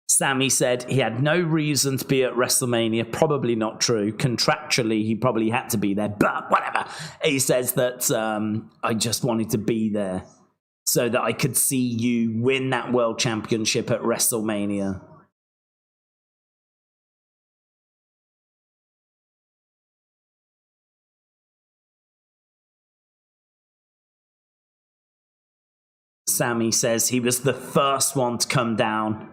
Sami said he had no reason to be at WrestleMania. Probably not true. Contractually, he probably had to be there, but whatever. He says that I just wanted to be there so that I could see you win that world championship at WrestleMania. Sami says he was the first one to come down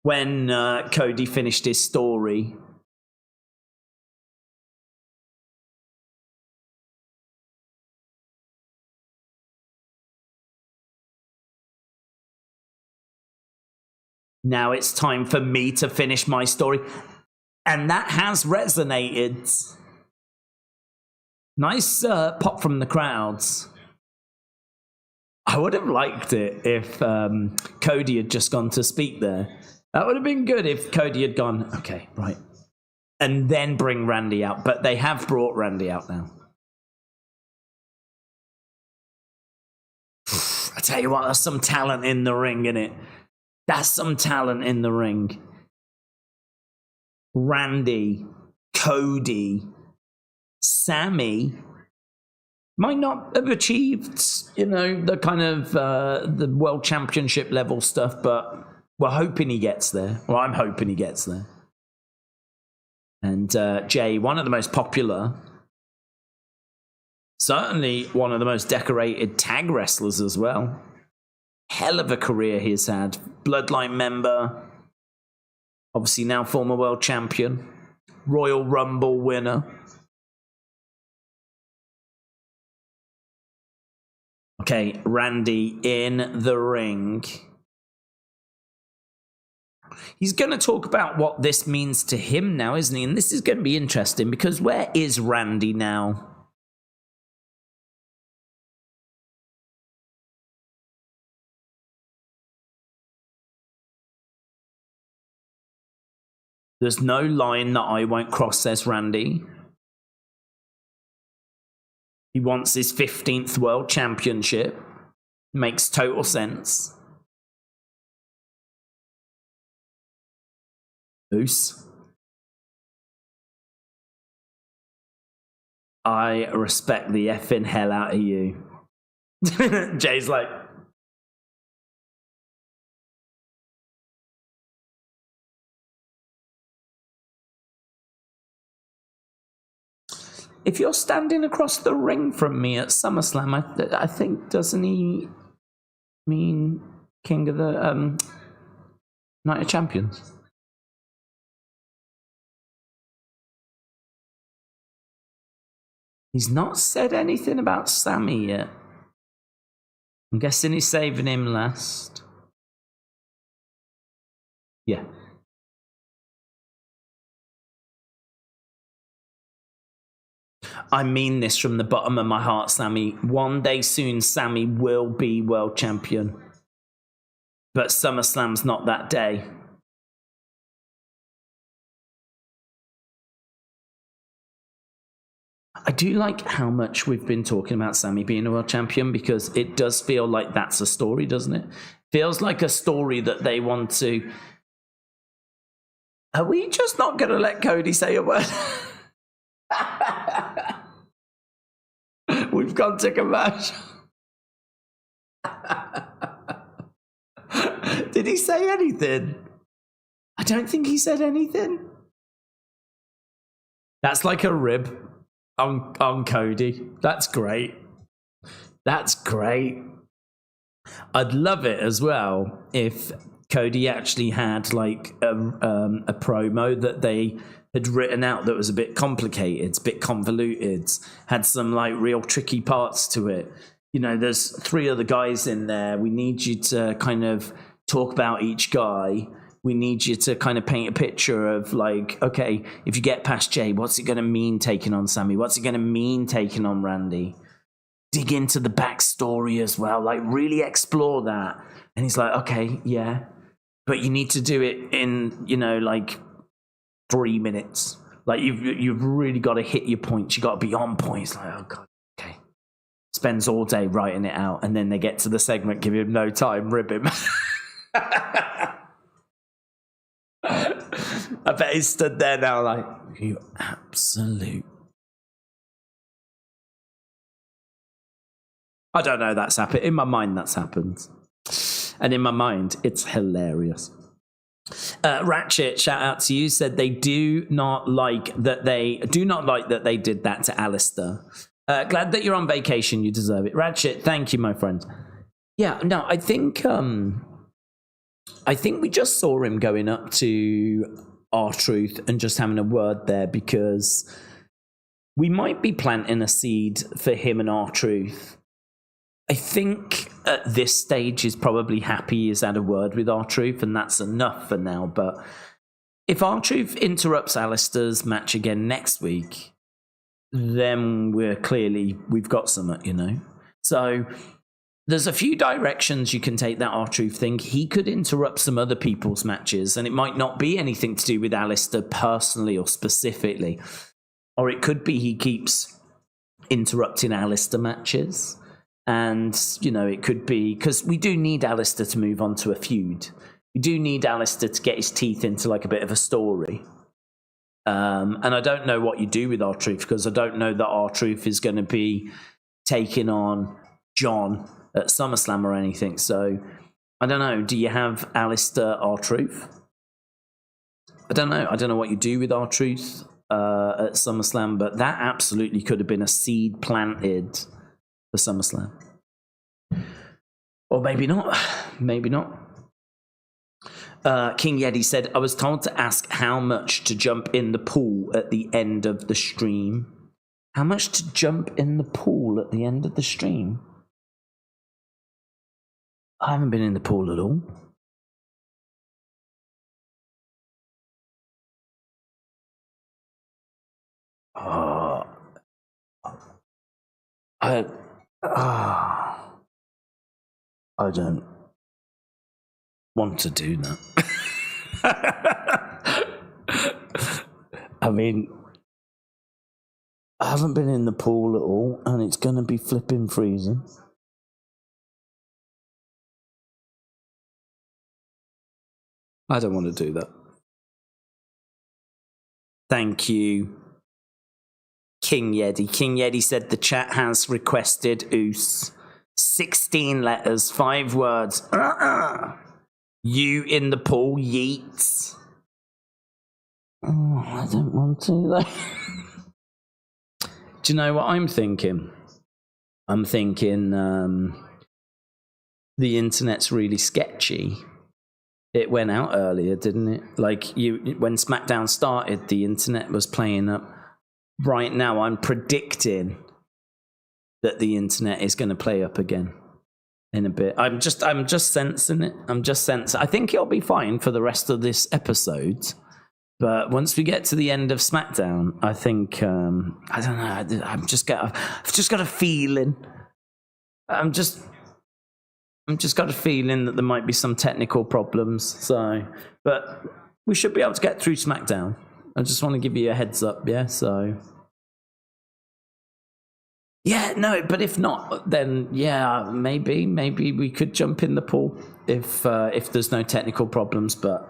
when Cody finished his story. Now it's time for me to finish my story. And that has resonated. Nice pop from the crowds. I would have liked it if Cody had just gone to speak there. That would have been good if Cody had gone, okay, right. And then bring Randy out. But they have brought Randy out now. I tell you what, there's some talent in the ring, innit? That's some talent in the ring. Randy, Cody, Sami might not have achieved, the kind of the world championship level stuff, but we're hoping he gets there. Well, I'm hoping he gets there. And Jay, one of the most popular, certainly one of the most decorated tag wrestlers as well. Hell of a career he's had. Bloodline member. Obviously now former world champion. Royal Rumble winner. Okay, Randy in the ring. He's going to talk about what this means to him now, isn't he? And this is going to be interesting because where is Randy now? There's no line that I won't cross, says Randy. He wants his 15th world championship. Makes total sense. Goose. I respect the effing hell out of you. Jay's like, if you're standing across the ring from me at SummerSlam, I think, doesn't he mean King of the Night of Champions? He's not said anything about Sami yet. I'm guessing he's saving him last. Yeah. I mean this from the bottom of my heart, Sami. One day soon, Sami will be world champion. But SummerSlam's not that day. I do like how much we've been talking about Sami being a world champion because it does feel like that's a story, doesn't it? Feels like a story that they want to... Are we just not going to let Cody say a word? We've gone to commercial. Did he say anything? I don't think he said anything. That's like a rib on Cody. That's great. That's great. I'd love it as well if Cody actually had like a promo that they had written out that was a bit complicated, a bit convoluted, had some like real tricky parts to it. There's 3 other guys in there. We need you to kind of talk about each guy. We need you to kind of paint a picture of like, okay, if you get past Jay, what's it going to mean taking on Sami? What's it going to mean taking on Randy? Dig into the backstory as well, like really explore that. And he's like, okay, yeah, but you need to do it in, like 3 minutes. Like you've really got to hit your points. You got to be on point. It's like, oh God, okay. spends all day writing it out, and then they get to the segment, give him no time, rib him. I bet he stood there now like, you absolute. I don't know, that's happened. In my mind, that's happened. And in my mind, it's hilarious. Ratchet, shout out to you, said they do not like that they did that to Alistair. Glad that you're on vacation, you deserve it. Ratchet, thank you, my friend. Yeah, no, I think we just saw him going up to R-Truth and just having a word there, because we might be planting a seed for him and R-Truth. I think at this stage he's probably happy he's had a word with R-Truth, and that's enough for now. But if R-Truth interrupts Alistair's match again next week, then we've got something, you know. So there's a few directions you can take that R-Truth thing. He could interrupt some other people's matches, and it might not be anything to do with Alistair personally or specifically. Or it could be he keeps interrupting Alistair matches. And, you know, it could be, because we do need Alistair to move on to a feud. We do need Alistair to get his teeth into like a bit of a story. And I don't know what you do with R-Truth, because I don't know that R-Truth is going to be taking on John at SummerSlam or anything. So, I don't know. Do you have Alistair R-Truth? I don't know. I don't know what you do with R-Truth at SummerSlam, but that absolutely could have been a seed planted for SummerSlam. Or maybe not. Maybe not. King Yeti said, I was told to ask how much to jump in the pool at the end of the stream. How much to jump in the pool at the end of the stream? I haven't been in the pool at all. I don't want to do that. I mean, I haven't been in the pool at all, and it's going to be flipping freezing. I don't want to do that. Thank you, King Yeti. King Yeti said the chat has requested Oos. 16 letters, 5 words. You in the pool, yeets. Oh, I don't want to, though. Do you know what I'm thinking? I'm thinking the internet's really sketchy. It went out earlier, didn't it? Like, when SmackDown started, the internet was playing up. Right now, I'm predicting that the internet is going to play up again in a bit. I'm just sensing it. I think it'll be fine for the rest of this episode. But once we get to the end of SmackDown, I think, I don't know, I've just got a feeling. I'm just got a feeling that there might be some technical problems. So, but we should be able to get through SmackDown. I just want to give you a heads up, yeah? So, yeah, no, but if not, then yeah, maybe we could jump in the pool if there's no technical problems. But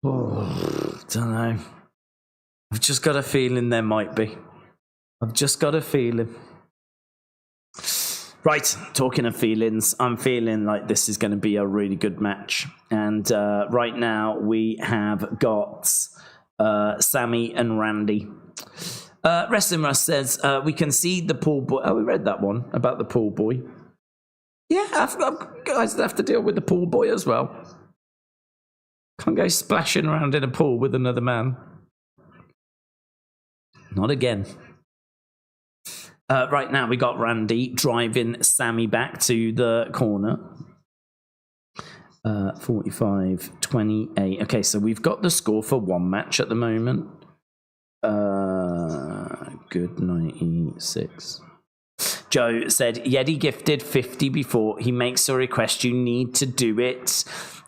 don't know. I've just got a feeling there might be. I've just got a feeling. Right, talking of feelings, I'm feeling like this is going to be a really good match. And right now we have got Sami and Randy. Wrestling Russ says, we can see the pool boy. Oh, we read that one about the pool boy. Yeah, guys have to deal with the pool boy as well. Can't go splashing around in a pool with another man. Not again. Right now, we got Randy driving Sami back to the corner. 45-28. Okay, so we've got the score for one match at the moment. Good 96. Joe said, Yeti gifted 50 before he makes a request. You need to do it.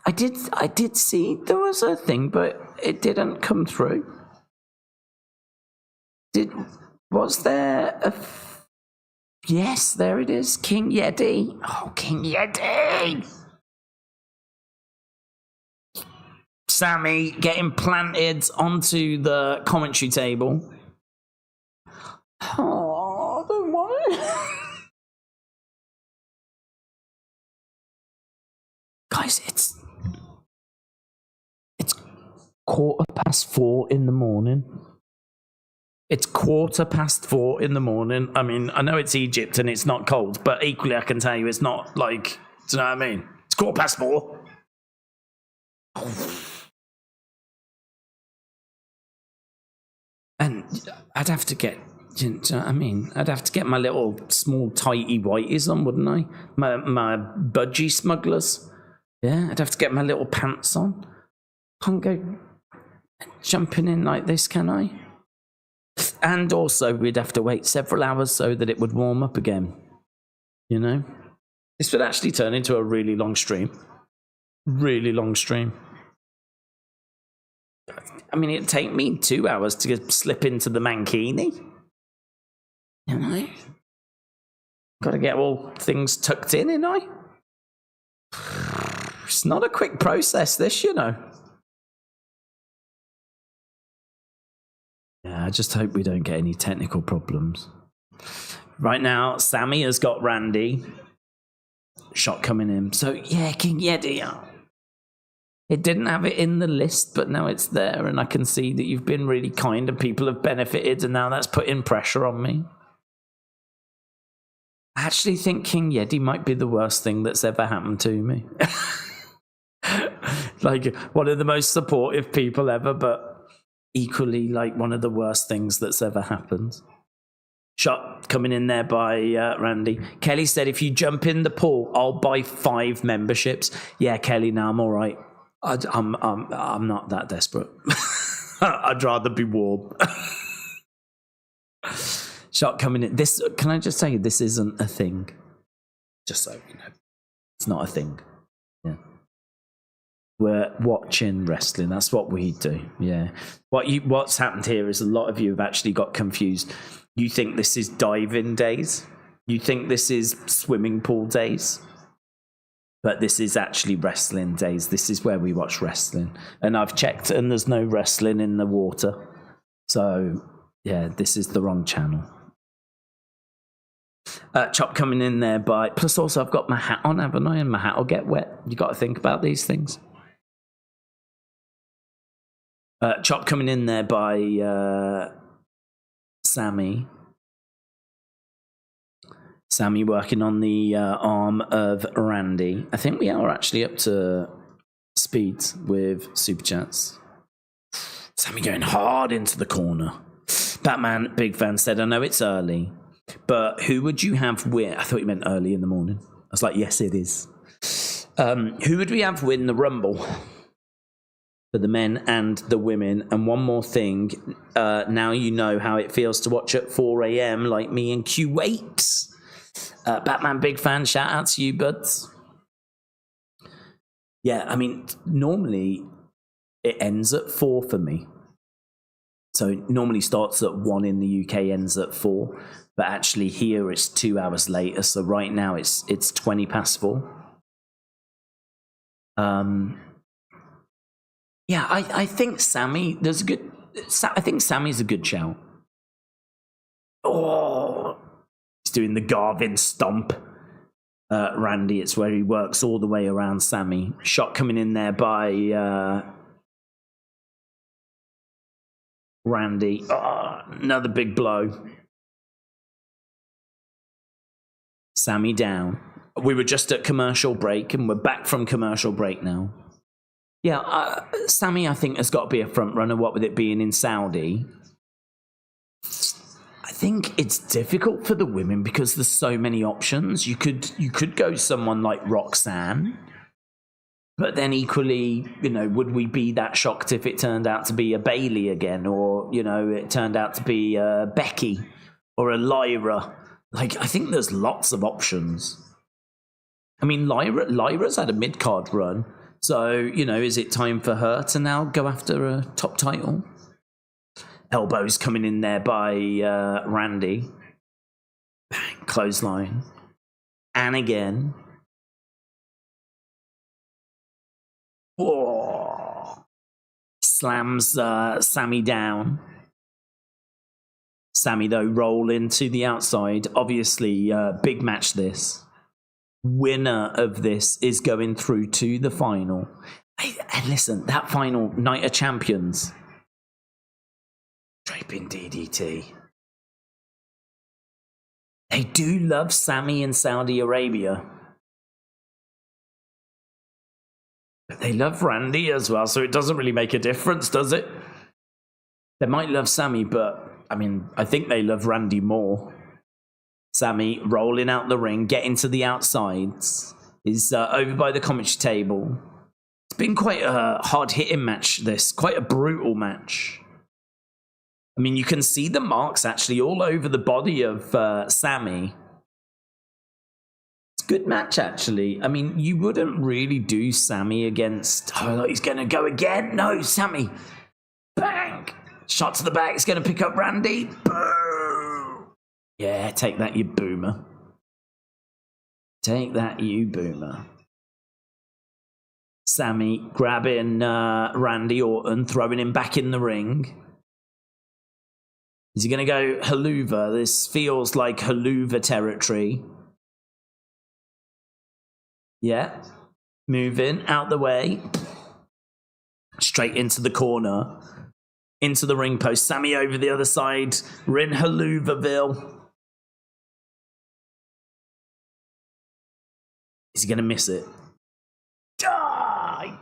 I did see there was a thing, but it didn't come through. Was there a Yes, there it is. King Yeti. Oh, King Yeti. Sami getting planted onto the commentary table. Oh, I don't want it. Guys, it's 4:15 in the morning. It's 4:15 in the morning. I mean, I know it's Egypt and it's not cold, but equally I can tell you it's not like, do you know what I mean? It's 4:15. And I'd have to get, do you know what I mean? I'd have to get my little small tighty whiteys on, wouldn't I? My budgie smugglers. Yeah, I'd have to get my little pants on. Can't go jumping in like this, can I? And also, we'd have to wait several hours so that it would warm up again. You know? This would actually turn into a really long stream. Really long stream. I mean, it'd take me 2 hours to slip into the mankini. You know? Got to get all things tucked in, you know? It's not a quick process, this, you know. Yeah, I just hope we don't get any technical problems. Right now, Sami has got Randy. Shot coming in. So, yeah, King Yeti. It didn't have it in the list, but now it's there, and I can see that you've been really kind and people have benefited, and now that's putting pressure on me. I actually think King Yeti might be the worst thing that's ever happened to me. Like, one of the most supportive people ever, but equally, like, one of the worst things that's ever happened. Shot coming in there by Randy. Kelly said, if you jump in the pool, I'll buy 5 memberships. Yeah, Kelly, no, I'm all right. I'm not that desperate. I'd rather be warm. Shot coming in. This, can I just say, this isn't a thing. Just so you know, it's not a thing. Yeah, we're watching wrestling. That's what we do. Yeah. What's happened here is a lot of you have actually got confused. You think this is diving days. You think this is swimming pool days. But this is actually wrestling days. This is where we watch wrestling. And I've checked and there's no wrestling in the water. So, yeah, this is the wrong channel. Chop coming in there by... Plus also I've got my hat on, haven't I? And my hat will get wet. You got to think about these things. Chop coming in there by Sami. Sami working on the arm of Randy. I think we are actually up to speed with Super Chats. Sami going hard into the corner. Batman, big fan, said, I know it's early, but who would you have win? I thought you meant early in the morning. I was like, yes, it is. Who would we have win the Rumble? For the men and the women. And one more thing, now you know how it feels to watch at 4 a.m. like me in Q8. Batman, big fan, shout out to you, buds. Yeah, I mean, normally it ends at 4 for me. So it normally starts at 1 in the UK, ends at 4. But actually here it's 2 hours later. So right now it's 20 past 4. Yeah, I think Sami, I think Sami's a good shout. Oh, he's doing the Garvin stomp. Randy, it's where he works all the way around Sami. Shot coming in there by Randy. Oh, another big blow. Sami down. We were just at commercial break and we're back from commercial break now. Yeah, Sami, I think, has got to be a front runner, what with it being in Saudi. I think it's difficult for the women because there's so many options. You could go someone like Roxanne, but then equally, you know, would we be that shocked if it turned out to be a Bailey again, or, you know, it turned out to be a Becky or a Lyra? Like, I think there's lots of options. I mean, Lyra's had a mid-card run. So, you know, is it time for her to now go after a top title? Elbows coming in there by Randy. Bang, clothesline. And again. Whoa. Slams Sami down. Sami, though, rolling to the outside. Obviously, big match this. Winner of this is going through to the final. And listen, that final Night of Champions. Draping DDT. They do love Sami in Saudi Arabia. But they love Randy as well, so it doesn't really make a difference, does it? They might love Sami, but, I mean, I think they love Randy more. Sami rolling out the ring, getting to the outsides. Is over by the commentary table. It's been quite a hard-hitting match, this. Quite a brutal match. I mean, you can see the marks, actually, all over the body of Sami. It's a good match, actually. I mean, you wouldn't really do Sami against... Oh, look, he's going to go again. No, Sami. Bang. Shot to the back. He's going to pick up Randy. Boom. Yeah, take that, you boomer. Take that, you boomer. Sami grabbing Randy Orton, throwing him back in the ring. Is he going to go Haluva? This feels like Haluva territory. Yeah. Moving out the way. Straight into the corner. Into the ring post. Sami over the other side. We're in Haluvaville. Is he going to miss it? Die!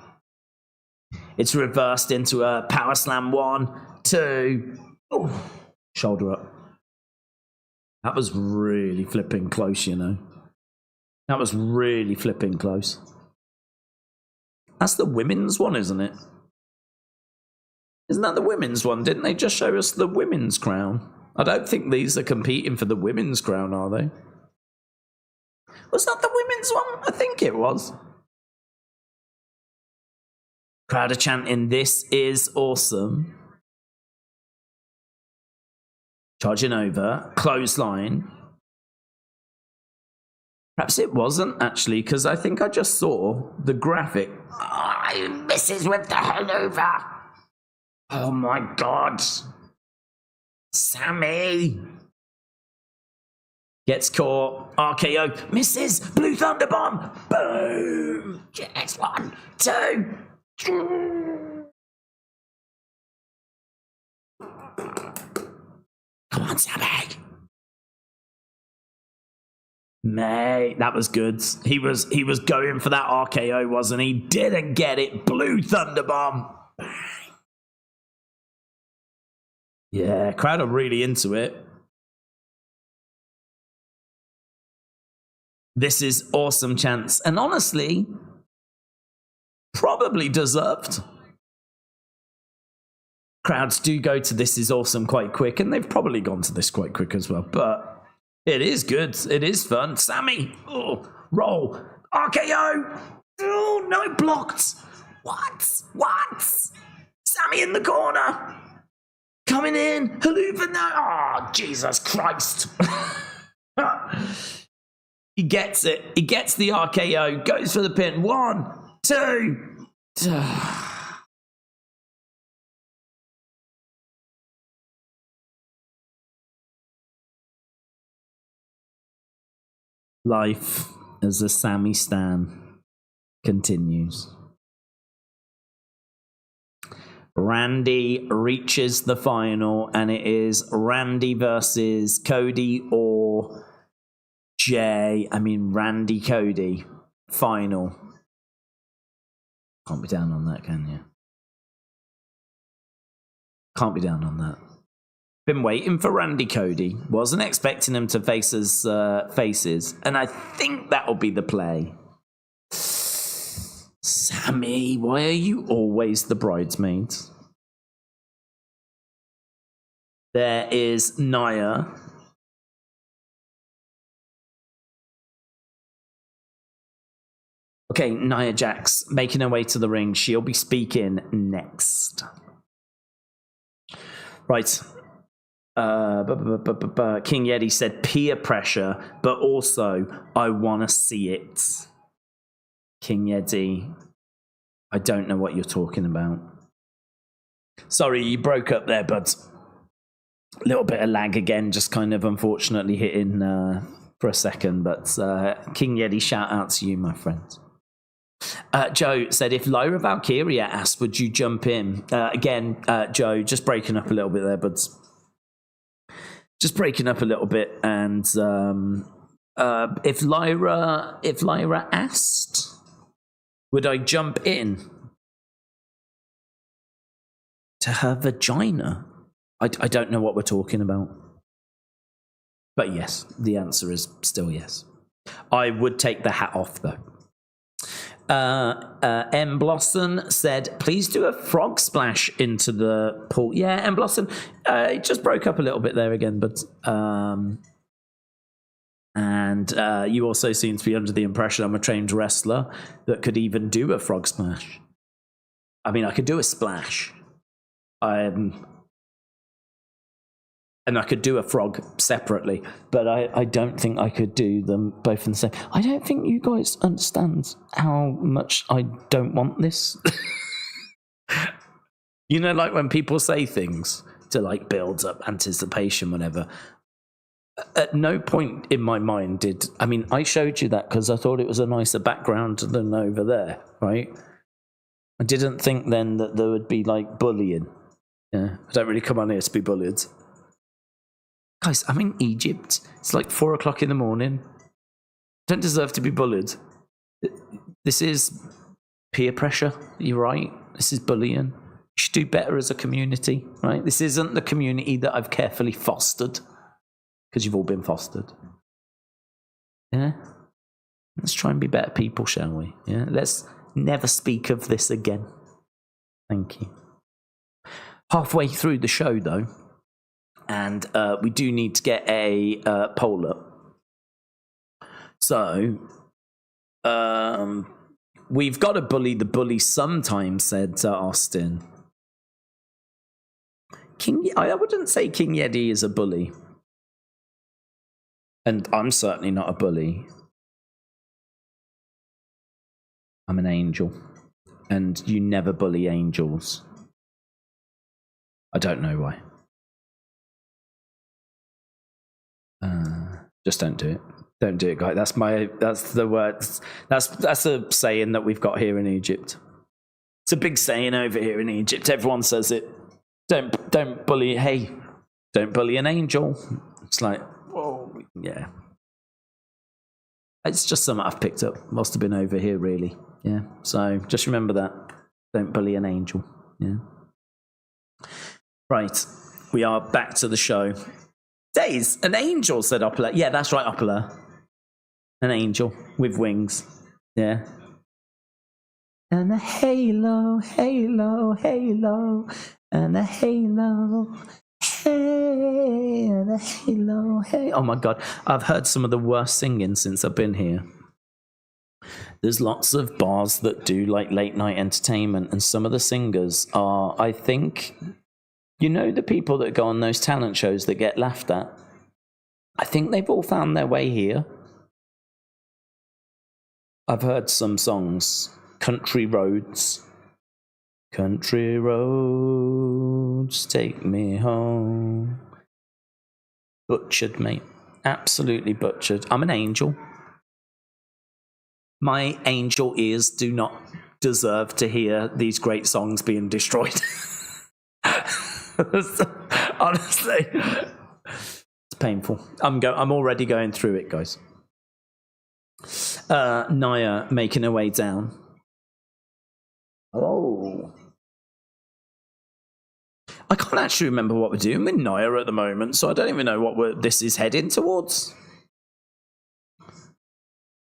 It's reversed into a power slam. 1, 2. Oh. Shoulder up. That was really flipping close, you know. That was really flipping close. That's the women's one, isn't it? Isn't that the women's one? Didn't they just show us the women's crown? I don't think these are competing for the women's crown, are they? Was that the women's one? I think it was. Crowd are chanting, "This is awesome." Charging over, clothesline. Perhaps it wasn't, actually, because I think I just saw the graphic. Oh, he misses with the Haluva. Oh my God. Sami. Gets caught. RKO. Misses. Blue Thunder Bomb. Boom. Yes, 1, 2, 3. Come on, Sami. Mate, that was good. He was going for that RKO, wasn't he? Didn't get it. Blue Thunder Bomb. Yeah, crowd are really into it. This is awesome chance. And honestly, probably deserved. Crowds do go to This Is Awesome quite quick, and they've probably gone to this quite quick as well. But it is good. It is fun. Sami. Oh, roll. RKO. Oh, no, blocked. What? Sami in the corner. Coming in. Haluva, no. Oh, Jesus Christ. He gets it. He gets the RKO. Goes for the pin. 1, 2. Life as a Sami stan continues. Randy reaches the final, and it is Randy versus Cody or Randy Cody final. Can't be down on that, can you? Can't be down on that. Been waiting for Randy Cody. Wasn't expecting him to face his faces. And I think that'll be the play. Sami, why are you always the bridesmaid? There is Nia. Okay, Nia Jax making her way to the ring. She'll be speaking next. Right. King Yeti said peer pressure, but also I want to see it. King Yeti, I don't know what you're talking about. Sorry, you broke up there, bud. A little bit of lag again, just kind of unfortunately hitting for a second. But King Yeti, shout out to you, my friend. Joe said, if Lyra Valkyria asked, would you jump in? Again, Joe, just breaking up a little bit there, but just breaking up a little bit. And if Lyra asked, would I jump in to her vagina? I don't know what we're talking about. But yes, the answer is still yes. I would take the hat off, though. M. Blossom said, please do a frog splash into the pool. Yeah, M. Blossom, it just broke up a little bit there again, but you also seem to be under the impression I'm a trained wrestler that could even do a frog splash. I mean, I could do a splash. And I could do a frog separately, but I don't think I could do them both in the same. I don't think you guys understand how much I don't want this. You know, like when people say things to like build up anticipation, whatever. At no point in my mind did, I mean, I showed you that because I thought it was a nicer background than over there, right? I didn't think then that there would be like bullying. Yeah, I don't really come on here to be bullied. Guys, I'm in Egypt. It's like 4 o'clock in the morning. Don't deserve to be bullied. This is peer pressure. You're right. This is bullying. You should do better as a community, right? This isn't the community that I've carefully fostered, because you've all been fostered. Yeah? Let's try and be better people, shall we? Yeah? Let's never speak of this again. Thank you. Halfway through the show, though, and we do need to get a poll up. So, we've got to bully the bully sometimes, said Austin. I wouldn't say King Yeti is a bully. And I'm certainly not a bully. I'm an angel. And you never bully angels. I don't know why. Just don't do it. Don't do it, guys. That's the words. That's a saying that we've got here in Egypt. It's a big saying over here in Egypt. Everyone says it. Don't bully. Hey, don't bully an angel. It's like, whoa, yeah. It's just something I've picked up. Must have been over here, really. Yeah. So just remember that. Don't bully an angel. Yeah. Right. We are back to the show. Daze, an angel, said Opala. Yeah, that's right, Opala. An angel with wings. Yeah. And a halo, halo, halo, and a halo, hey, and a halo, hey. Oh my God, I've heard some of the worst singing since I've been here. There's lots of bars that do like late night entertainment, and some of the singers are, I think, you know, the people that go on those talent shows that get laughed at. I think they've all found their way here. I've heard some songs. Country roads. Country roads, take me home. Butchered, mate. Absolutely butchered. I'm an angel. My angel ears do not deserve to hear these great songs being destroyed. Honestly, it's painful. I'm already going through it, guys. Naya making her way down. Oh, I can't actually remember what we're doing with Naya at the moment, so I don't even know what this is heading towards.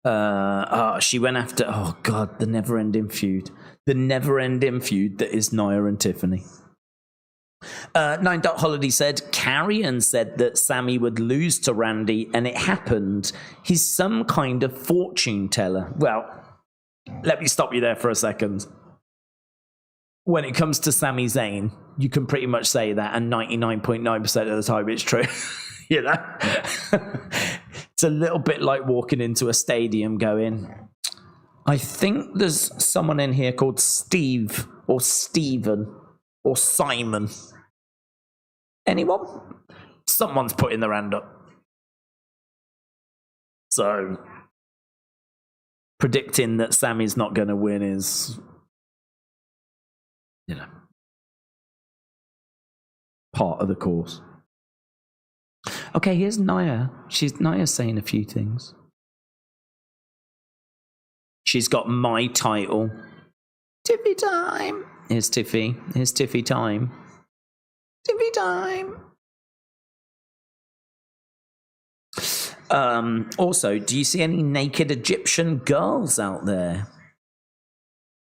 She went after, oh God, the never-ending feud. The never-ending feud that is Naya and Tiffany. 9. Holiday said, Carrion said that Sami would lose to Randy, and it happened. He's some kind of fortune teller. Well, let me stop you there for a second. when it comes to Sami Zayn, you can pretty much say that, and 99.9% of the time it's true. You know? It's a little bit like walking into a stadium going, I think there's someone in here called Steve or Steven or Simon. Anyone? Someone's putting their hand up. So, predicting that Sami's not going to win is, you know, part of the course. Okay, here's Nia. Nia's saying a few things. She's got my title. Tiffy time. Here's Tiffy. Here's Tiffy time. Tiffy time. Also, do you see any naked Egyptian girls out there?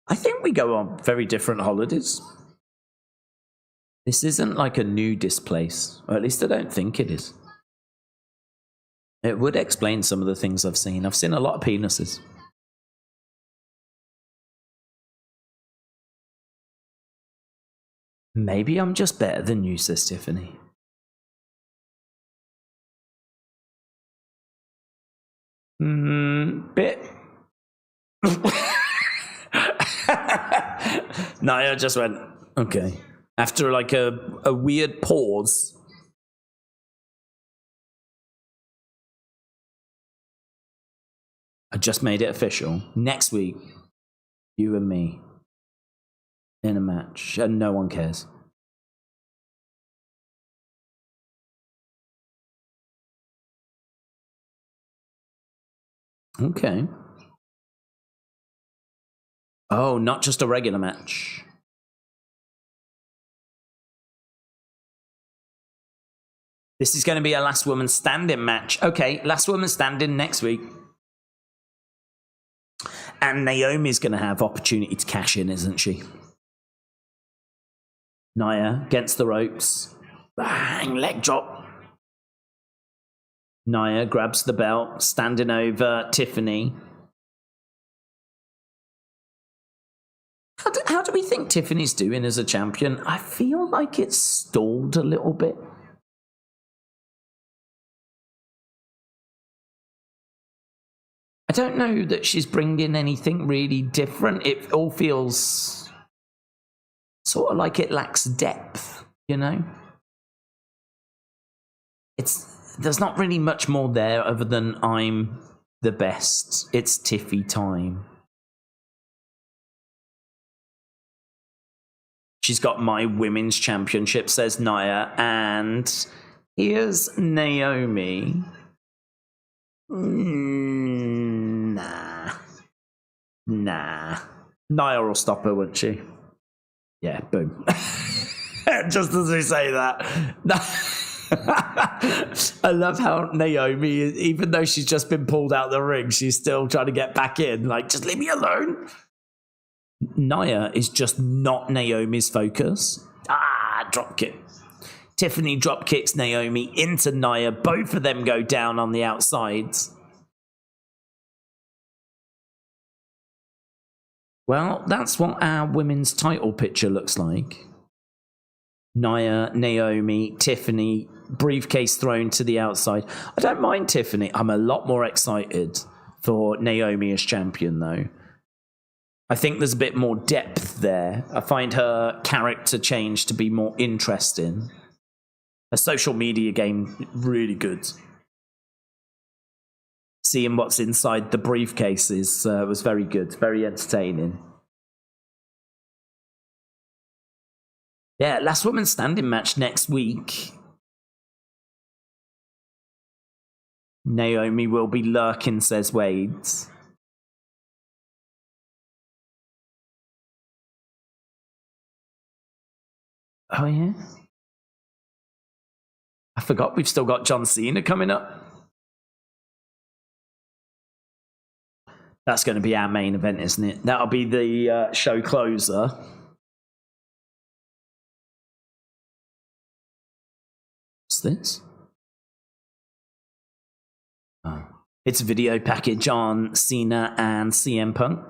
I think we go on very different holidays. This isn't like a nudist place, or at least I don't think it is. It would explain some of the things I've seen. I've seen a lot of penises. Maybe I'm just better than you, says Tiffany. Bit. Nia just went, okay. After like a weird pause. I just made it official. Next week, you and me in a match, and no one cares. Okay. Oh, not just a regular match. This is going to be a last woman standing match. Okay, last woman standing next week. And Naomi's going to have opportunity to cash in, isn't she? Nia against the ropes. Bang, leg drop. Nia grabs the belt, standing over Tiffany. How do we think Tiffany's doing as a champion? I feel like it's stalled a little bit. I don't know that she's bringing anything really different. It all feels sort of like it lacks depth, you know? There's not really much more there other than I'm the best. It's Tiffy time. She's got my women's championship, says Nia. And here's Naomi. Nah. Nia will stop her, won't she? Yeah, boom. Just as we say that. I love how Naomi, even though she's just been pulled out of the ring, she's still trying to get back in. Like, just leave me alone. Nia is just not Naomi's focus. Drop kick. Tiffany drop kicks Naomi into Nia. Both of them go down on the outsides. Well, that's what our women's title picture looks like. Nia, Naomi, Tiffany, briefcase thrown to the outside. I don't mind Tiffany. I'm a lot more excited for Naomi as champion, though. I think there's a bit more depth there. I find her character change to be more interesting. Her social media game, really good. Seeing what's inside the briefcases was very good, very entertaining. Yeah, last woman standing match next week. Naomi will be lurking, says Wade. Oh, yeah? I forgot we've still got John Cena coming up. That's going to be our main event, isn't it? That'll be the show closer. What's this? Oh. It's a video package on Cena and CM Punk.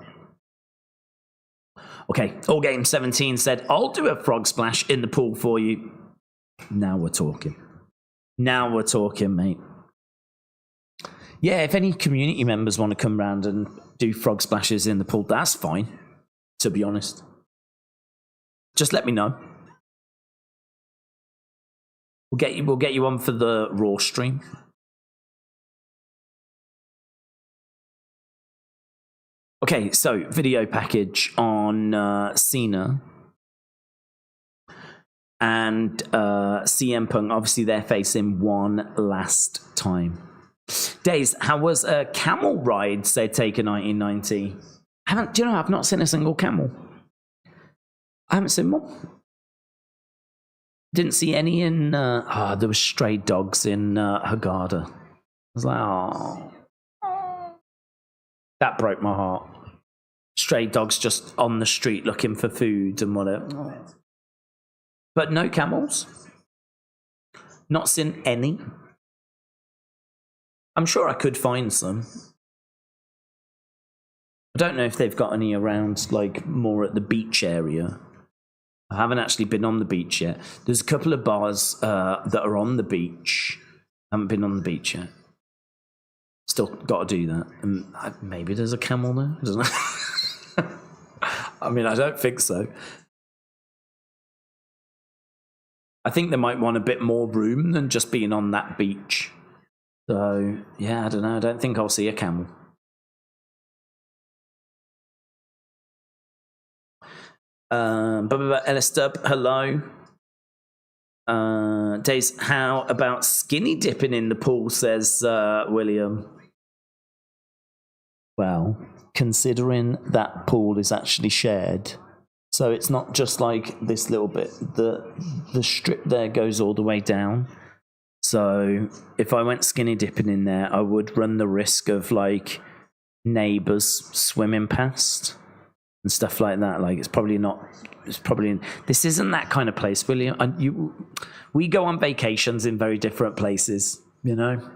Okay, All Game 17 said, I'll do a frog splash in the pool for you. Now we're talking. Now we're talking, mate. Yeah, if any community members want to come round and do frog splashes in the pool, that's fine, to be honest. Just let me know. We'll get you on for the Raw stream. Okay, so video package on Cena and CM Punk. Obviously, they're facing one last time. Daze, how was a camel ride, say, taken 1990? Do you know, I've not seen a single camel. I haven't seen one. Didn't see any in... there were stray dogs in Haggadah. I was like, oh. That broke my heart. Stray dogs just on the street looking for food and whatever. But no camels. Not seen any. I'm sure I could find some. I don't know if they've got any around, like, more at the beach area. I haven't actually been on the beach yet. There's a couple of bars that are on the beach. I haven't been on the beach yet. Still got to do that. And maybe there's a camel there. I don't know. I mean, I don't think so. I think they might want a bit more room than just being on that beach. So, yeah, I don't know. I don't think I'll see a camel. Ellis Dub, hello. Daze, how about skinny dipping in the pool, says William. Well, considering that pool is actually shared, so it's not just like this little bit. The strip there goes all the way down. So if I went skinny dipping in there, I would run the risk of like neighbours swimming past and stuff like that. Like it's probably this isn't that kind of place, William. We go on vacations in very different places, you know.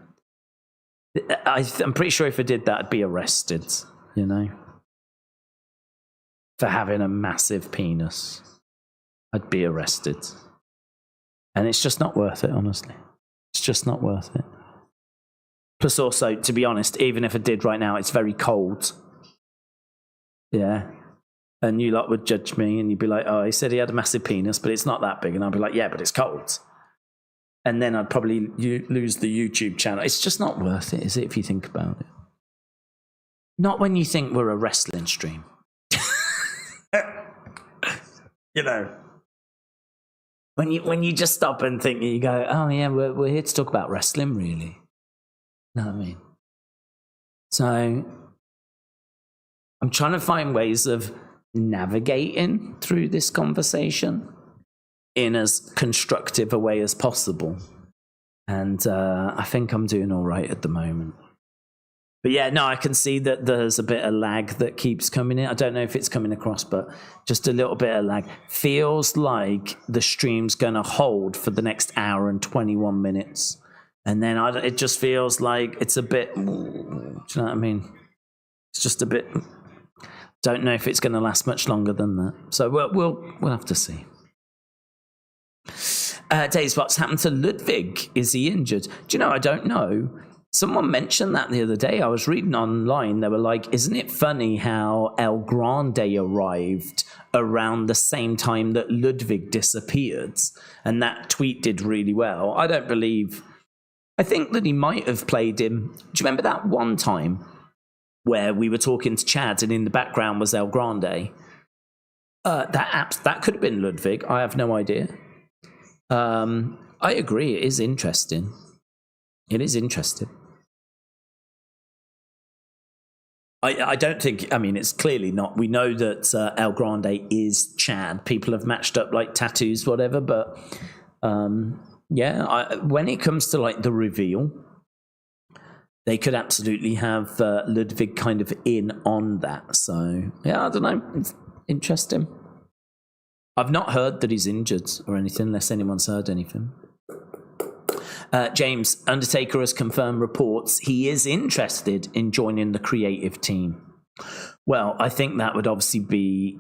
I'm pretty sure if I did that, I'd be arrested, you know, for having a massive penis. I'd be arrested, and it's just not worth it. Honestly, it's just not worth it. Plus, also, to be honest, even if I did right now, it's very cold. Yeah. And you lot would judge me and you'd be like, oh, he said he had a massive penis, but it's not that big. And I'd be like, yeah, but it's cold. And then I'd probably lose the YouTube channel. It's just not worth it, is it, if you think about it? Not when you think we're a wrestling stream. You know. When you just stop and think, you go, oh, yeah, we're here to talk about wrestling, really. You know what I mean? So I'm trying to find ways of navigating through this conversation in as constructive a way as possible, and I think I'm doing all right at the moment. But yeah, no, I can see that there's a bit of lag that keeps coming in. I don't know if it's coming across, but just a little bit of lag. Feels like the stream's gonna hold for the next hour and 21 minutes, and then it just feels like it's a bit, do you know what I mean? It's just a bit. Don't know if it's going to last much longer than that. So we'll have to see. Daze, what's happened to Ludwig? Is he injured? Do you know, I don't know. Someone mentioned that the other day. I was reading online. They were like, isn't it funny how El Grande arrived around the same time that Ludwig disappeared? And that tweet did really well. I think that he might have played him. Do you remember that one time where we were talking to Chad and in the background was El Grande? That could have been Ludwig. I have no idea. I agree. It is interesting. It is interesting. I don't think, I mean, it's clearly not. We know that El Grande is Chad. People have matched up like tattoos, whatever. But yeah, when it comes to like the reveal, they could absolutely have Ludwig kind of in on that. So, yeah, I don't know. It's interesting. I've not heard that he's injured or anything, unless anyone's heard anything. James, Undertaker has confirmed reports he is interested in joining the creative team. Well, I think that would obviously be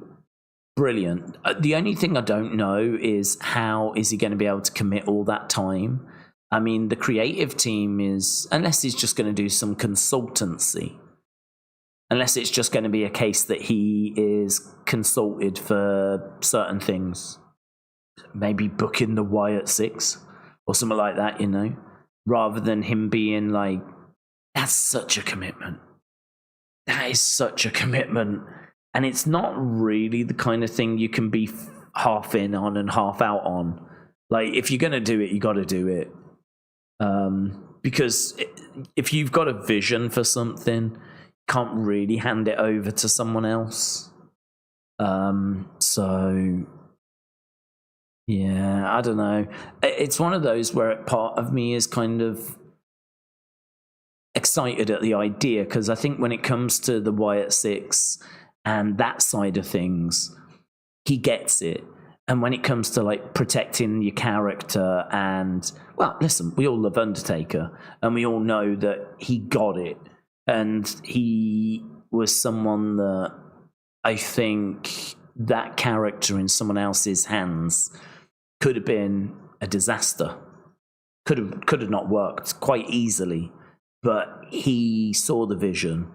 brilliant. The only thing I don't know is how is he going to be able to commit all that time? I mean, the creative team is, unless he's just going to do some consultancy, unless it's just going to be a case that he is consulted for certain things, maybe booking the Wyatt Six or something like that, you know, rather than him being like, that's such a commitment. That is such a commitment. And it's not really the kind of thing you can be half in on and half out on. Like, if you're going to do it, you got to do it. Because if you've got a vision for something, you can't really hand it over to someone else. So, yeah, I don't know. It's one of those where part of me is kind of excited at the idea, because I think when it comes to the Wyatt Six and that side of things, he gets it. And when it comes to like protecting your character and, well, listen, we all love Undertaker and we all know that he got it. And he was someone that I think that character in someone else's hands could have been a disaster. Could have not worked quite easily. But he saw the vision,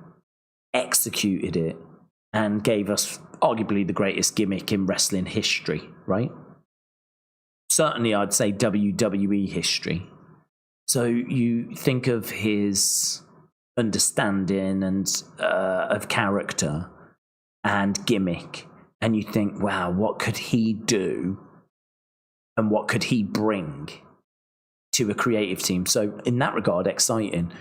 executed it, and gave us arguably the greatest gimmick in wrestling history, right? Certainly, I'd say WWE history. So you think of his understanding and of character and gimmick, and you think, wow, what could he do and what could he bring to a creative team? So in that regard, exciting.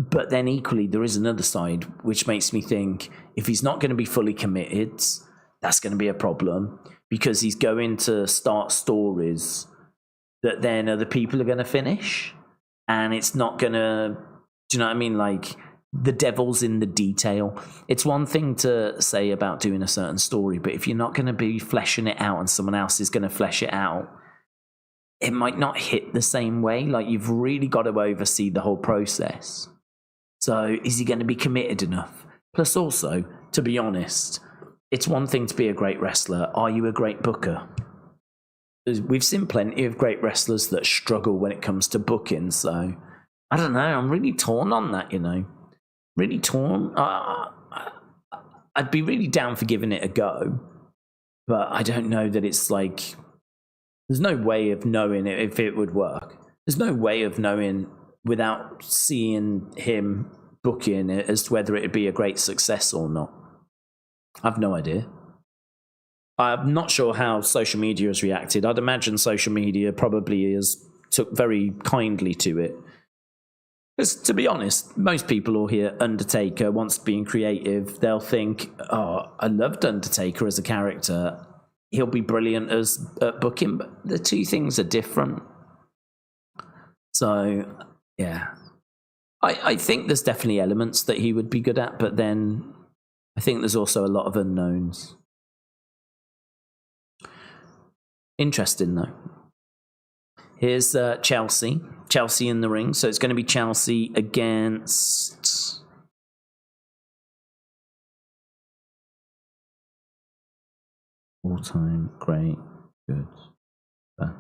But then equally, there is another side, which makes me think if he's not going to be fully committed, that's going to be a problem, because he's going to start stories that then other people are going to finish. And it's not going to, do you know what I mean? Like, the devil's in the detail. It's one thing to say about doing a certain story, but if you're not going to be fleshing it out and someone else is going to flesh it out, it might not hit the same way. Like, you've really got to oversee the whole process. So is he going to be committed enough? Plus also, to be honest, it's one thing to be a great wrestler. Are you a great booker? We've seen plenty of great wrestlers that struggle when it comes to booking. So I don't know. I'm really torn on that, you know. Really torn. I'd be really down for giving it a go. But I don't know that it's like... There's no way of knowing if it would work. There's no way of knowing without seeing him booking it as to whether it would be a great success or not. I've no idea. I'm not sure how social media has reacted. I'd imagine social media probably has took very kindly to it. Because to be honest, most people will hear Undertaker wants being creative. They'll think, oh, I loved Undertaker as a character. He'll be brilliant as booking, but the two things are different. So, yeah. I think there's definitely elements that he would be good at, but then I think there's also a lot of unknowns. Interesting, though. Here's Chelsea. Chelsea in the ring. So it's going to be Chelsea against... All-time great, good, bad.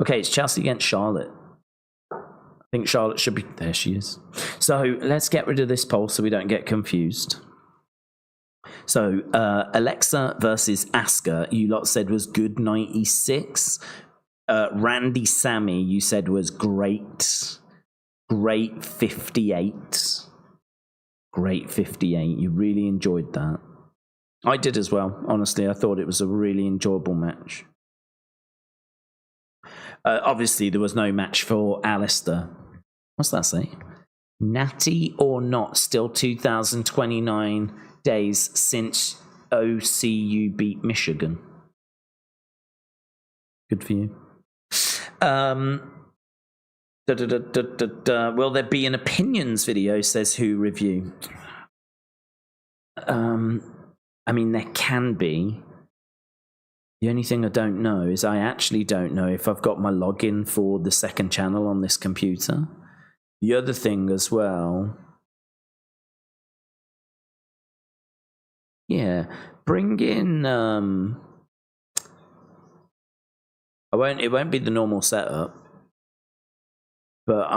Okay, it's Chelsea against Charlotte. I think Charlotte should be... There she is. So let's get rid of this poll so we don't get confused. So Alexa versus Asuka, you lot said was good 96. Randy Sami, you said was great. Great 58. Great 58. You really enjoyed that. I did as well, honestly. I thought it was a really enjoyable match. Obviously, there was no match for Alistair. What's that say? Natty or not, still 2029 days since OCU beat Michigan. Good for you. Will there be an opinions video, says Who Review? I mean, there can be. The only thing I don't know is I actually don't know if I've got my login for the second channel on this computer. The other thing as well Yeah, bring in. It won't be the normal setup, but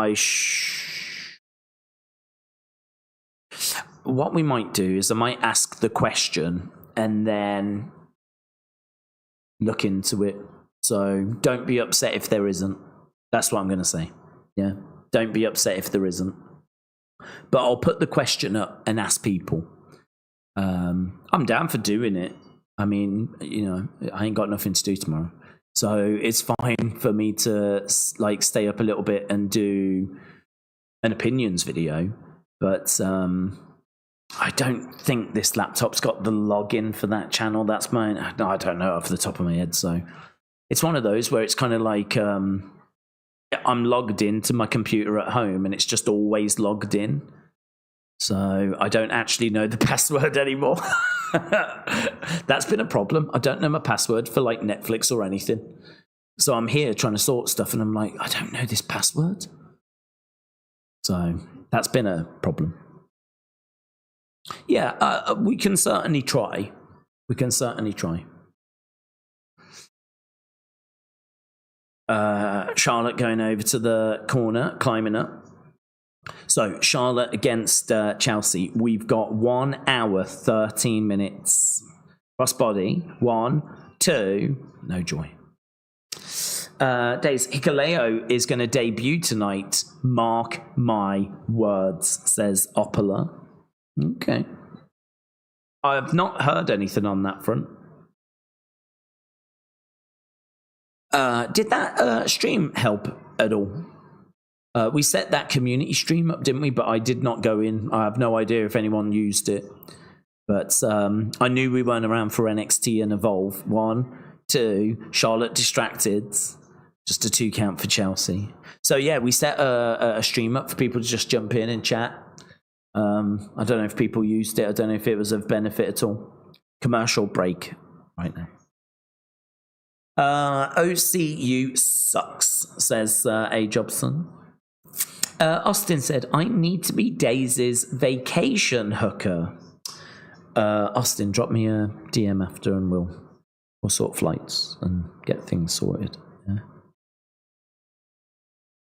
what we might do is I might ask the question and then look into it. So don't be upset if there isn't. That's what I'm going to say. Yeah, don't be upset if there isn't. But I'll put the question up and ask people. I'm down for doing it. I mean, you know, I ain't got nothing to do tomorrow, so it's fine for me to like stay up a little bit and do an opinions video. But I don't think this laptop's got the login for that channel. That's mine. I don't know off the top of my head. So it's one of those where it's kind of like I'm logged into my computer at home and it's just always logged in. So I don't actually know the password anymore. That's been a problem. I don't know my password for like Netflix or anything. So I'm here trying to sort stuff and I'm like, I don't know this password. So that's been a problem. Yeah, we can certainly try. We can certainly try. Charlotte going over to the corner, climbing up. So Charlotte against Chelsea. We've got 1 hour, 13 minutes. Crossbody. 1, 2. No joy. Daze. Hikuleo is going to debut tonight. Mark my words, says Opala. Okay. I've not heard anything on that front. Did that stream help at all? We set that community stream up, didn't we? But I did not go in. I have no idea if anyone used it. But I knew we weren't around for NXT and Evolve. 1, 2. Charlotte distracted. Just a 2 count for Chelsea. So yeah, we set a stream up for people to just jump in and chat. I don't know if people used it. I don't know if it was of benefit at all. Commercial break right now. OCU sucks, says A. Jobson. Austin said, I need to be Daze's vacation hooker. Austin, drop me a DM after and we'll sort flights and get things sorted. Yeah.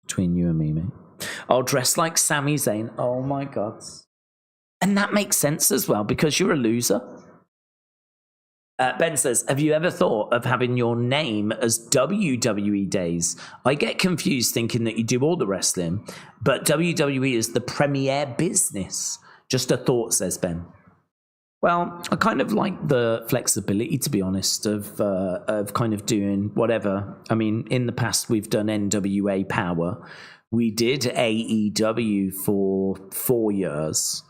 Between you and me, mate. I'll dress like Sami Zayn. Oh my God. And that makes sense as well because you're a loser. Ben says, have you ever thought of having your name as WWE Daze? I get confused thinking that you do all the wrestling, but WWE is the premier business. Just a thought, says Ben. Well, I kind of like the flexibility, to be honest, of kind of doing whatever. I mean, in the past, we've done NWA Power. We did AEW for 4 years.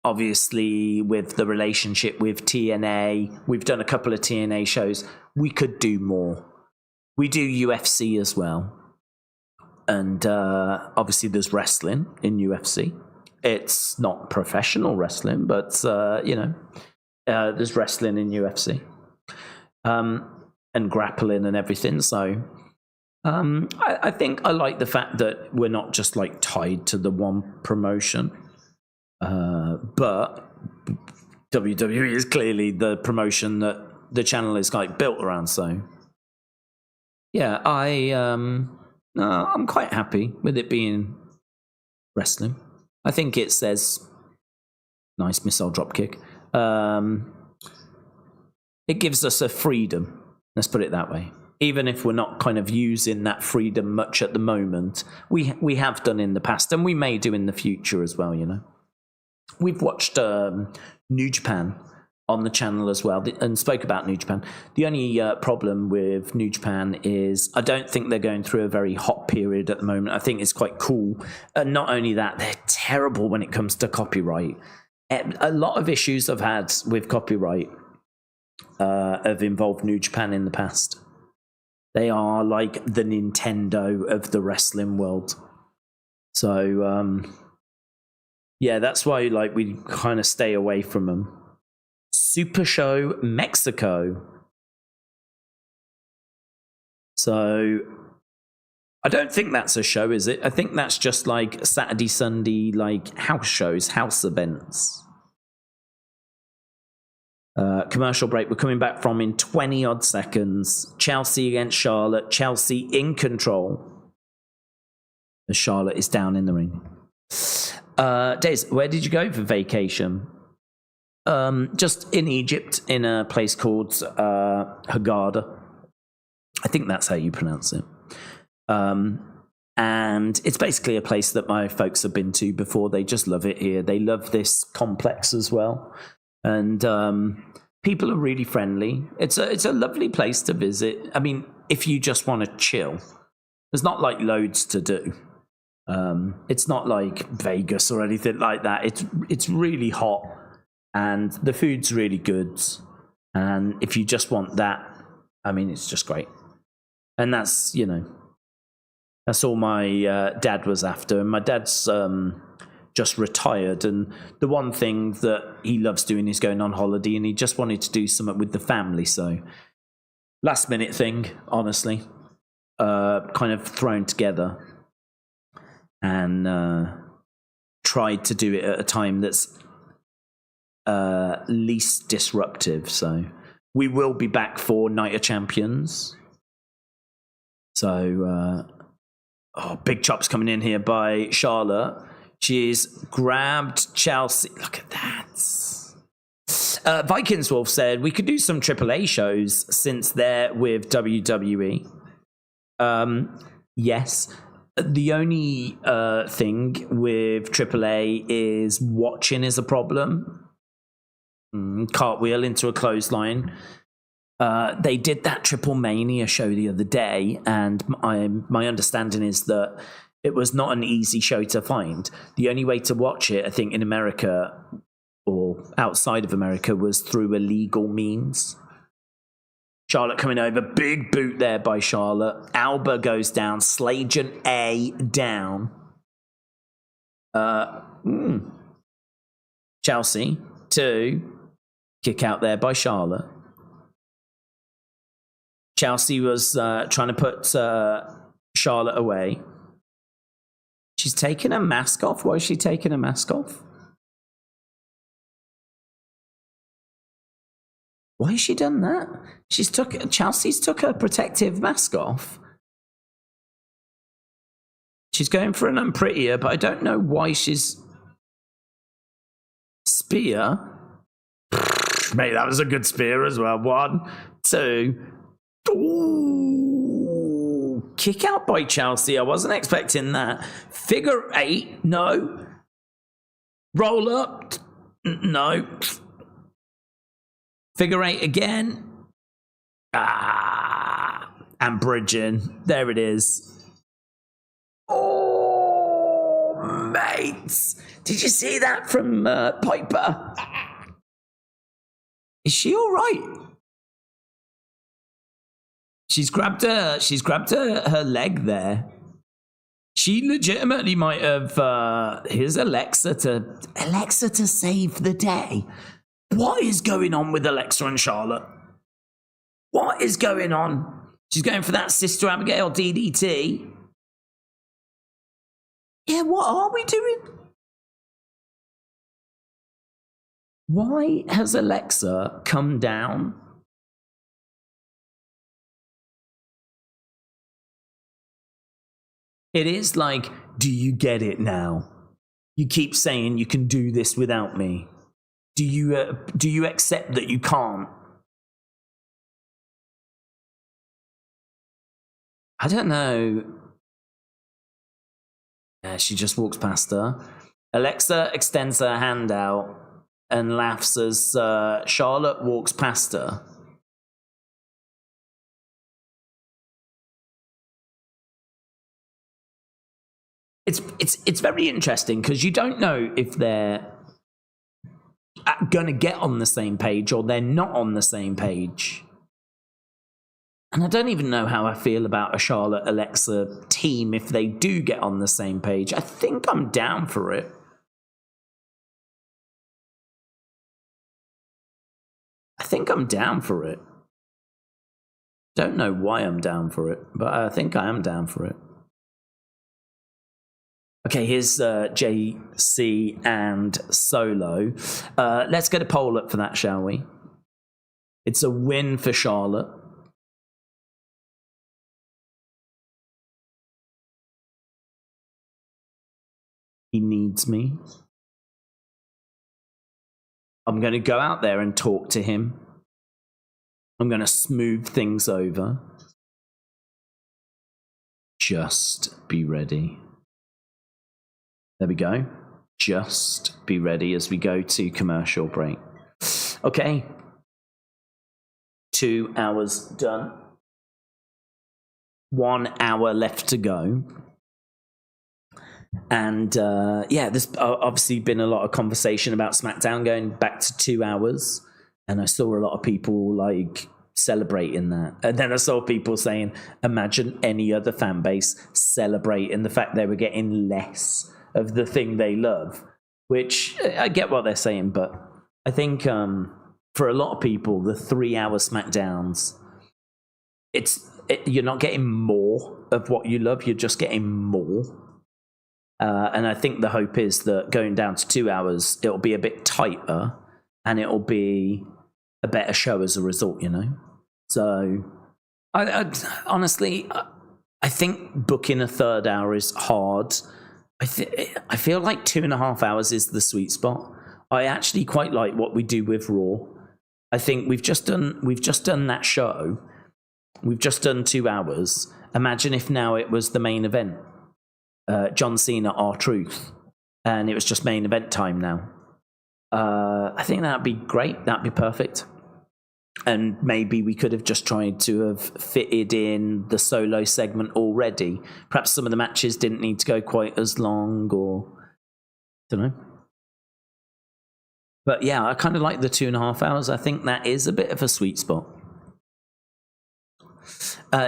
Obviously, with the relationship with TNA, we've done a couple of TNA shows. We could do more. We do UFC as well. And obviously, there's wrestling in UFC. It's not professional wrestling, but, there's wrestling in UFC. And grappling and everything. So I think I like the fact that we're not just like tied to the one promotion. But WWE is clearly the promotion that the channel is like built around. So yeah, I'm quite happy with it being wrestling. I think it says nice missile dropkick. It gives us a freedom. Let's put it that way. Even if we're not kind of using that freedom much at the moment, we have done in the past, and we may do in the future as well. You know. We've watched New Japan on the channel as well and spoke about New Japan. The only problem with New Japan is I don't think they're going through a very hot period at the moment. I think it's quite cool. And not only that, they're terrible when it comes to copyright. A lot of issues I've had with copyright have involved New Japan in the past. They are like the Nintendo of the wrestling world. So, yeah, that's why like we kind of stay away from them. Super Show Mexico. So I don't think that's a show, is it? I think that's just like Saturday, Sunday, like house shows, house events. Commercial break we're coming back from in 20 odd seconds. Chelsea against Charlotte. Chelsea in control as Charlotte is down in the ring. Daze, where did you go for vacation? Just in Egypt, in a place called Hurghada. I think that's how you pronounce it. And it's basically a place that my folks have been to before. They just love it here. They love this complex as well. And people are really friendly. It's a lovely place to visit. I mean, if you just want to chill, there's not like loads to do. It's not like Vegas or anything like that. It's really hot, and the food's really good. And if you just want that, I mean, it's just great. And that's, you know, that's all my dad was after. And my dad's just retired, and the one thing that he loves doing is going on holiday, and he just wanted to do something with the family. So last minute thing, honestly, kind of thrown together, and tried to do it at a time that's least disruptive. So we will be back for Night of Champions. So big chops coming in here by Charlotte. She's grabbed Chelsea. Look at that. Vikings Wolf said we could do some AAA shows since they're with WWE. Yes. The only thing with AAA is watching is a problem. Cartwheel into a clothesline. They did that Triple Mania show the other day, and my understanding is that it was not an easy show to find. The only way to watch it, I think, in America or outside of America was through illegal means. Charlotte coming over. Big boot there by Charlotte. Alba goes down. Slajan A down. Chelsea 2. Kick out there by Charlotte. Chelsea was trying to put Charlotte away. She's taking her mask off. Why is she taking her mask off? Why has she done that? Chelsea's took her protective mask off. She's going for an unprettier, but I don't know why she's... Spear? Mate, that was a good spear as well. 1, 2... Ooh, kick out by Chelsea. I wasn't expecting that. Figure 8. No. Roll up. No. Figure 8 again. And bridging. There it is. Oh, mates. Did you see that from Piper? Is she all right? She's grabbed her leg there. She legitimately might have. Here's Alexa to save the day. What is going on with Alexa and Charlotte? What is going on? She's going for that Sister Abigail DDT. Yeah, what are we doing? Why has Alexa come down? It is like, do you get it now? You keep saying you can do this without me. Do you accept that you can't? I don't know. Yeah, she just walks past her. Alexa extends her hand out and laughs as Charlotte walks past her. It's very interesting because you don't know if they're going to get on the same page or they're not on the same page. And I don't even know how I feel about a Charlotte-Alexa team if they do get on the same page. I think I'm down for it. Don't know why I'm down for it, but I think I am down for it. Okay, here's JC and Solo. Let's get a poll up for that, shall we? It's a win for Charlotte. He needs me. I'm going to go out there and talk to him. I'm going to smooth things over. Just be ready. There we go. Just be ready as we go to commercial break. Okay. 2 hours done. 1 hour left to go. And there's obviously been a lot of conversation about SmackDown going back to 2 hours. And I saw a lot of people like celebrating that. And then I saw people saying, imagine any other fan base celebrating the fact they were getting less of the thing they love. Which I get what they're saying, but I think for a lot of people, the 3 hour SmackDowns, you're not getting more of what you love, you're just getting more. And I think the hope is that going down to 2 hours, it'll be a bit tighter and it'll be a better show as a result, you know? So, I honestly, I think booking a third hour is hard. I feel like 2.5 hours is the sweet spot. I actually quite like what we do with Raw. I think we've just done that show. We've just done 2 hours. Imagine if now it was the main event. John Cena, R-Truth. And it was just main event time now. I think that'd be great. That'd be perfect. And maybe we could have just tried to have fitted in the solo segment already. Perhaps some of the matches didn't need to go quite as long, or I don't know. But yeah, I kind of like the 2.5 hours. I think that is a bit of a sweet spot.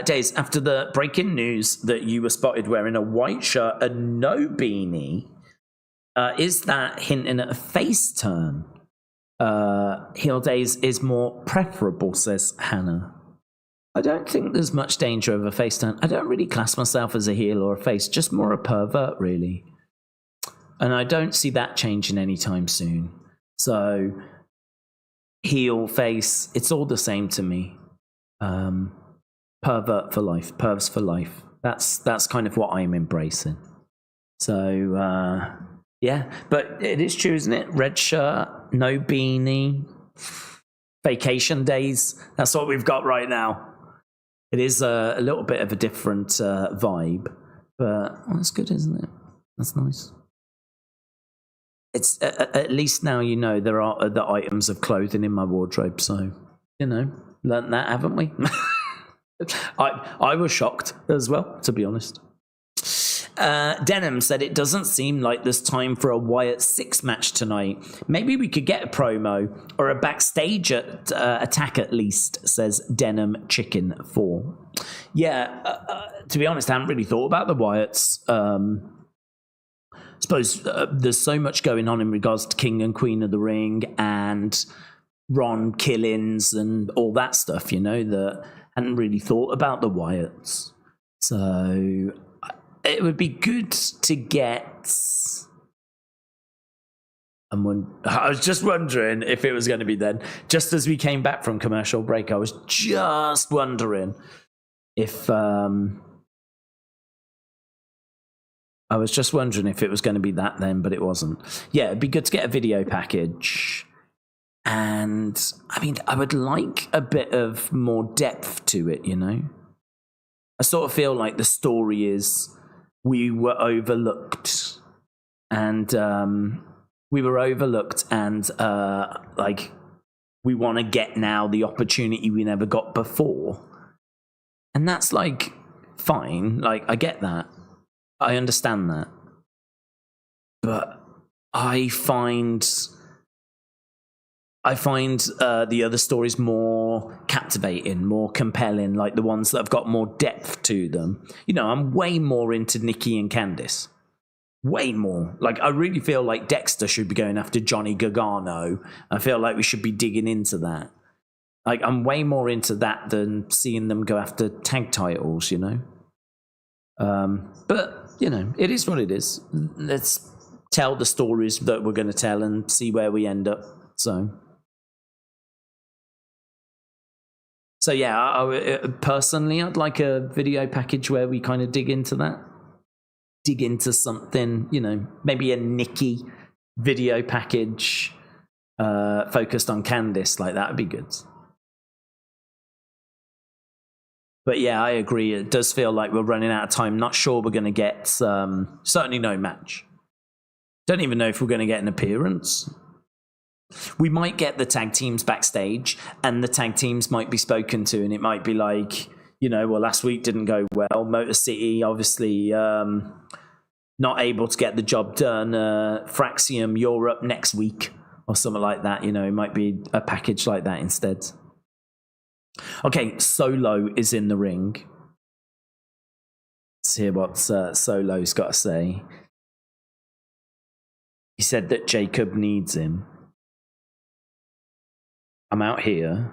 Daze, after the breaking news that you were spotted wearing a white shirt and no beanie, is that hinting at a face turn? Heel Daze is more preferable, says Hannah. I don't think there's much danger of a face turn. I don't really class myself as a heel or a face, just more a pervert, really. And I don't see that changing anytime soon. So, heel, face, it's all the same to me. Pervert for life, pervs for life. That's kind of what I'm embracing. So, yeah, but it is true, isn't it? Red shirt, no beanie, vacation days. That's what we've got right now. It is a little bit of a different vibe, but that's good, isn't it? That's nice. It's at least now you know there are other items of clothing in my wardrobe, so, you know, learnt that, haven't we? I was shocked as well, to be honest. Denim said it doesn't seem like there's time for a Wyatt 6 match tonight. Maybe we could get a promo or a backstage attack at least, says Denim Chicken 4. Yeah, to be honest, I haven't really thought about the Wyatts. I suppose there's so much going on in regards to King and Queen of the Ring and Ron killings and all that stuff, you know, that I hadn't really thought about the Wyatts. So it would be good to get. I was just wondering if it was going to be then. Just as we came back from commercial break, I was just wondering if. I was just wondering if it was going to be that then, but it wasn't. Yeah, it'd be good to get a video package. And, I mean, I would like a bit of more depth to it, you know? I sort of feel like the story is we were overlooked. And we want to get now the opportunity we never got before. And that's, like, fine. Like, I get that. I understand that. But I find the other stories more captivating, more compelling, like the ones that have got more depth to them. You know, I'm way more into Nikki and Candice. Way more. Like, I really feel like Dexter should be going after Johnny Gargano. I feel like we should be digging into that. Like, I'm way more into that than seeing them go after tag titles, you know? But, you know, it is what it is. Let's tell the stories that we're going to tell and see where we end up. So, So yeah, personally, I'd like a video package where we kind of dig into that. Dig into something, you know, maybe a Nikki video package focused on Candice. Like, that would be good. But yeah, I agree. It does feel like we're running out of time. Not sure we're going to get, certainly no match. Don't even know if we're going to get an appearance. We might get the tag teams backstage, and the tag teams might be spoken to, and it might be like, you know, well, last week didn't go well. Motor City, obviously, not able to get the job done. Fraxium, you're up next week, or something like that. You know, it might be a package like that instead. Okay, Solo is in the ring. Let's hear what Solo's got to say. He said that Jacob needs him. I'm out here,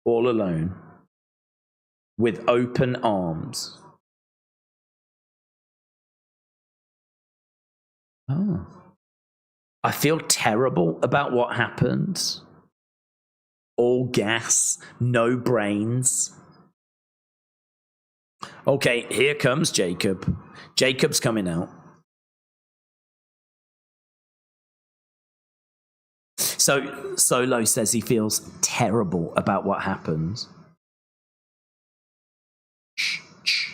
all alone, with open arms. Oh. I feel terrible about what happened. All gas, no brains. Okay, here comes Jacob. Jacob's coming out. So Solo says he feels terrible about what happened. Shh, shh.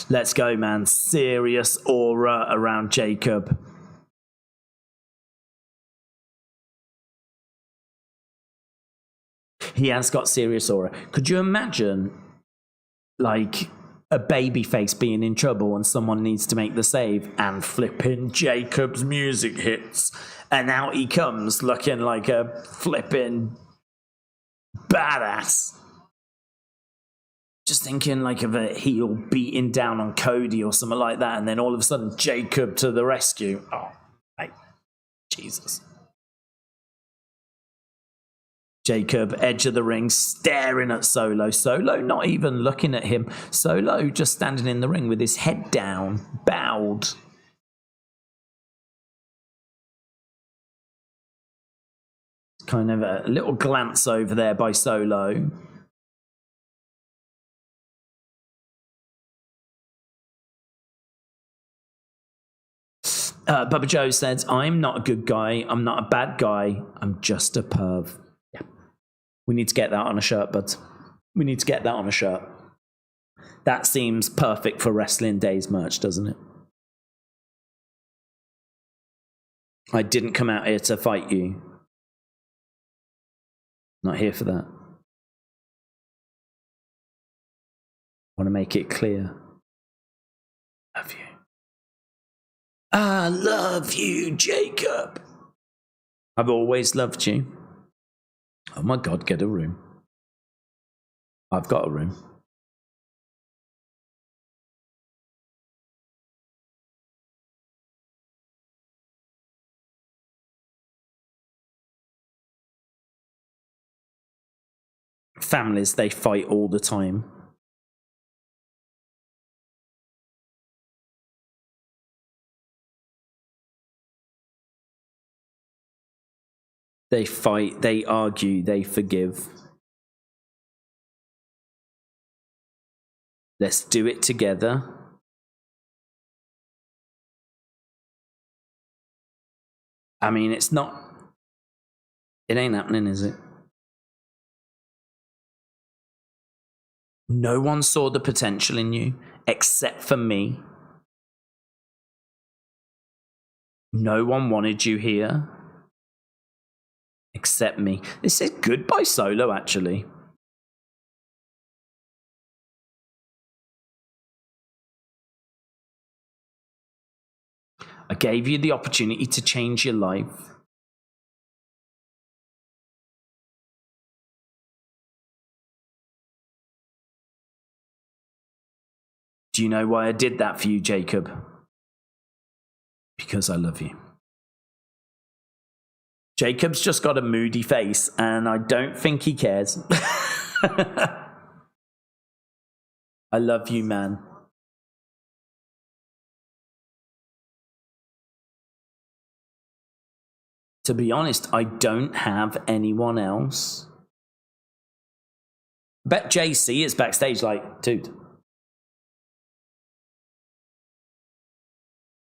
Let's go, man. Serious aura around Jacob. He has got serious aura. Could you imagine, like, a baby face being in trouble and someone needs to make the save, and flipping Jacob's music hits, and out he comes looking like a flipping badass. Just thinking like of a heel beating down on Cody or something like that, and then all of a sudden Jacob to the rescue. Oh, mate. Jesus. Jacob, edge of the ring, staring at Solo. Solo not even looking at him. Solo just standing in the ring with his head down, bowed. Kind of a little glance over there by Solo. Bubba Joe says, I'm not a good guy. I'm not a bad guy. I'm just a perv. Yeah. We need to get that on a shirt, bud. We need to get that on a shirt. That seems perfect for Wrestling Days merch, doesn't it? I didn't come out here to fight you. Not here for that. I want to make it clear. Love you. I love you, Jacob. I've always loved you. Oh my God, get a room. I've got a room. Families, they fight all the time. They fight, they argue, they forgive. Let's do it together. I mean, it ain't happening, is it? No one saw the potential in you except for me. No one wanted you here except me. This is good by Solo, actually. I gave you the opportunity to change your life. Do you know why I did that for you, Jacob? Because I love you. Jacob's just got a moody face, and I don't think he cares. I love you, man. To be honest, I don't have anyone else. Bet JC is backstage like, dude.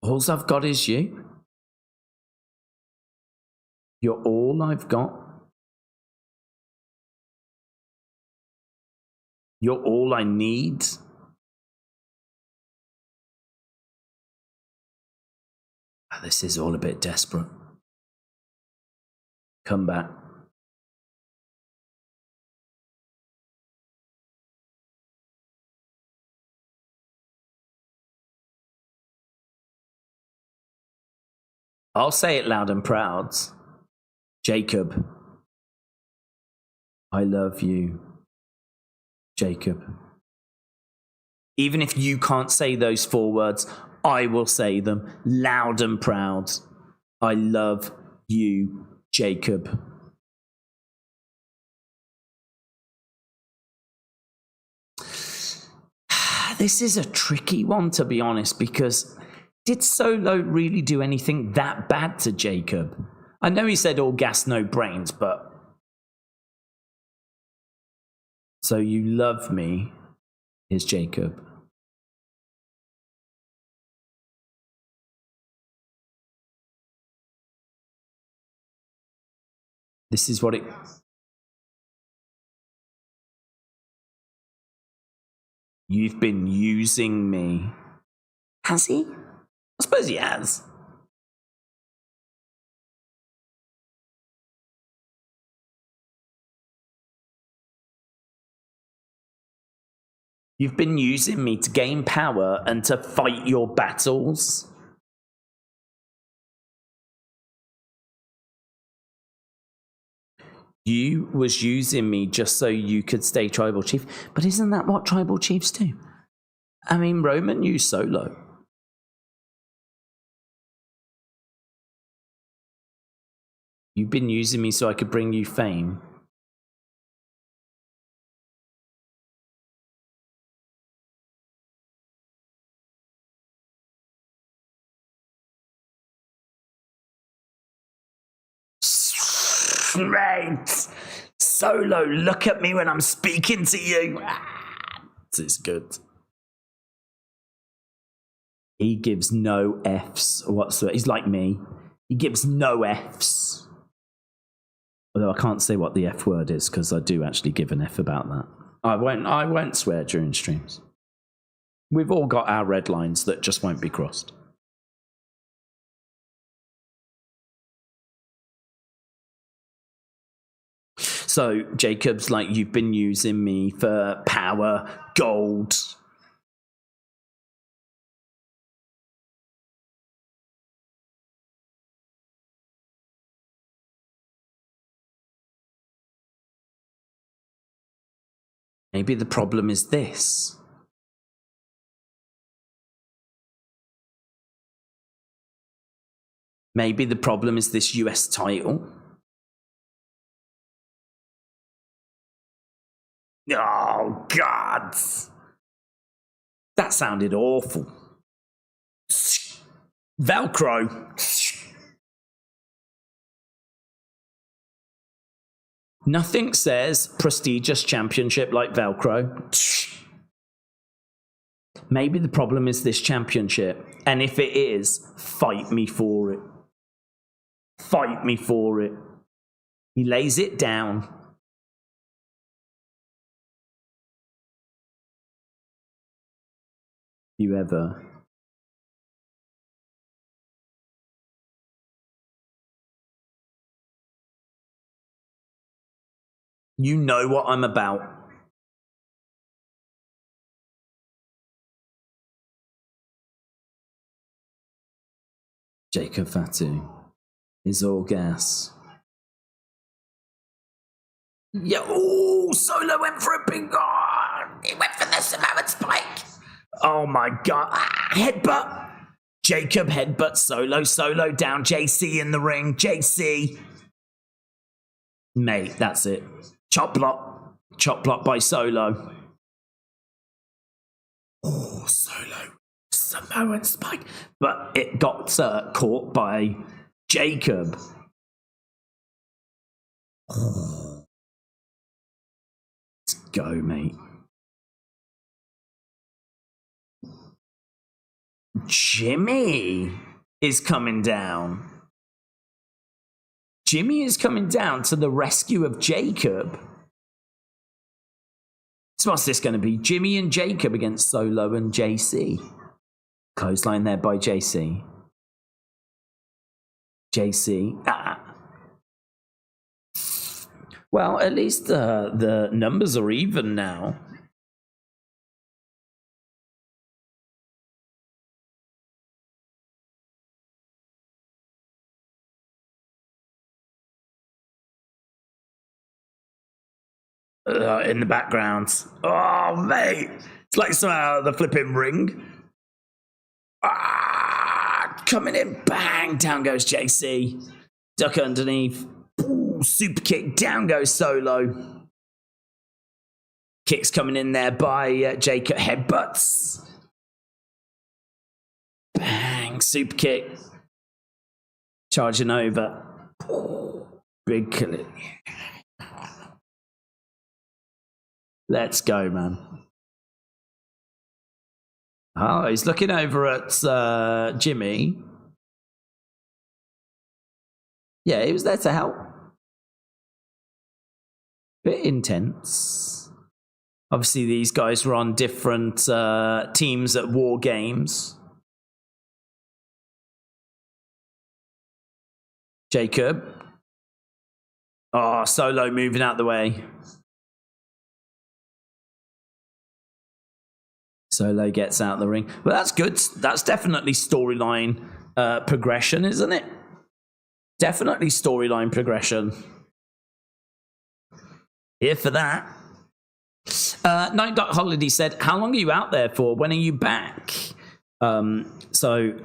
All I've got is you. You're all I've got. You're all I need. This is all a bit desperate. Come back. I'll say it loud and proud. Jacob. I love you. Jacob. Even if you can't say those 4 words, I will say them loud and proud. I love you, Jacob. This is a tricky one, to be honest, because did Solo really do anything that bad to Jacob? I know he said all gas, no brains, but... So you love me, is Jacob. This is what it... You've been using me. Has he? I suppose he has. You've been using me to gain power and to fight your battles. You was using me just so you could stay tribal chief. But isn't that what tribal chiefs do? I mean, Roman used Solo. You've been using me so I could bring you fame. Right. Solo, look at me when I'm speaking to you. This is good. He gives no Fs whatsoever. He's like me. He gives no Fs. Although I can't say what the F word is because I do actually give an F about that. I won't swear during streams. We've all got our red lines that just won't be crossed. So Jacob's like, you've been using me for power, gold. Maybe the problem is this. Maybe the problem is this US title. Oh, God. That sounded awful. Velcro. Nothing says prestigious championship like Velcro. Maybe the problem is this championship. And if it is, fight me for it. Fight me for it. He lays it down. You ever... You know what I'm about. Jacob Fatu is all gas. Yeah, oh, Solo went for a big... Oh, he went for the Samoan spike. Oh my God. Ah, headbutt. Jacob headbutt Solo. Solo down. JC in the ring. JC. Mate, that's it. Chop block. Chop block by Solo. Oh, Solo. Samoan spike. But it got caught by Jacob. Let's go, mate. Jimmy is coming down. Jimmy is coming down to the rescue of Jacob. So what's this going to be? Jimmy and Jacob against Solo and JC. Clothesline there by JC. JC. Well, at least the numbers are even now. In the background. Oh, mate. It's like some out of the flipping ring. Coming in. Bang. Down goes JC. Duck underneath. Ooh, super kick. Down goes Solo. Kicks coming in there by Jacob. Headbutts. Bang. Super kick. Charging over. Ooh, big kill. Let's go, man. Oh, he's looking over at Jimmy. Yeah, he was there to help. Bit intense. Obviously, these guys were on different teams at War Games. Jacob. Oh, Solo moving out the way. Solo gets out the ring. Well, that's good. That's definitely storyline progression, isn't it? Definitely storyline progression. Here for that. Night Dot Holiday said, how long are you out there for? When are you back? So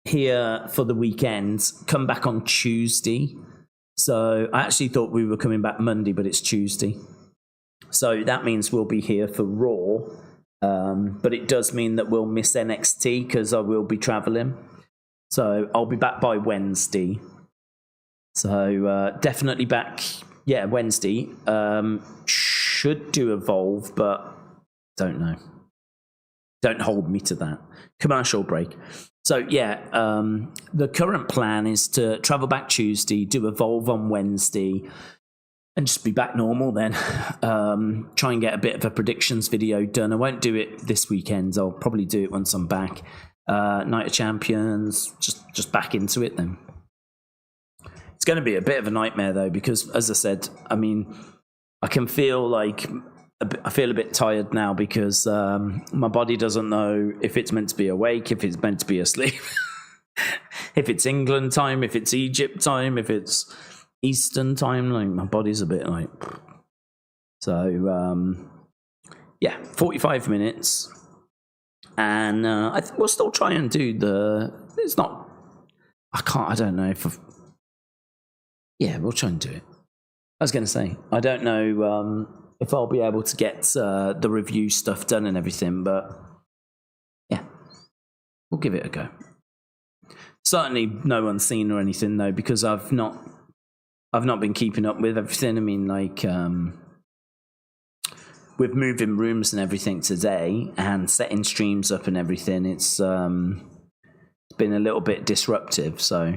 here for the weekend. Come back on Tuesday. So I actually thought we were coming back Monday, but it's Tuesday. So that means we'll be here for Raw. But it does mean that we'll miss NXT because I will be traveling. So I'll be back by Wednesday. So definitely back, Wednesday. Should do Evolve, but don't know. Don't hold me to that. Commercial break. So the current plan is to travel back Tuesday, do Evolve on Wednesday, and just be back normal then. Try and get a bit of a predictions video done. I won't do it this weekend. I'll probably do it once I'm back. Night of Champions, just back into it then. It's going to be a bit of a nightmare though, because as I said, I mean, I can feel like I feel a bit tired now because my body doesn't know if it's meant to be awake, if it's meant to be asleep, if it's England time, if it's Egypt time, if it's Eastern time. Like my body's a bit like, so 45 minutes, and I think we'll still try and do it's not, I don't know if we'll try and do it. I was going to say, I don't know if I'll be able to get the review stuff done and everything, but yeah, we'll give it a go. Certainly no one's seen or anything though, because I've not been keeping up with everything. I mean, like, with moving rooms and everything today and setting streams up and everything, it's been a little bit disruptive. So,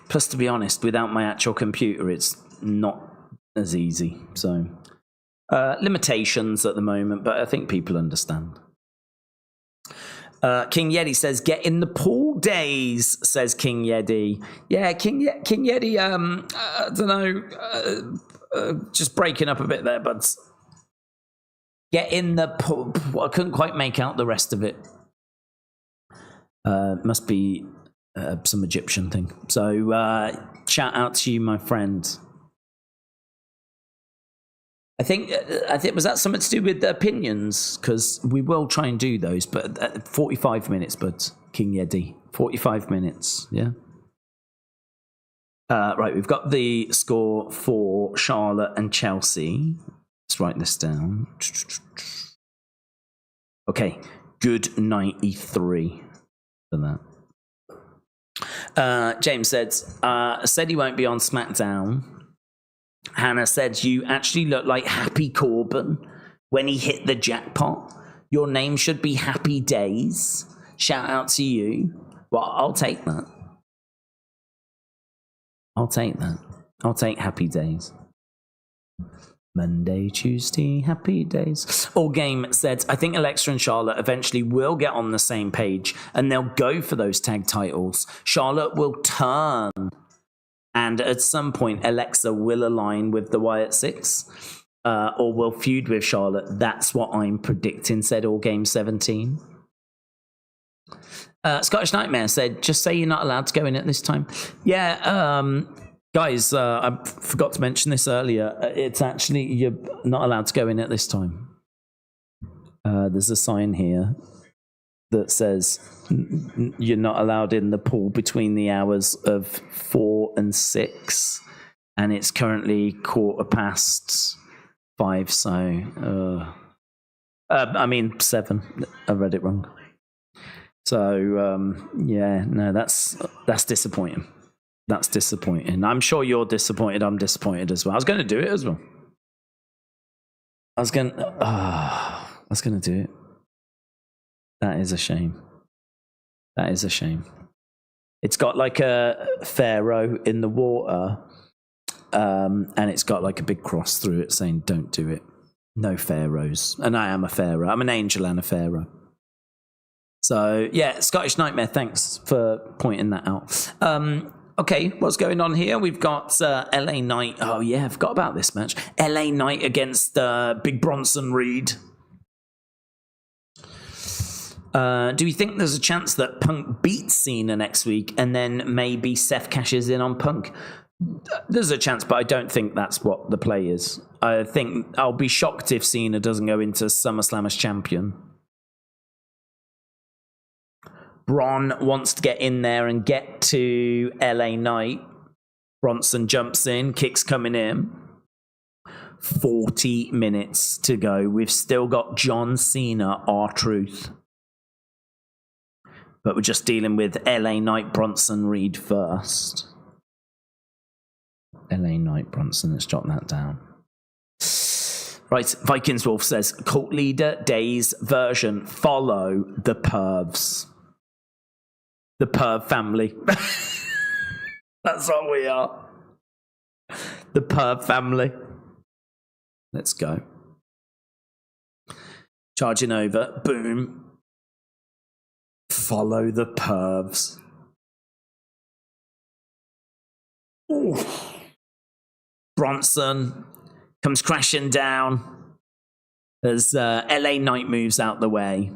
plus, to be honest, without my actual computer, it's not as easy. So, limitations at the moment, but I think people understand. King Yeti says, get in the pool, Daze, says King Yeti. Yeah, King Yeti, I don't know, just breaking up a bit there, but get in the pool. I couldn't quite make out the rest of it. Must be some Egyptian thing. So, shout out to you, my friend. I think was that something to do with the opinions? Because we will try and do those, but 45 minutes, but King Yeti, 45 minutes, yeah. Right, we've got the score for Charlotte and Chelsea. Let's write this down. Okay, good 93 for James said he won't be on SmackDown. Hannah said, you actually look like Happy Corbin when he hit the jackpot. Your name should be Happy Daze. Shout out to you. Well, I'll take that. I'll take Happy Days. Monday, Tuesday, Happy Days. All Game said, I think Alexa and Charlotte eventually will get on the same page and they'll go for those tag titles. Charlotte will turn, and at some point Alexa will align with the Wyatt Six, or will feud with Charlotte. That's what I'm predicting, said All Game 17. Scottish Nightmare said, just say you're not allowed to go in at this time. Yeah, guys, I forgot to mention this earlier. It's actually, you're not allowed to go in at this time. There's a sign here that says you're not allowed in the pool between the hours of 4 and 6. And it's currently 5:15, so... I mean, 7. I read it wrong. So, yeah, no, that's disappointing. That's disappointing. I'm sure you're disappointed. I'm disappointed as well. I was going to do it as well. I was going to do it. That is a shame. That is a shame. It's got like a pharaoh in the water, and it's got like a big cross through it saying, don't do it. No pharaohs. And I am a pharaoh. I'm an angel and a pharaoh. So, yeah, Scottish Nightmare, thanks for pointing that out. Okay, what's going on here? We've got LA Knight. Oh, yeah, I forgot about this match. LA Knight against Big Bronson Reed. Do we think there's a chance that Punk beats Cena next week and then maybe Seth cashes in on Punk? There's a chance, but I don't think that's what the play is. I think I'll be shocked if Cena doesn't go into SummerSlam as champion. Braun wants to get in there and get to LA Knight. Bronson jumps in, kicks coming in. 40 minutes to go. We've still got John Cena, R-Truth. But we're just dealing with LA Knight, Bronson Reed first. LA Knight, Bronson, let's jot that down. Right, Vikings Wolf says, cult leader Daze version, follow the pervs. The perv family. That's what we are. The perv family. Let's go. Charging over. Boom. Follow the pervs. Ooh. Bronson comes crashing down as LA Knight moves out the way.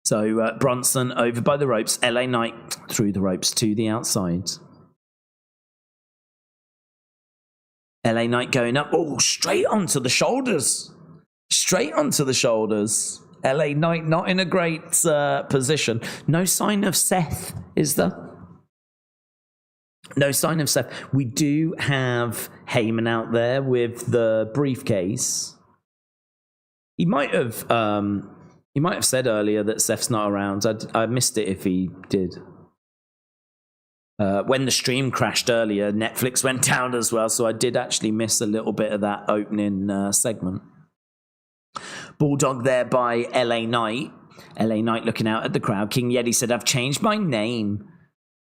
So Bronson over by the ropes, LA Knight through the ropes to the outside. LA Knight going up, oh, straight onto the shoulders. Straight onto the shoulders. LA Knight not in a great position. No sign of Seth, is there? No sign of Seth. We do have Heyman out there with the briefcase. He might have said earlier that Seth's not around. I missed it if he did. When the stream crashed earlier, Netflix went down as well, so I did actually miss a little bit of that opening segment. Bulldog there by LA Knight. LA Knight looking out at the crowd. King Yeti said, I've changed my name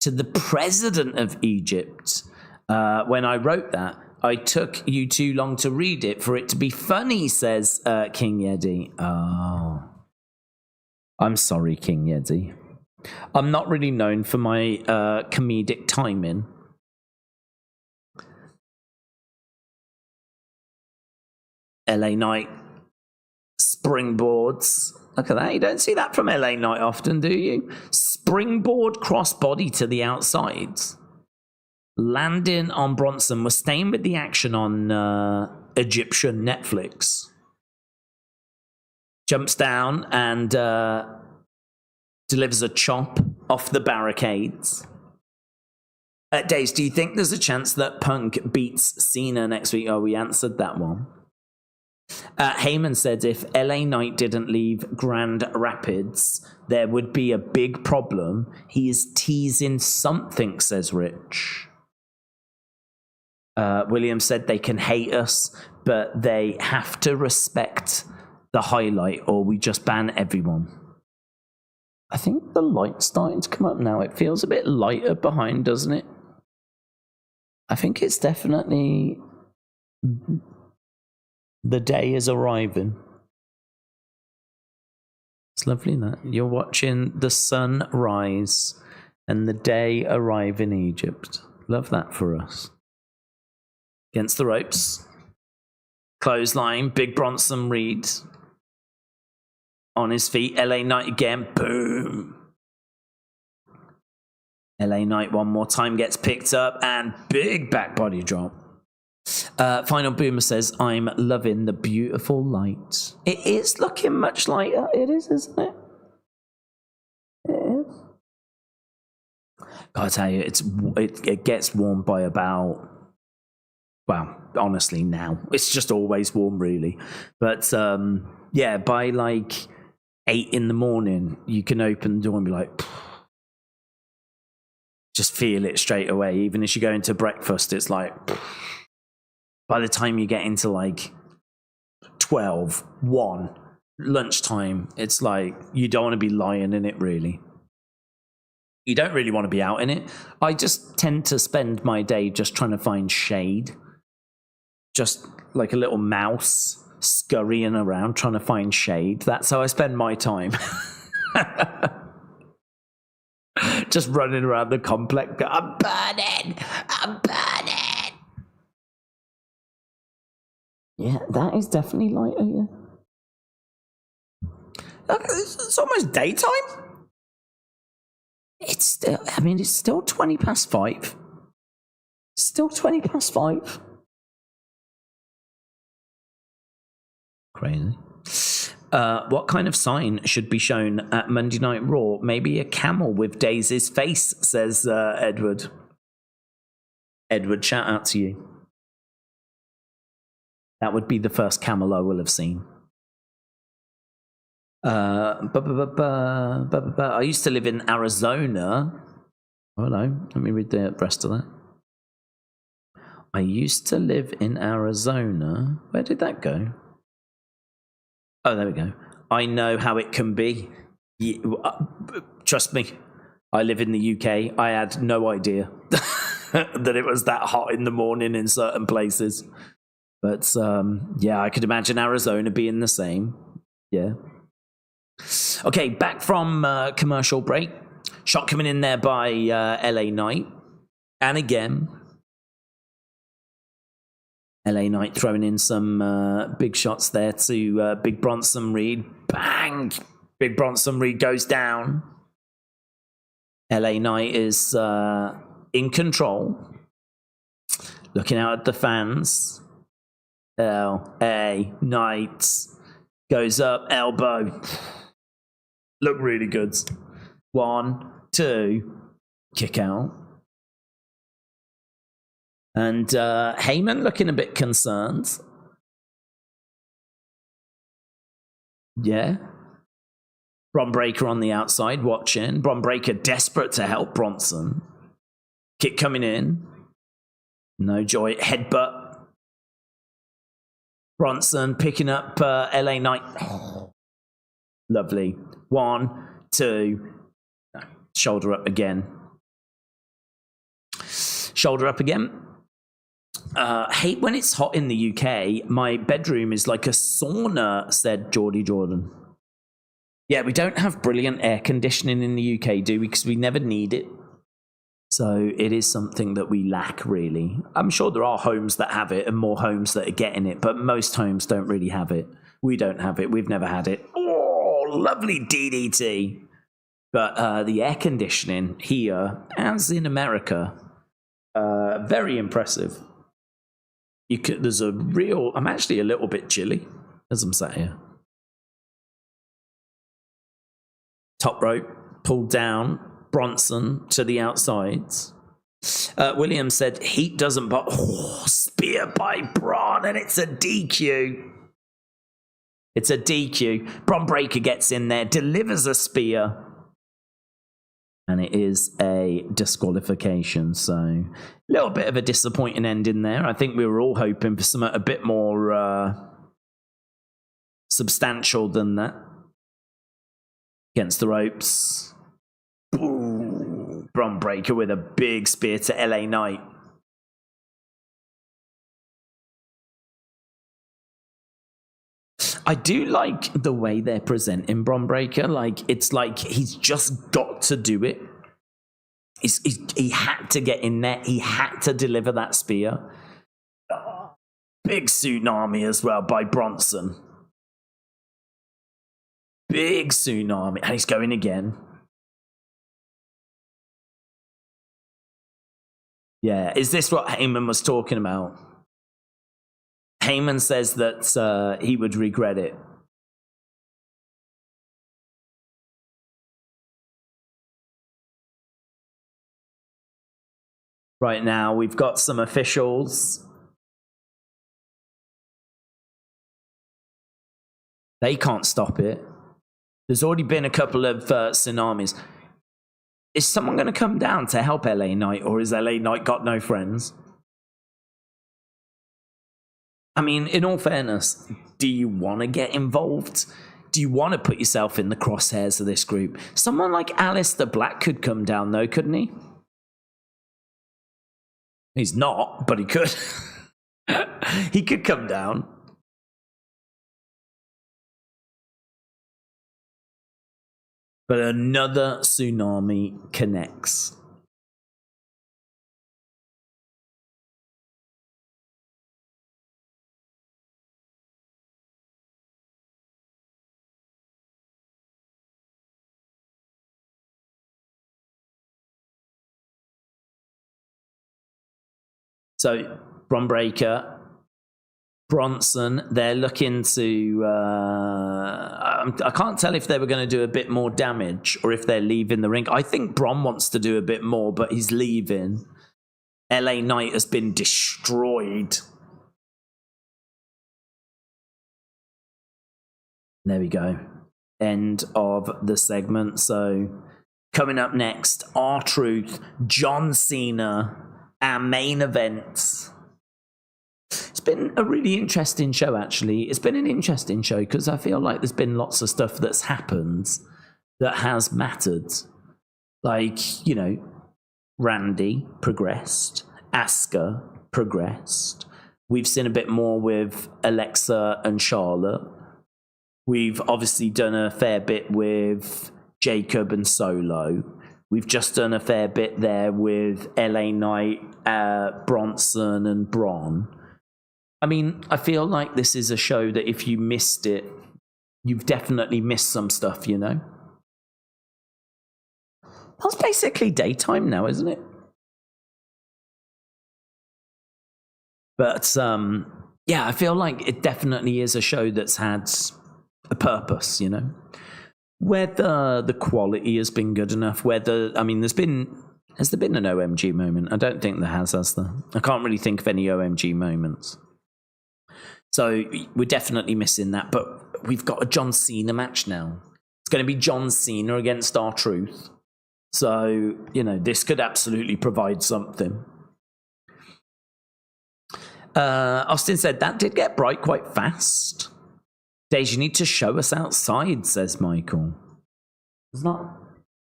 to the President of Egypt. When I wrote that, I took you too long to read it for it to be funny, says King Yeti. Oh. I'm sorry, King Yeti. I'm not really known for my comedic timing. LA Knight springboards. Look at that. You don't see that from LA Knight often, do you? Springboard crossbody to the outside. Landing on Bronson. We're staying with the action on Egyptian Netflix. Jumps down and delivers a chop off the barricades. Daze, do you think there's a chance that Punk beats Cena next week? Oh, we answered that one. Heyman said if LA Knight didn't leave Grand Rapids, there would be a big problem. He is teasing something, says Rich. William said they can hate us, but they have to respect the highlight or we just ban everyone. I think the light's starting to come up now. It feels a bit lighter behind, doesn't it? I think it's definitely... The day is arriving. It's lovely that you're watching the sun rise and the day arrive in Egypt. Love that for us. Against the ropes. Clothesline. Big Bronson Reed. On his feet. LA Knight again. Boom. LA Knight one more time gets picked up and big back body drop. Final Boomer says, I'm loving the beautiful light. It is looking much lighter. It is, isn't it? It is. Gotta tell you, it gets warm by about, well, honestly now. It's just always warm, really. But, yeah, by like 8 in the morning, you can open the door and be like, just feel it straight away. Even as you go into breakfast, it's like... By the time you get into like 12, 1, lunchtime, it's like you don't want to be lying in it, really. You don't really want to be out in it. I just tend to spend my day just trying to find shade. Just like a little mouse scurrying around trying to find shade. That's how I spend my time. Just running around the complex. I'm burning! I'm burning! Yeah, that is definitely lighter, yeah. It's almost daytime. It's still, I mean, it's still 20 past 5. Still 20 past 5. Crazy. What kind of sign should be shown at Monday Night Raw? Maybe a camel with Daze's face, says Edward. Edward, shout out to you. That would be the first camel I will have seen. I used to live in Arizona. Oh, hello. Let me read the rest of that. I used to live in Arizona. Where did that go? Oh, there we go. I know how it can be. Trust me. I live in the UK. I had no idea that it was that hot in the morning in certain places. But, yeah, I could imagine Arizona being the same. Yeah. Okay, back from commercial break. Shot coming in there by LA Knight. And again, LA Knight throwing in some big shots there to Big Bronson Reed. Bang! Big Bronson Reed goes down. LA Knight is in control. Looking out at the fans. LA Knight goes up, elbow. Look really good. 1, 2, kick out. And Heyman looking a bit concerned. Yeah. Bron Breakker on the outside watching. Bron Breakker desperate to help Bronson. Kick coming in. No joy. Headbutt. Bronson picking up LA Knight. Oh, lovely. 1, 2. No. Shoulder up again. Shoulder up again. Hate when it's hot in the UK. My bedroom is like a sauna, said Geordie Jordan. Yeah, we don't have brilliant air conditioning in the UK, do we? Because we never need it. So it is something that we lack, really. I'm sure there are homes that have it and more homes that are getting it, but most homes don't really have it. We don't have it. We've never had it. Oh, lovely DDT. But the air conditioning here, as in America, very impressive. There's a real... I'm actually a little bit chilly as I'm sat here. Top rope, pulled down. Bronson to the outsides. Williams said heat doesn't but spear by Braun and it's a DQ. It's a DQ. Bron Breakker gets in there, delivers a spear. And it is a disqualification. So a little bit of a disappointing ending there. I think we were all hoping for something a bit more substantial than that. Against the ropes. Ooh, Bron Breakker with a big spear to LA Knight. I do like the way they're presenting Bron Breakker. Like, it's like he's just got to do it. He had to get in there. He had to deliver that spear. Oh, big tsunami as well by Bronson. Big tsunami. And he's going again. Yeah, is this what Heyman was talking about? Heyman says that he would regret it. Right now, we've got some officials. They can't stop it. There's already been a couple of tsunamis. Is someone going to come down to help LA Knight, or is LA Knight got no friends? I mean, in all fairness, do you want to get involved? Do you want to put yourself in the crosshairs of this group? Someone like Aleister Black could come down, though, couldn't he? He's not, but he could. He could come down. But another tsunami connects. So, Bron Breakker, Bronson, they're looking to... I can't tell if they were going to do a bit more damage or if they're leaving the ring. I think Bron wants to do a bit more, but he's leaving. LA Knight has been destroyed. There we go. End of the segment. So, coming up next, R-Truth, John Cena... our main event. It's been a really interesting show, actually. It's been an interesting show because I feel like there's been lots of stuff that's happened that has mattered. Like, you know, Randy progressed. Asuka progressed. We've seen a bit more with Alexa and Charlotte. We've obviously done a fair bit with Jacob and Solo. We've just done a fair bit there with LA Knight, Bronson, and Bron. I mean, I feel like this is a show that if you missed it, you've definitely missed some stuff, you know? That's basically daytime now, isn't it? But, yeah, I feel like it definitely is a show that's had a purpose, you know? Whether the quality has been good enough, whether, I mean, has there been an OMG moment? I don't think there has there? I can't really think of any OMG moments. So we're definitely missing that, but we've got a John Cena match now. It's going to be John Cena against R-Truth. So, you know, this could absolutely provide something. Austin said, that did get bright quite fast. Daze, you need to show us outside, says Michael. It's not...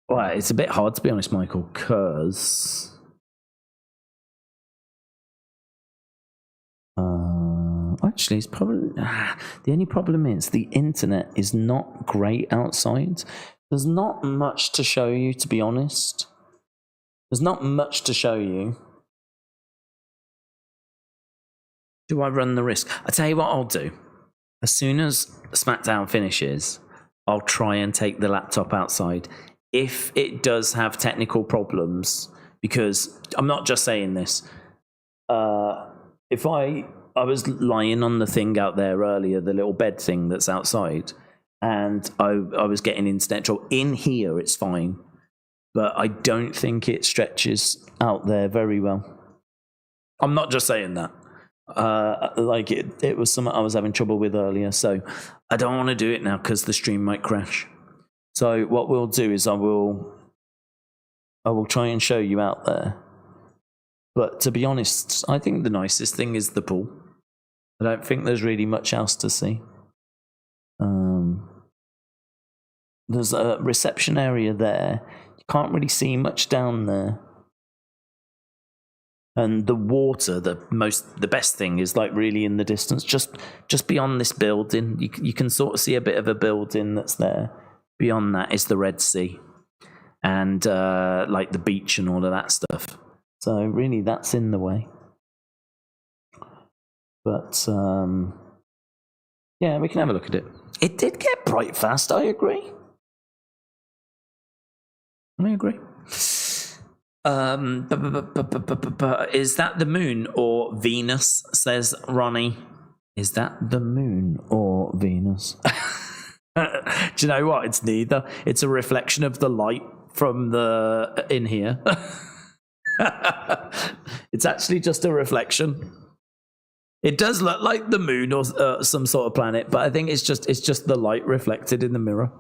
Well, it's a bit hard, to be honest, Michael, because... actually, it's probably... the only problem is the internet is not great outside. There's not much to show you, to be honest. There's not much to show you. Do I run the risk? I'll tell you what I'll do. As soon as Smackdown finishes, I'll try and take the laptop outside. If it does have technical problems, because I'm not just saying this. If I was lying on the thing out there earlier, the little bed thing that's outside, and I was getting internet trouble. In here, it's fine. But I don't think it stretches out there very well. I'm not just saying that. Like it was something I was having trouble with earlier, so I don't want to do it now because the stream might crash. So what we'll do is I will try and show you out there. But to be honest, I think the nicest thing is the pool. I don't think there's really much else to see. There's a reception area there. You can't really see much down there. And the water, the best thing is like really in the distance, just beyond this building. You can sort of see a bit of a building that's there. Beyond that is the Red Sea, and like the beach and all of that stuff. So really, that's in the way. But yeah, we can have a look at it. It did get bright fast. I agree. Is that the moon or Venus? Says Ronnie. Is that the moon or Venus? Do you know what? It's neither. It's a reflection of the light from the in here. It's actually just a reflection. It does look like the moon or some sort of planet, but I think it's just the light reflected in the mirror.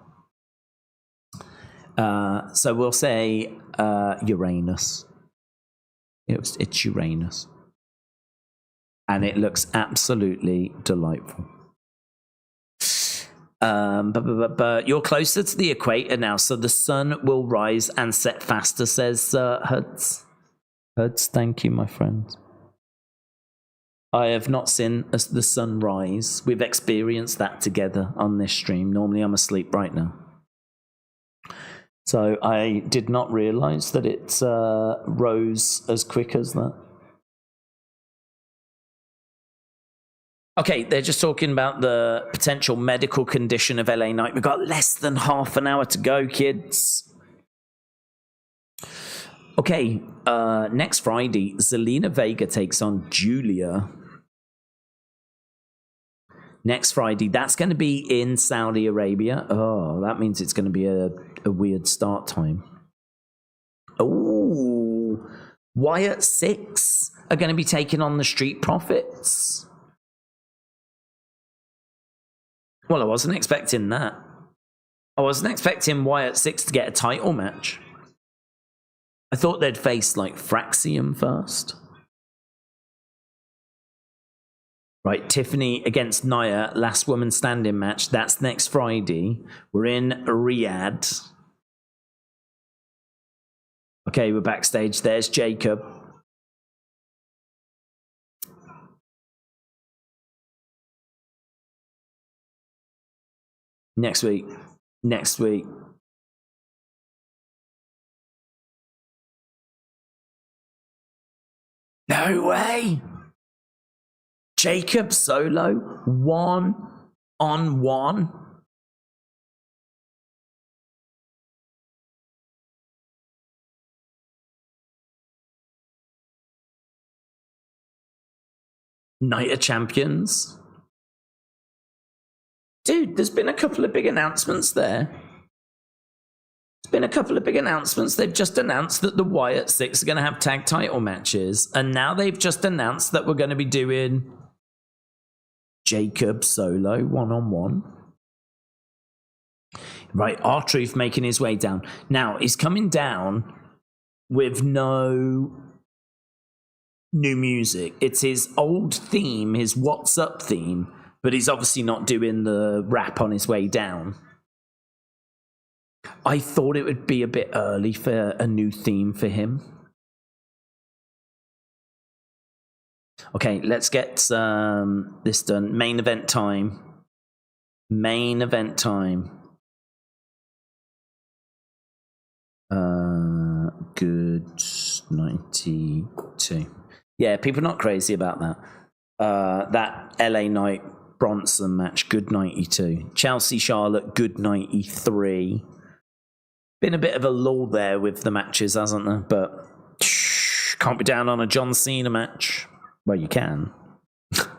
So we'll say Uranus. It's Uranus. And it looks absolutely delightful. But you're closer to the equator now, so the sun will rise and set faster, says Huds. Huds, thank you, my friend. I have not seen the sun rise. We've experienced that together on this stream. Normally I'm asleep right now. So I did not realise that it rose as quick as that. Okay, they're just talking about the potential medical condition of LA Knight. We've got less than half an hour to go, kids. Okay, next Friday, Zelina Vega takes on Julia. Next Friday, that's going to be in Saudi Arabia. Oh, that means it's going to be a weird start time. Oh, Wyatt 6 are going to be taking on the Street Profits. Well, I wasn't expecting that. I wasn't expecting Wyatt 6 to get a title match. I thought they'd face, like, Fraxium first. Right, Tiffany against Nia, last woman standing match. That's next Friday. We're in Riyadh. Okay, we're backstage. There's Jacob. Next week. Next week. No way! Jacob solo 1-on-1. Night of Champions. Dude, there's been a couple of big announcements there. There's been a couple of big announcements. They've just announced that the Wyatt 6 are going to have tag title matches. And now they've just announced that we're going to be doing Jacob solo 1-on-1. Right, R-Truth making his way down. Now, he's coming down with no new music. It's his old theme, his What's Up theme, but he's obviously not doing the rap on his way down. I thought it would be a bit early for a new theme for him. Okay, let's get this done. Main event time. Main event time. Good 92. Yeah, people are not crazy about that. That LA Knight Bronson match, good 92. Chelsea Charlotte, good 93. Been a bit of a lull there with the matches, hasn't there? But can't be down on a John Cena match. Well, you can.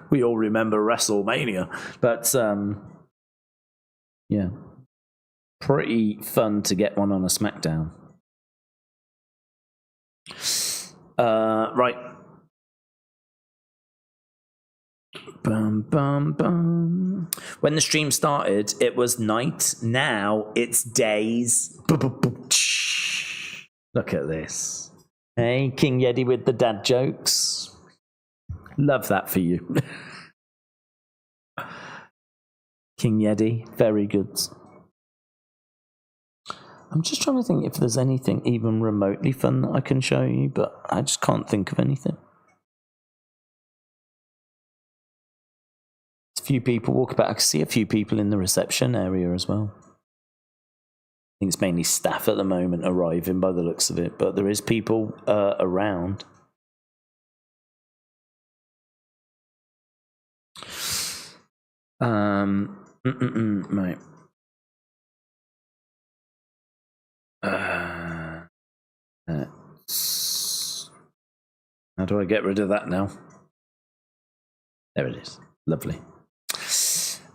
We all remember WrestleMania. But, yeah. Pretty fun to get one on a Smackdown. Right. Bum, bum, bum. When the stream started, it was night. Now it's days. Look at this. Hey, King Yeti with the dad jokes. Love that for you. King Yeti, very good. I'm just trying to think if there's anything even remotely fun that I can show you, but I just can't think of anything. A few people walk about. I can see a few people in the reception area as well. I think it's mainly staff at the moment arriving by the looks of it, but there is people around. Right. How do I get rid of that now? There it is. Lovely.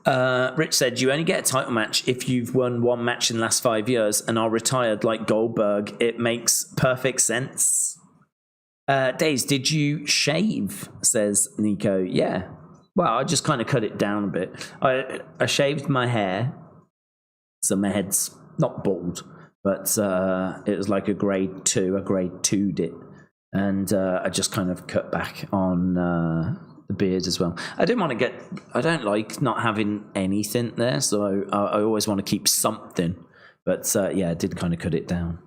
Rich said, you only get a title match if you've won one match in the last 5 years and are retired like Goldberg. It makes perfect sense. Daze, did you shave? Says Nico. Yeah. Well, I just kind of cut it down a bit. I shaved my hair. So my head's not bald, but it was like a grade 2. A grade 2'd it. And I just kind of cut back on the beard as well. I don't like not having anything there, so I always want to keep something. But yeah, I did kind of cut it down.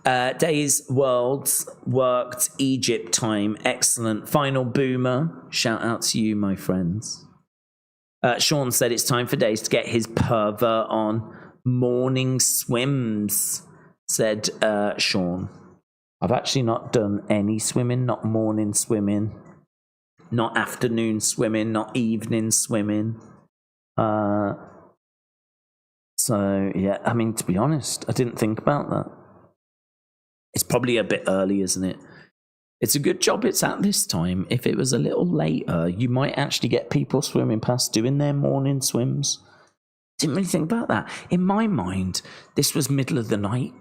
Days Worlds worked Egypt time. Excellent. Final Boomer. Shout out to you, my friends. Sean said it's time for Days to get his pervert on. Morning swims, said Sean. I've actually not done any swimming, not morning swimming, not afternoon swimming, not evening swimming. So, yeah, I mean, to be honest, I didn't think about that. It's probably a bit early, isn't it? It's a good job it's at this time. If it was a little later, you might actually get people swimming past doing their morning swims. Didn't really think about that. In my mind, this was middle of the night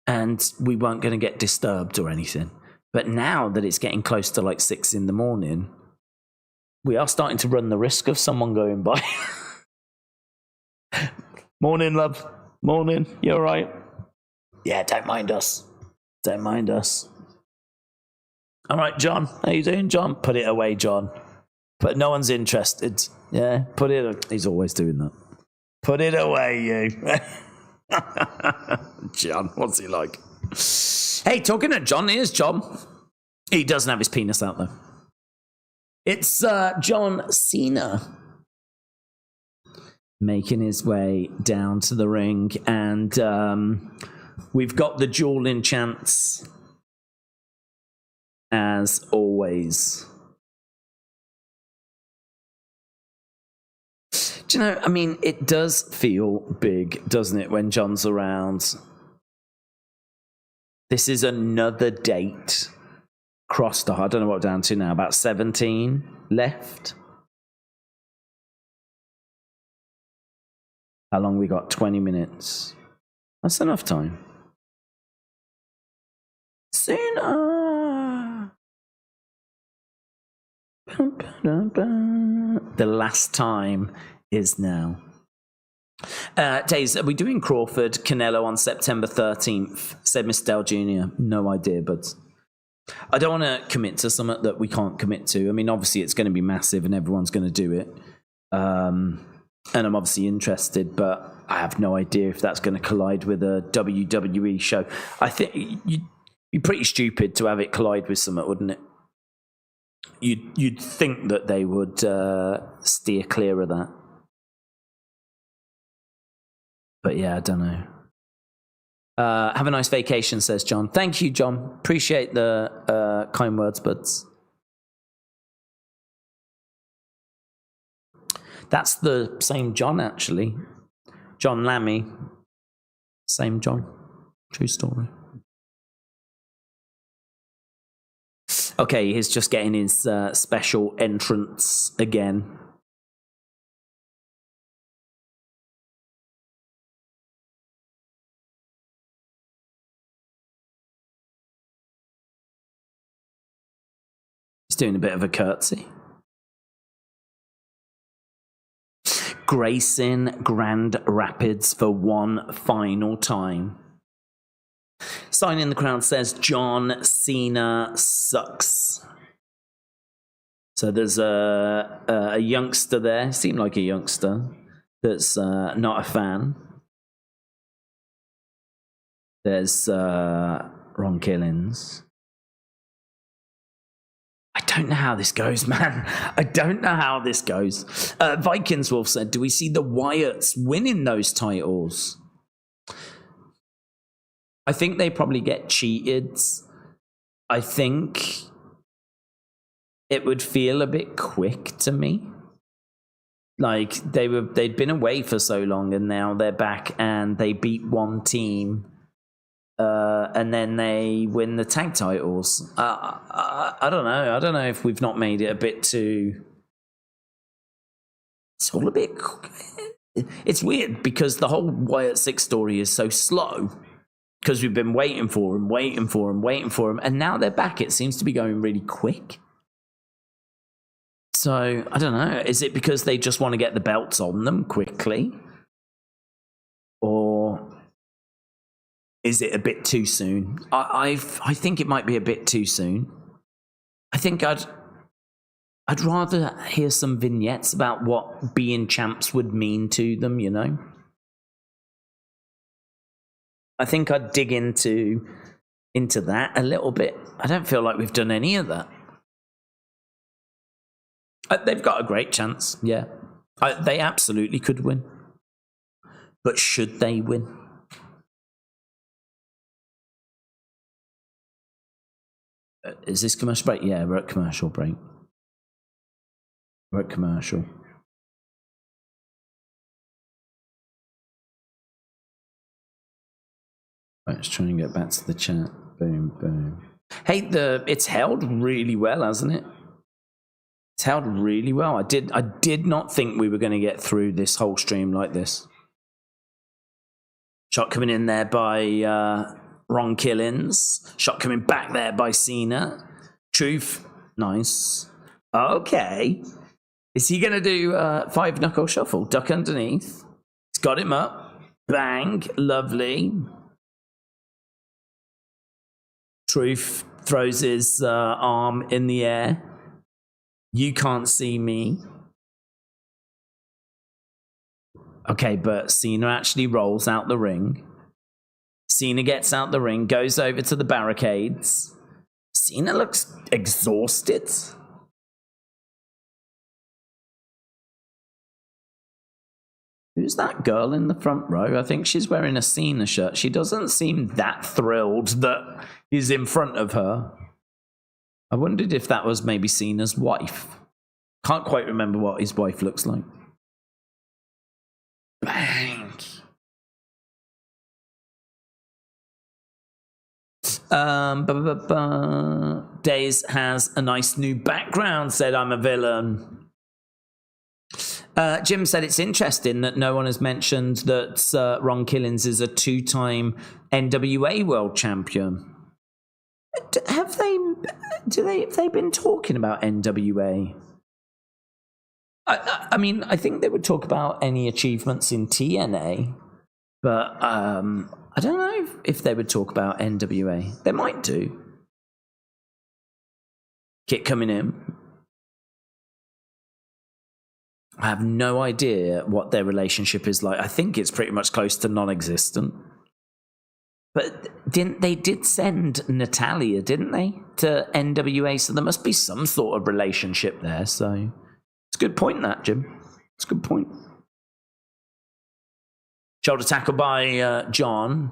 and we weren't going to get disturbed or anything. But now that it's getting close to like 6 in the morning, we are starting to run the risk of someone going by. Morning, love. Morning. You all right? Yeah, don't mind us. Don't mind us. All right, John. How you doing, John? Put it away, John. But no one's interested. Yeah, put it. He's always doing that. Put it away, you. John, what's he like? Hey, talking to John, here's John. He doesn't have his penis out, though. It's John Cena making his way down to the ring, and we've got the dueling chants, as always. Do you know, I mean, it does feel big, doesn't it, when John's around? This is another date crossed off. I don't know what we're down to now, about 17 left. How long we got? 20 minutes. That's enough time. Cena! The last time is now. Daze, are we doing Crawford Canelo on September 13th? Said Mr. Dell Jr. No idea, but I don't want to commit to something that we can't commit to. I mean, obviously it's going to be massive and everyone's going to do it. And I'm obviously interested, but I have no idea if that's going to collide with a WWE show. I think you'd be pretty stupid to have it collide with something, wouldn't it? You'd think that they would steer clear of that. But yeah, I don't know. Have a nice vacation, says John. Thank you, John. Appreciate the kind words, buds. That's the same John, actually. John Lammy. Same John. True story. Okay, he's just getting his special entrance again. He's doing a bit of a curtsy. gracing Grand Rapids for one final time. Sign in the crowd says John Cena sucks. So there's a youngster there, seemed like a youngster, that's not a fan. There's Ron Killings. I don't know how this goes, man. I don't know how this goes. Vikings Wolf said, do we see the Wyatts winning those titles? I think they probably get cheated. I think it would feel a bit quick to me. Like they'd been away for so long and now they're back and they beat one team and then they win the tag titles. I don't know. I don't know if we've not made it a bit too... It's all a bit... It's weird because the whole Wyatt Six story is so slow because we've been waiting for them, and now they're back. It seems to be going really quick. So, I don't know. Is it because they just want to get the belts on them quickly? Or is it a bit too soon? I think it might be a bit too soon. I think I'd rather hear some vignettes about what being champs would mean to them, you know? I think I'd dig into that a little bit. I don't feel like we've done any of that. They've got a great chance, yeah. They absolutely could win. But should they win? Is this commercial break? Yeah, we're at commercial break. We're at commercial. Right, let's try and get back to the chat. Boom, boom. Hey, it's held really well, hasn't it? It's held really well. I did not think we were going to get through this whole stream like this. Shot coming in there by Ron Killings. Shot coming back there by Cena. Truth. Nice. Okay. Is he going to do 5-knuckle shuffle? Duck underneath. He's got him up. Bang. Lovely. Truth throws his arm in the air. You can't see me. Okay, but Cena actually rolls out the ring. Cena gets out the ring, goes over to the barricades. Cena looks exhausted. Who's that girl in the front row? I think she's wearing a Cena shirt. She doesn't seem that thrilled that he's in front of her. I wondered if that was maybe Cena's wife. Can't quite remember what his wife looks like. Bang. Daze has a nice new background, said I'm a villain. Jim said it's interesting that no one has mentioned that Ron Killings is a 2-time NWA World Champion. Have they been talking about NWA? I mean, I think they would talk about any achievements in TNA, but I don't know if they would talk about NWA. They might do. Kit coming in. I have no idea what their relationship is like. I think it's pretty much close to non-existent. But they did send Natalia, didn't they, to NWA? So there must be some sort of relationship there. So it's a good point, that, Jim. It's a good point. Shoulder tackle by John.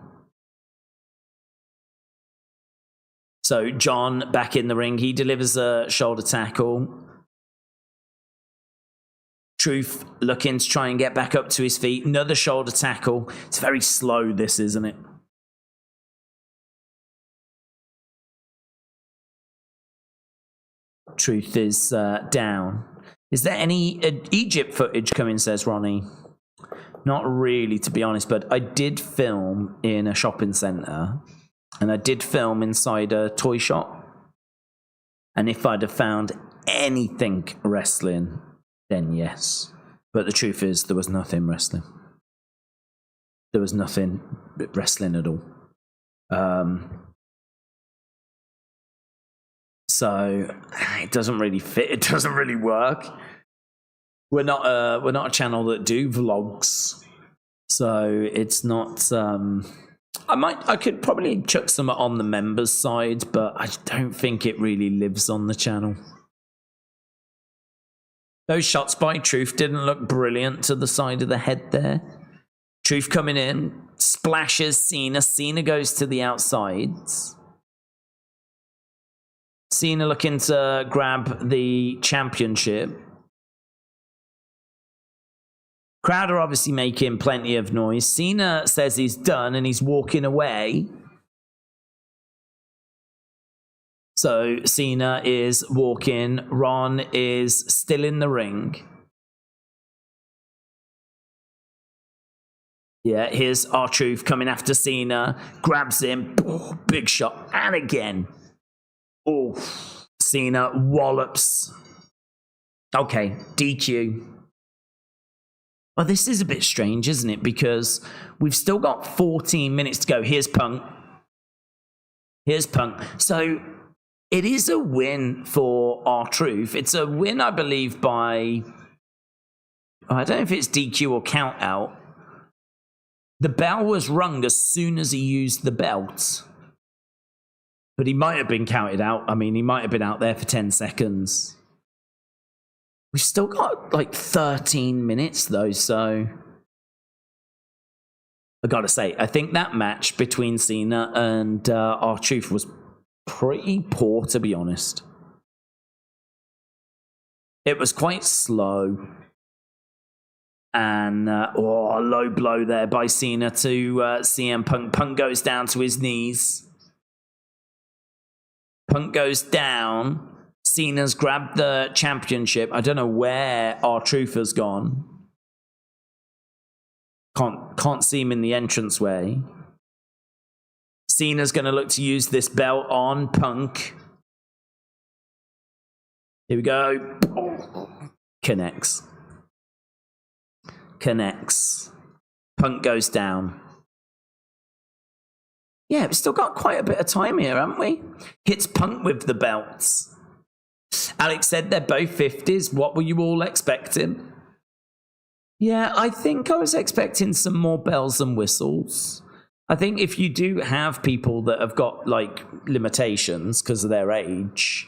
So John back in the ring. He delivers a shoulder tackle. Truth looking to try and get back up to his feet. Another shoulder tackle. It's very slow, this, isn't it? Truth is down. Is there any Egypt footage coming, says Ronnie? Not really, to be honest, but I did film in a shopping centre and I did film inside a toy shop. And if I'd have found anything wrestling, then yes. But the truth is, there was nothing wrestling. There was nothing wrestling at all. So it doesn't really fit. It doesn't really work. We're not a channel that do vlogs, so it's not. I could probably chuck some on the members side, but I don't think it really lives on the channel. Those shots by Truth didn't look brilliant to the side of the head there. Truth coming in, splashes Cena. Cena goes to the outsides. Cena looking to grab the championship. Crowd are obviously making plenty of noise. Cena says he's done and he's walking away. So Cena is walking. Ron is still in the ring. Yeah, here's R-Truth coming after Cena. Grabs him. Oh, big shot. And again. Oh, Cena wallops. Okay, DQ. Well, this is a bit strange, isn't it? Because we've still got 14 minutes to go. Here's Punk. Here's Punk. So it is a win for R-Truth. It's a win, I believe, by... I don't know if it's DQ or count out. The bell was rung as soon as he used the belt. But he might have been counted out. I mean, he might have been out there for 10 seconds. We've still got like 13 minutes though, so I gotta say, I think that match between Cena and R-Truth was pretty poor, to be honest. It was quite slow. And, a low blow there by Cena to CM Punk. Punk goes down to his knees. Punk goes down. Cena's grabbed the championship. I don't know where R-Truth has gone. Can't see him in the entranceway. Cena's going to look to use this belt on Punk. Here we go. Connects. Punk goes down. Yeah, we've still got quite a bit of time here, haven't we? Hits Punk with the belts. Alex said they're both 50s. What were you all expecting? Yeah, I think I was expecting some more bells and whistles. I think if you do have people that have got, like, limitations because of their age,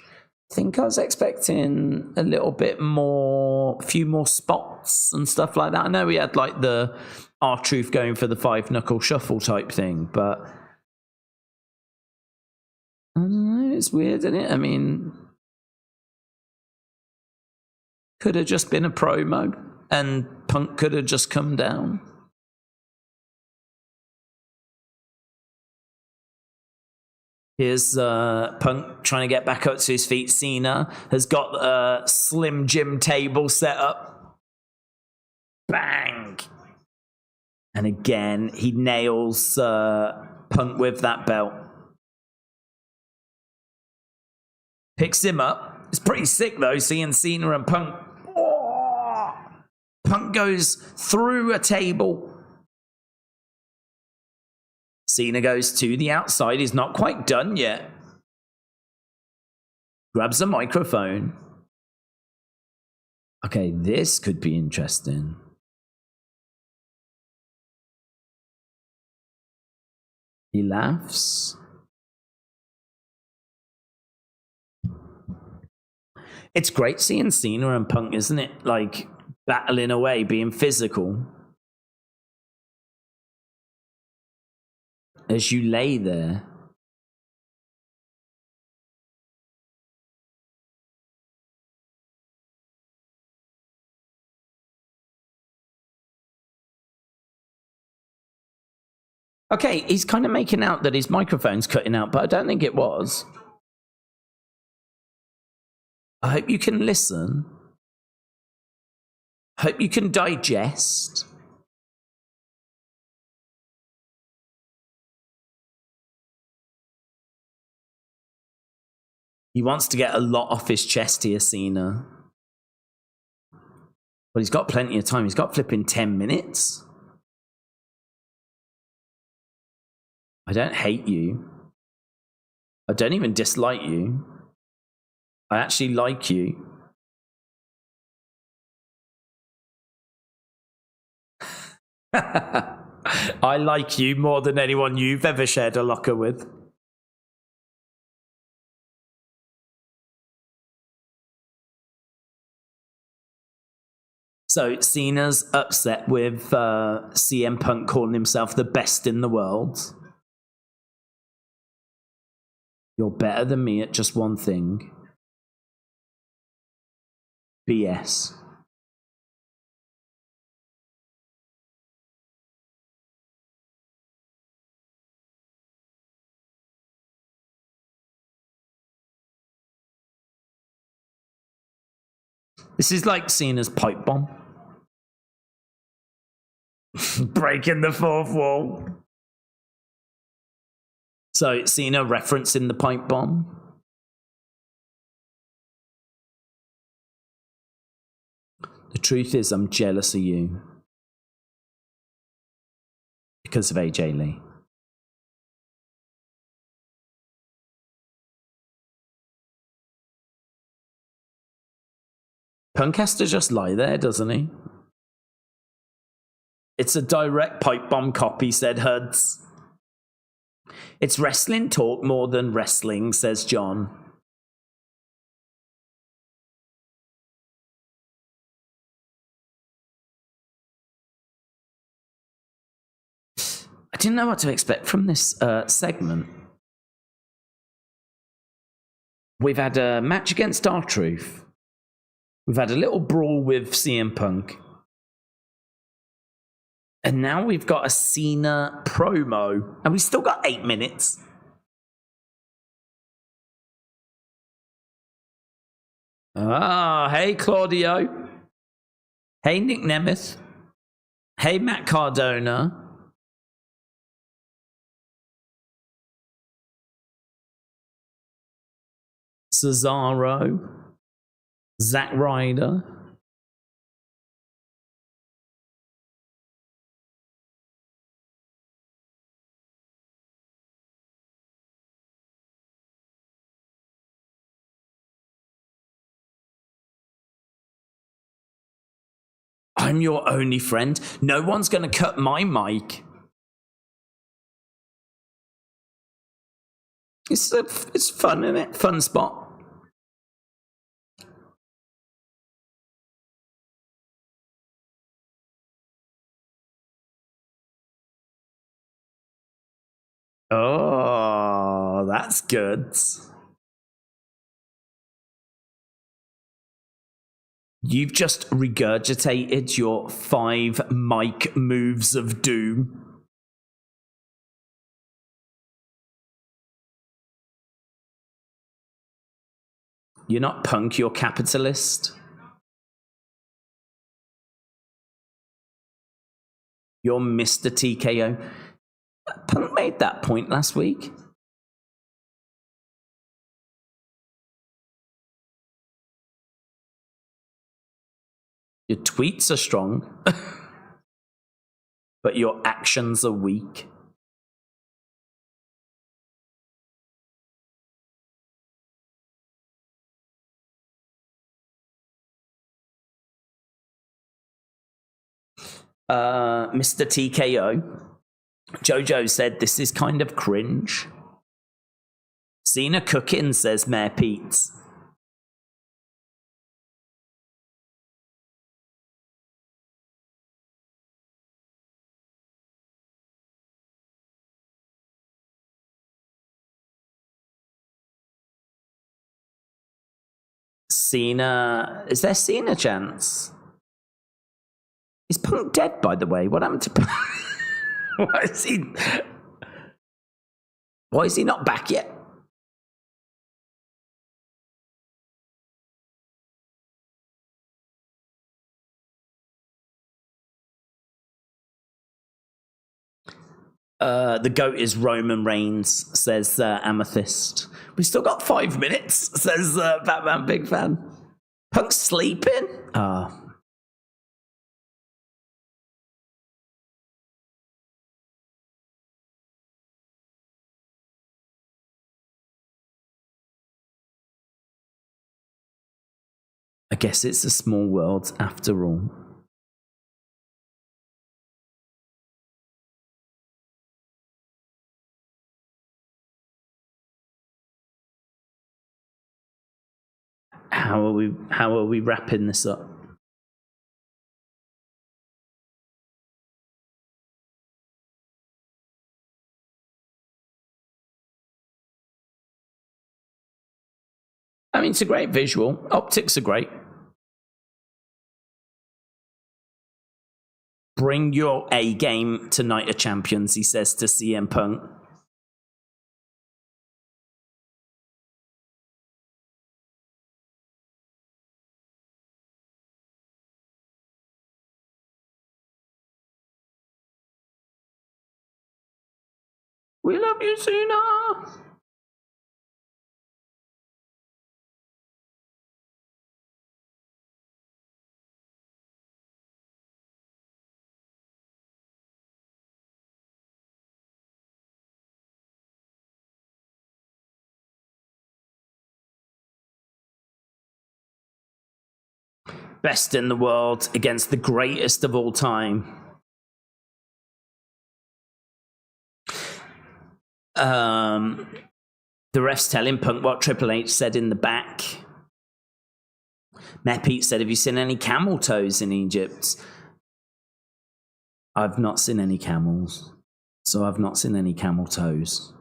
I think I was expecting a little bit more, a few more spots and stuff like that. I know we had, like, the R-Truth going for the 5-knuckle shuffle type thing, but I don't know, it's weird, isn't it? I mean, could have just been a promo and Punk could have just come down. Here's Punk trying to get back up to his feet. Cena has got a Slim Jim table set up. Bang! And again, he nails Punk with that belt. Picks him up. It's pretty sick, though, seeing Cena and Punk. Oh! Punk goes through a table. Cena goes to the outside. He's not quite done yet. Grabs a microphone. Okay, this could be interesting. He laughs. It's great seeing Cena and Punk, isn't it? Like, battling away, being physical. As you lay there. Okay, he's kind of making out that his microphone's cutting out, but I don't think it was. I hope you can listen. I hope you can digest. He wants to get a lot off his chest here, Cena. But he's got plenty of time. He's got flipping 10 minutes. I don't hate you. I don't even dislike you. I actually like you. I like you more than anyone you've ever shared a locker with. So Cena's upset with CM Punk calling himself the best in the world. You're better than me at just one thing. BS. This is like Cena's pipe bomb. Breaking the fourth wall. So Cena referencing the pipe bomb. The truth is, I'm jealous of you. Because of AJ Lee. Punk has to just lie there, doesn't he? It's a direct pipe bomb copy, said Huds. It's wrestling talk more than wrestling, says John. I didn't know what to expect from this segment. We've had a match against R-Truth. We've had a little brawl with CM Punk. And now we've got a Cena promo. And we've still got 8 minutes. Ah, hey Claudio. Hey Nick Nemeth. Hey Matt Cardona. Cesaro. Zack Ryder. I'm your only friend. No one's going to cut my mic. It's fun, isn't it? Fun spot. Oh, that's good. You've just regurgitated your 5 mic moves of doom. You're not Punk, you're capitalist. You're Mr. TKO. Punk made that point last week. Your tweets are strong, but your actions are weak. Mr. TKO. Jojo said this is kind of cringe. Cena cooking, says Mayor Pete. Cena, is there Cena chance? Is Punk dead, by the way? What happened to Punk? Why is he not back yet? The GOAT is Roman Reigns, says Amethyst. We've still got 5 minutes, says Batman Big Fan. Punk's sleeping? I guess it's a small world after all. How are we wrapping this up? I mean, it's a great visual. Optics are great. Bring your A game to Night of Champions, he says to CM Punk. We love you, Cena. Best in the world against the greatest of all time. The ref's telling Punk what Triple H said in the back. Matt Pete said, have you seen any camel toes in Egypt? I've not seen any camels, so I've not seen any camel toes.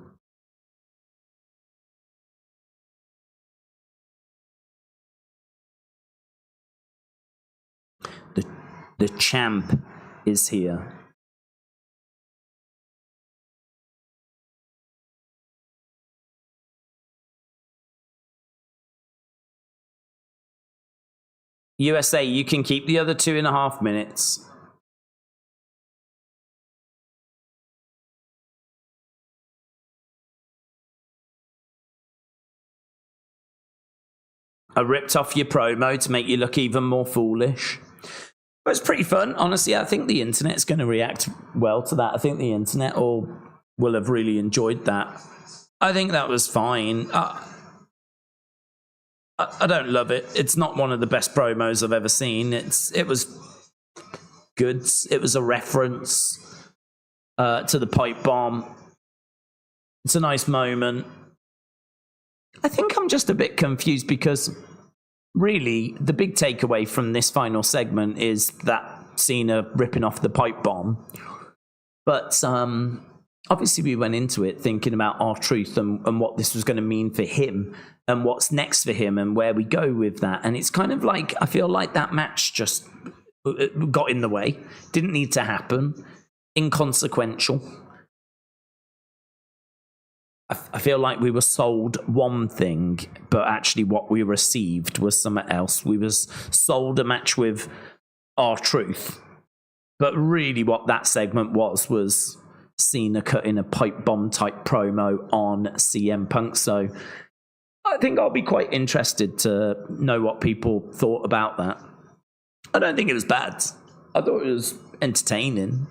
The champ is here. USA, you can keep the other 2.5 minutes. I ripped off your promo to make you look even more foolish. But it's pretty fun. Honestly, I think the internet's going to react well to that. I think the internet all will have really enjoyed that. I think that was fine. I don't love it. It's not one of the best promos I've ever seen. It was good. It was a reference to the pipe bomb. It's a nice moment. I think I'm just a bit confused because really the big takeaway from this final segment is that Cena ripping off the pipe bomb. But obviously we went into it thinking about R-Truth and what this was going to mean for him and what's next for him and where we go with that. And it's kind of like, I feel like that match just got in the way. Didn't need to happen. Inconsequential. I feel like we were sold one thing, but actually what we received was something else. We was sold a match with R-Truth. But really what that segment was Cena cutting a pipe bomb type promo on CM Punk. So I think I'll be quite interested to know what people thought about that. I don't think it was bad. I thought it was entertaining.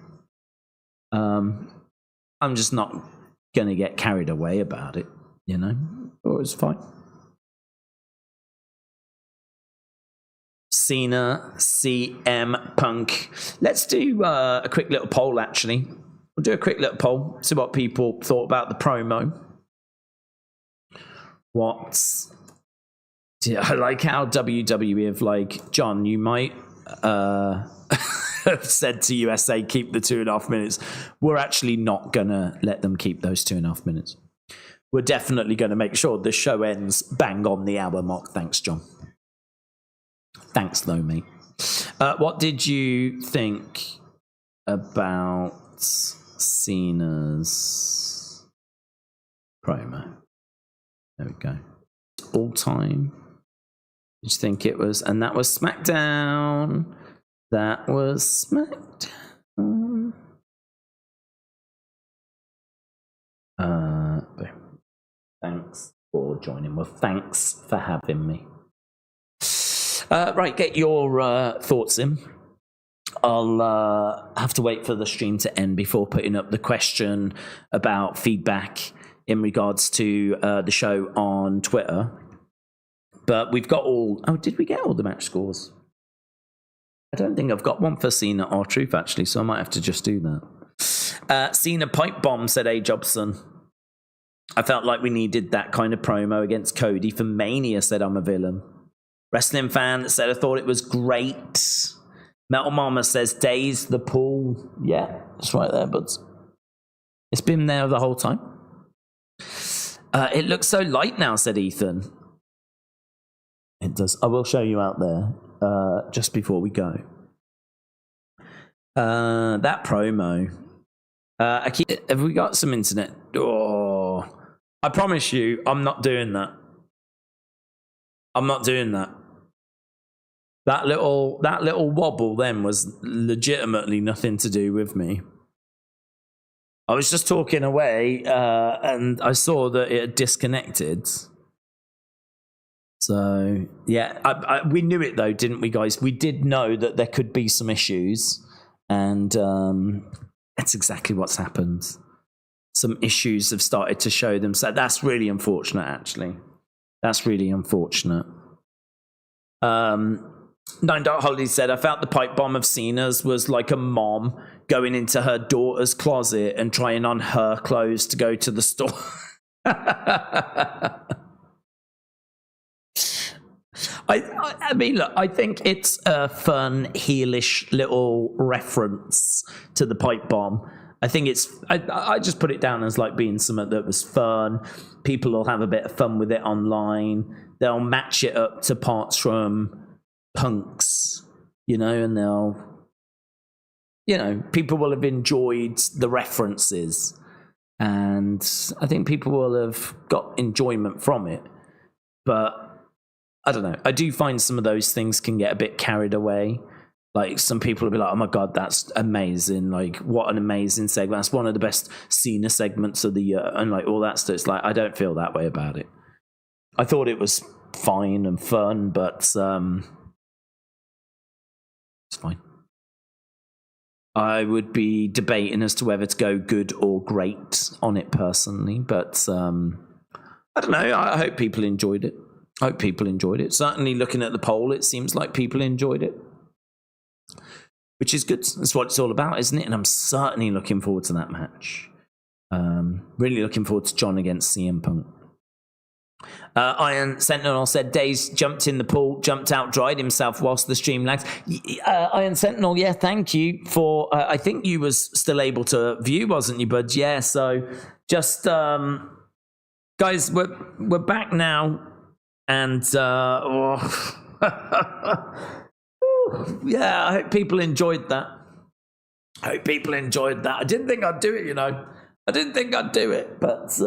I'm just not going to get carried away about it, you know? It was fine. Cena, CM Punk. Let's do a quick little poll, actually. We'll do a quick little poll, see what people thought about the promo. I like how WWE have like, John, you might have said to USA, keep the 2.5 minutes. We're actually not going to let them keep those 2.5 minutes. We're definitely going to make sure the show ends bang on the hour mark. Thanks, John. Thanks, though, mate. What did you think about Cena's promo? There we go. All time. Did you think it was? And that was Smackdown. That was Smackdown. Thanks for joining. Well, thanks for having me. Right, get your thoughts in. I'll have to wait for the stream to end before putting up the question about feedback in regards to the show on Twitter. But we've got all... Oh, did we get all the match scores? I don't think I've got one for Cena or Truth, actually, so I might have to just do that. Cena pipe bomb, said A. Jobson. I felt like we needed that kind of promo against Cody for Mania, said I'm a villain. Wrestling fan said I thought it was great. Metal Mama says Daze the pool. Yeah, it's right there, buds. It's been there the whole time. It looks so light now, said Ethan. It does. I will show you out there just before we go. That promo. Have we got some internet? Oh, I promise you, I'm not doing that. I'm not doing that. That little wobble then was legitimately nothing to do with me. I was just talking away, and I saw that it had disconnected. So, yeah, we knew it though, didn't we, guys? We did know that there could be some issues, and that's exactly what's happened. Some issues have started to show them. So that's really unfortunate, actually. That's really unfortunate. Nine Dark Holiday said, I felt the pipe bomb of Cena's was like a mom going into her daughter's closet and trying on her clothes to go to the store. I mean, look, I think it's a fun, heelish little reference to the pipe bomb. I think it's, I just put it down as like being something that was fun. People will have a bit of fun with it online. They'll match it up to parts from Punk's, you know, and they'll, you know, people will have enjoyed the references. And I think people will have got enjoyment from it. But I don't know. I do find some of those things can get a bit carried away. Like, some people will be like, oh my God, that's amazing. Like, what an amazing segment. That's one of the best Cena segments of the year. And like all that stuff. It's like, I don't feel that way about it. I thought it was fine and fun, but it's fine. I would be debating as to whether to go good or great on it personally. But I don't know. I hope people enjoyed it. I hope people enjoyed it. Certainly looking at the poll, it seems like people enjoyed it. Which is good. That's what it's all about, isn't it? And I'm certainly looking forward to that match. Really looking forward to John against CM Punk. Iron Sentinel said Daze jumped in the pool, jumped out, dried himself whilst the stream lags. Iron Sentinel, yeah, thank you for... I think you was still able to view, wasn't you, bud? Yeah, so just... guys, we're back now. And... yeah, I hope people enjoyed that. I didn't think I'd do it, you know. I didn't think I'd do it, but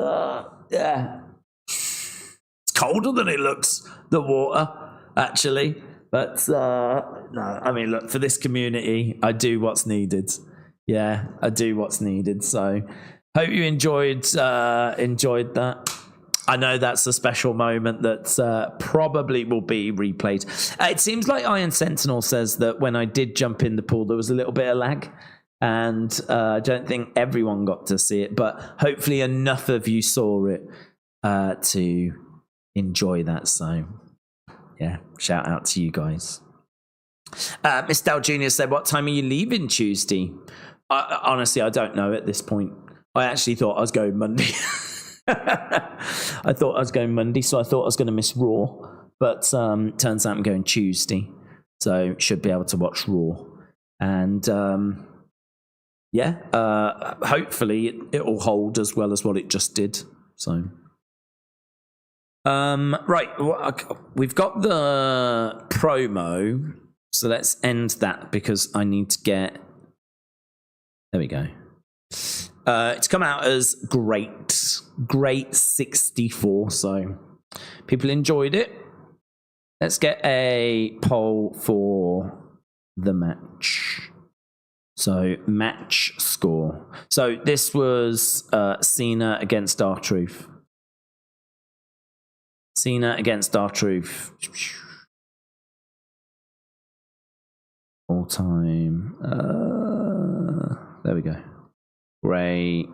yeah. It's colder than it looks, the water, actually. But no, I mean, look, for this community, I do what's needed. Yeah, I do what's needed. So hope you enjoyed that. I know that's a special moment that probably will be replayed. It seems like Iron Sentinel says that when I did jump in the pool, there was a little bit of lag. And I don't think everyone got to see it. But hopefully enough of you saw it to enjoy that. So, yeah, shout out to you guys. Miss Dow Jr. said, what time are you leaving Tuesday? Honestly, I don't know at this point. I actually thought I was going Monday. I thought I was going Monday, so I thought I was going to miss Raw, but turns out I'm going Tuesday, so should be able to watch Raw. And yeah, hopefully it will hold as well as what it just did. So right, we've got the promo, so let's end that because I need to get... There we go. It's come out as great 64, so people enjoyed it. Let's get a poll for the match. So, match score. So, this was Cena against R-Truth. Cena against R-Truth. All time. There we go. Great.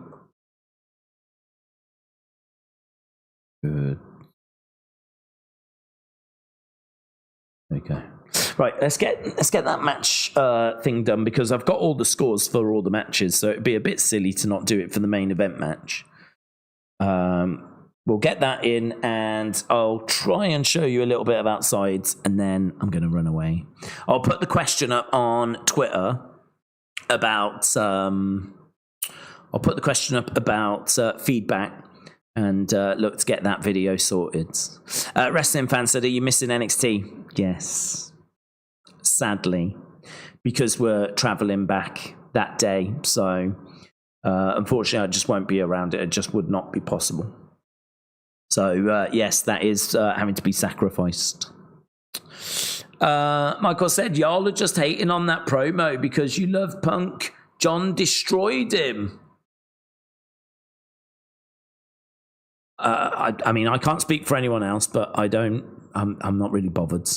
Good. go. Right, let's get that match thing done, because I've got all the scores for all the matches, so it'd be a bit silly to not do it for the main event match. We'll get that in, and I'll try and show you a little bit of outsides, and then I'm going to run away. I'll put the question up on Twitter about feedback, and look to get that video sorted. Wrestling fan said, are you missing NXT? Yes, sadly, because we're traveling back that day, so unfortunately I just won't be around. It just would not be possible. So yes, that is having to be sacrificed. Michael said, y'all are just hating on that promo because you love Punk. John destroyed him. I mean, I can't speak for anyone else, but I'm not really bothered.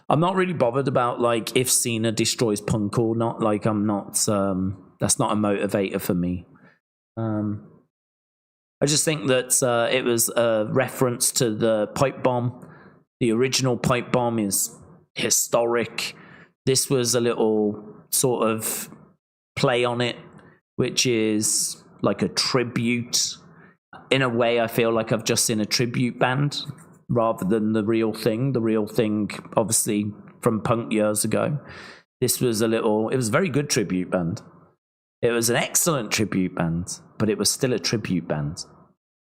I'm not really bothered about, like, if Cena destroys Punk or not. Like, I'm not, that's not a motivator for me. I just think that it was a reference to the pipe bomb. The original pipe bomb is historic. This was a little sort of play on it, which is like a tribute. In a way, I feel like I've just seen a tribute band rather than the real thing. The real thing, obviously, from Punk years ago. This was it was a very good tribute band. It was an excellent tribute band, but it was still a tribute band.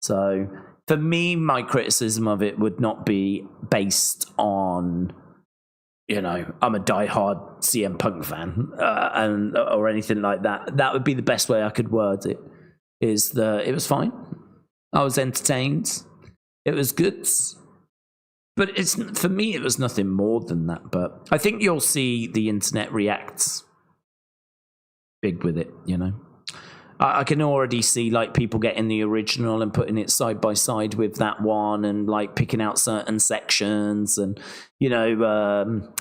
So, for me, my criticism of it would not be based on, you know, I'm a diehard CM Punk fan or anything like that. That would be the best way I could word it. It was fine. I was entertained. It was good. But for me, it was nothing more than that. But I think you'll see the internet react big with it, you know. I can already see, like, people getting the original and putting it side by side with that one and, like, picking out certain sections and, you know,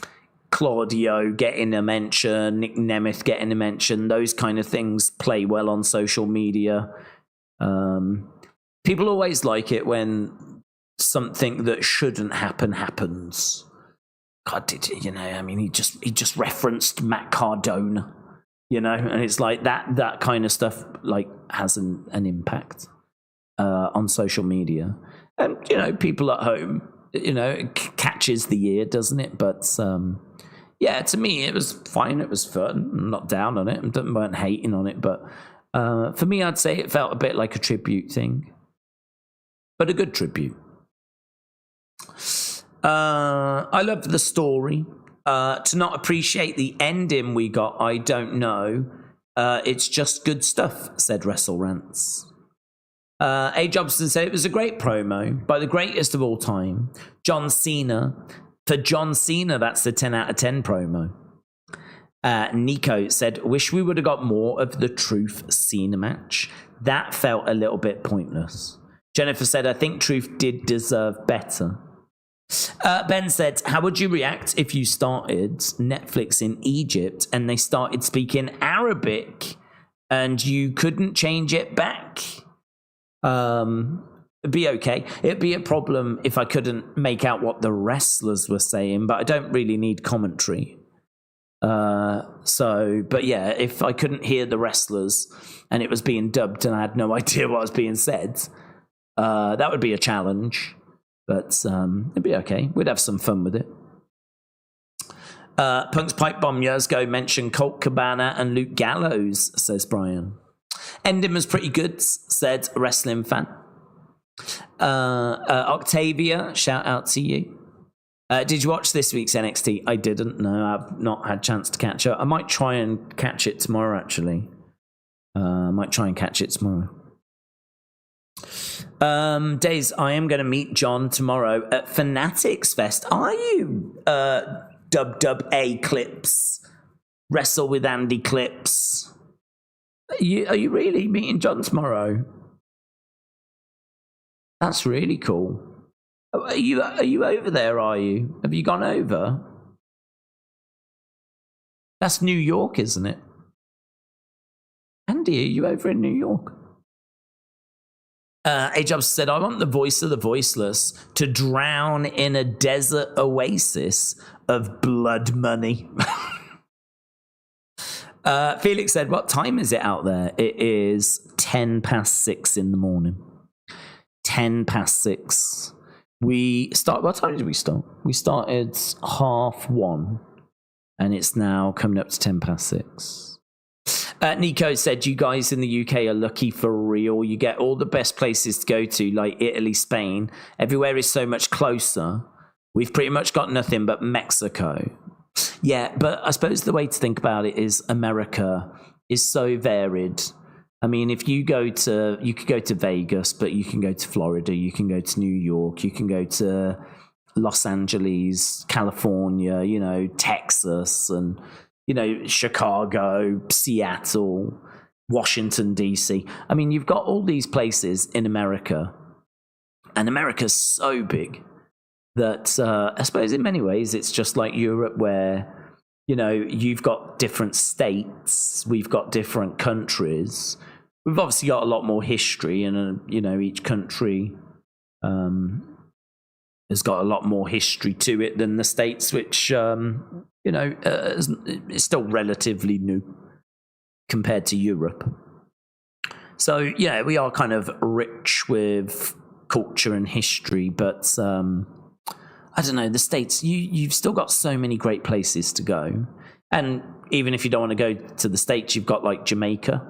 Claudio getting a mention, Nick Nemeth getting a mention. Those kind of things play well on social media. People always like it when something that shouldn't happen happens. God, you know, I mean, he just referenced Matt Cardona. You know, and it's like that kind of stuff, like, has an impact on social media. And, you know, people at home, you know, it catches the ear, doesn't it? But, yeah, to me, it was fine. It was fun. I'm not down on it. I weren't hating on it. But for me, I'd say it felt a bit like a tribute thing. But a good tribute. I loved the story. To not appreciate the ending we got, I don't know. It's just good stuff, said WrestleRants. A. Jobson said it was a great promo by the greatest of all time, John Cena. For John Cena, that's the 10 out of 10 promo. Nico said, wish we would have got more of the Truth Cena match. That felt a little bit pointless. Jennifer said, I think Truth did deserve better. Ben said, how would you react if you started Netflix in Egypt and they started speaking Arabic and you couldn't change it back? It'd be okay. It'd be a problem if I couldn't make out what the wrestlers were saying, but I don't really need commentary. But yeah, if I couldn't hear the wrestlers and it was being dubbed and I had no idea what was being said, that would be a challenge. But it'd be okay. We'd have some fun with it. Punk's pipe bomb years ago mentioned Colt Cabana and Luke Gallows, says Brian. Ending was pretty good, said a wrestling fan. Octavia, shout out to you. Did you watch this week's NXT? I didn't. No, I've not had a chance to catch up. I might try and catch it tomorrow, actually. Daze, I am going to meet John tomorrow at Fanatics Fest. Are you, Dub A Clips? Wrestle with Andy Clips? Are you really meeting John tomorrow? That's really cool. Are you over there, are you? Have you gone over? That's New York, isn't it? Andy, are you over in New York? A-Jobs said, I want the voice of the voiceless to drown in a desert oasis of blood money. Felix said, what time is it out there? It is 6:10 in the morning. 6:10. We start. What time did we start? We started 1:30, and it's now coming up to 6:10. Nico said, you guys in the UK are lucky for real. You get all the best places to go to, like Italy, Spain. Everywhere is so much closer. We've pretty much got nothing but Mexico. Yeah, but I suppose the way to think about it is America is so varied. I mean, if you could go to Vegas, but you can go to Florida, you can go to New York, you can go to Los Angeles, California, Texas, and Chicago, Seattle, Washington, D.C. I mean, you've got all these places in America, and America's so big that I suppose in many ways it's just like Europe, where, you've got different states, we've got different countries. We've obviously got a lot more history, and, each country has got a lot more history to it than the States, which, is still relatively new compared to Europe. So, yeah, we are kind of rich with culture and history, but I don't know, the States, you've still got so many great places to go. And even if you don't want to go to the States, you've got like Jamaica,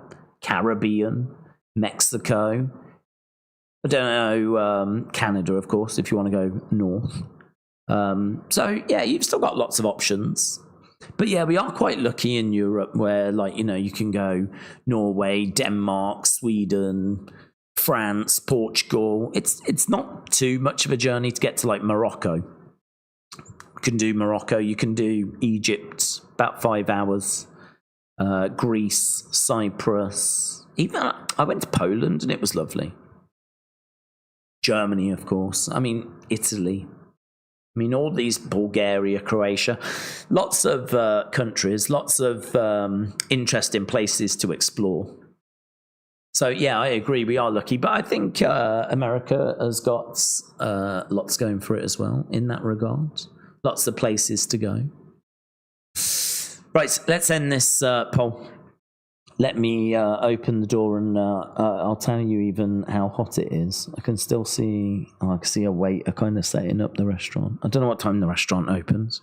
Caribbean, Mexico. I don't know, Canada, of course, if you want to go north. So, yeah, you've still got lots of options. But, yeah, we are quite lucky in Europe where, like, you can go Norway, Denmark, Sweden, France, Portugal. It's not too much of a journey to get to, like, Morocco. You can do Morocco. You can do Egypt, about 5 hours. Greece, Cyprus. Even I went to Poland and it was lovely. Germany, of course. I mean, Italy. I mean, all these, Bulgaria, Croatia. Lots of countries, lots of interesting places to explore. So, yeah, I agree. We are lucky. But I think America has got lots going for it as well in that regard. Lots of places to go. Right, let's end this poll. Let me open the door and I'll tell you even how hot it is. I can still see, I can see a waiter kind of setting up the restaurant. I don't know what time the restaurant opens.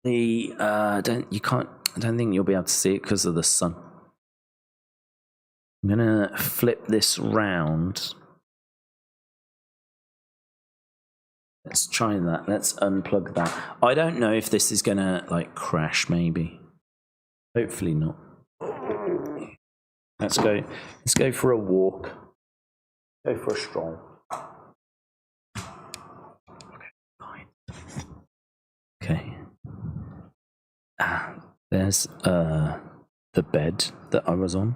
I don't think you'll be able to see it because of the sun. I'm gonna flip this round. Let's try that. Let's unplug that. I don't know if this is gonna like crash, maybe. Hopefully not. Let's go for a walk. Go for a stroll. Okay, fine. Okay. There's the bed that I was on.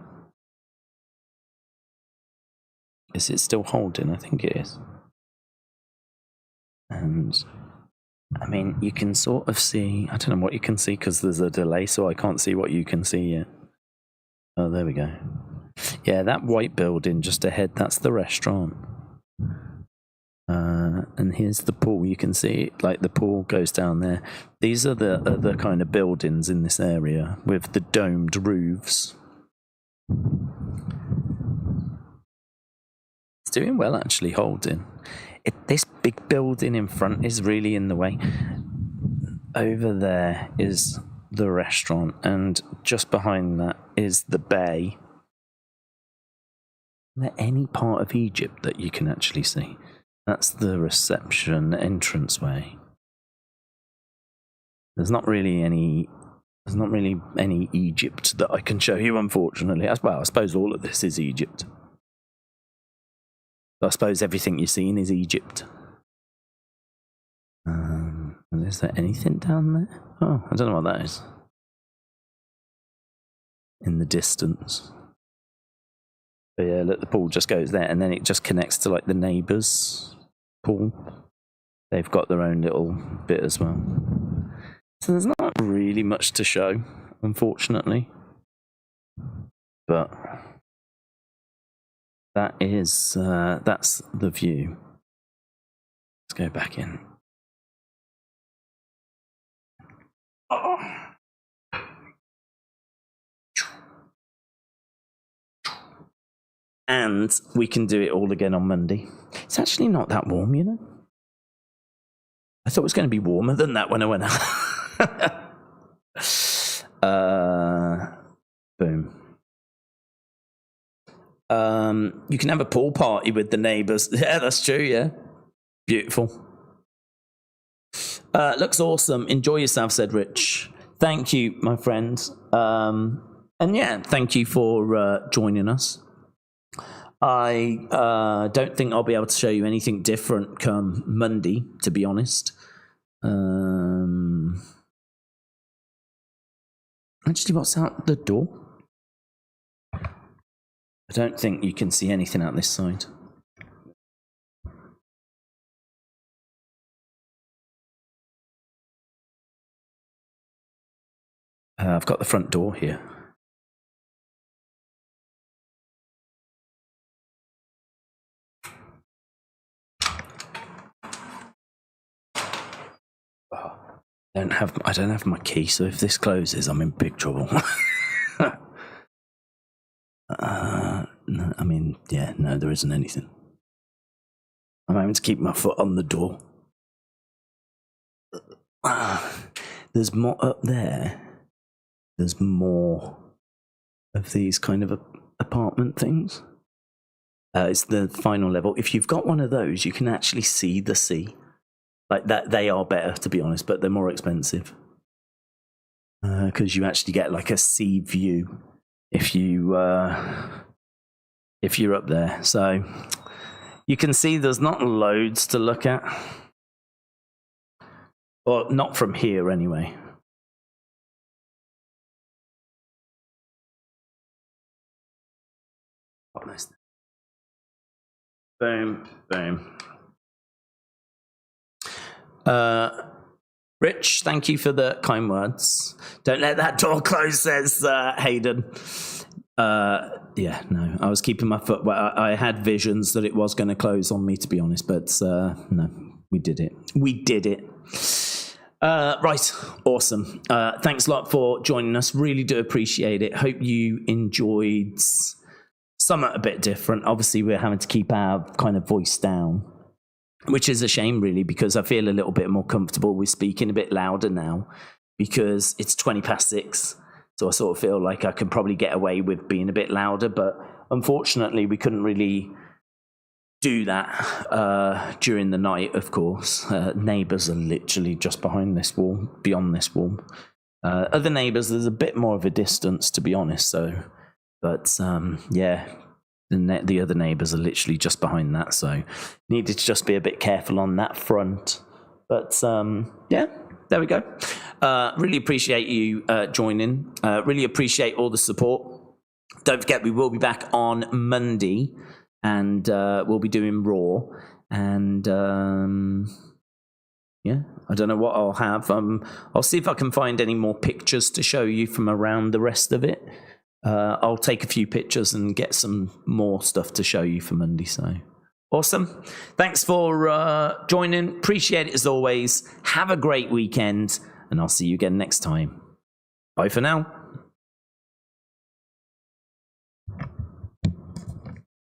Is it still holding? I think it is. And I mean, you can sort of see, I don't know what you can see because there's a delay, so I can't see what you can see yet. Oh, there we go. Yeah, that white building just ahead, that's the restaurant. And here's the pool. You can see, like, the pool goes down there. These are the kind of buildings in this area with the domed roofs. It's doing well, actually, holding. This big building in front is really in the way. Over there is the restaurant, and just behind that is the bay. Is there any part of Egypt that you can actually see? That's the reception entranceway. There's not really any Egypt that I can show you, unfortunately. Well, I suppose all of this is Egypt. I suppose everything you're seeing is Egypt. And is there anything down there? Oh, I don't know what that is. In the distance. But yeah, look, the pool just goes there, and then it just connects to like the neighbours' pool. They've got their own little bit as well. So there's not really much to show, unfortunately. But That is, that's the view. Let's go back in. Oh. And we can do it all again on Monday. It's actually not that warm, you know. I thought it was going to be warmer than that when I went out. Boom. You can have a pool party with the neighbours. Yeah, that's true, yeah. Beautiful. Looks awesome. Enjoy yourself, said Rich. Thank you, my friend. And yeah, thank you for joining us. I don't think I'll be able to show you anything different come Monday, to be honest. Actually, what's out the door? I don't think you can see anything out this side. I've got the front door here. I don't have my key, so if this closes, I'm in big trouble. No, I mean, yeah, no, there isn't anything. I'm having to keep my foot on the door. There's more up there. There's more of these kind of apartment things. It's the final level. If you've got one of those, you can actually see the sea. Like that, they are better, to be honest, but they're more expensive. Because you actually get like a sea view if you're up there. So you can see there's not loads to look at. Well, not from here anyway. Boom, boom. Rich, thank you for the kind words. Don't let that door close, says Hayden. Yeah, no, I was keeping my foot. Well, I had visions that it was going to close on me, to be honest, but no, we did it. We did it. Right, awesome. Thanks a lot for joining us. Really do appreciate it. Hope you enjoyed something a bit different. Obviously, we're having to keep our kind of voice down, which is a shame, really, because I feel a little bit more comfortable with speaking a bit louder now because it's 6:20. So I sort of feel like I could probably get away with being a bit louder, but unfortunately we couldn't really do that during the night, of course. Neighbours are literally just behind this wall, beyond this wall. Other neighbours, there's a bit more of a distance, to be honest, so... But, yeah, the other neighbours are literally just behind that, so needed to just be a bit careful on that front. But, yeah, there we go. Really appreciate you joining. Really appreciate all the support. Don't forget, we will be back on Monday, and we'll be doing Raw. And yeah, I don't know what I'll have. I'll see if I can find any more pictures to show you from around the rest of it. I'll take a few pictures and get some more stuff to show you for Monday. So awesome. Thanks for joining. Appreciate it as always. Have a great weekend. And I'll see you again next time. Bye for now.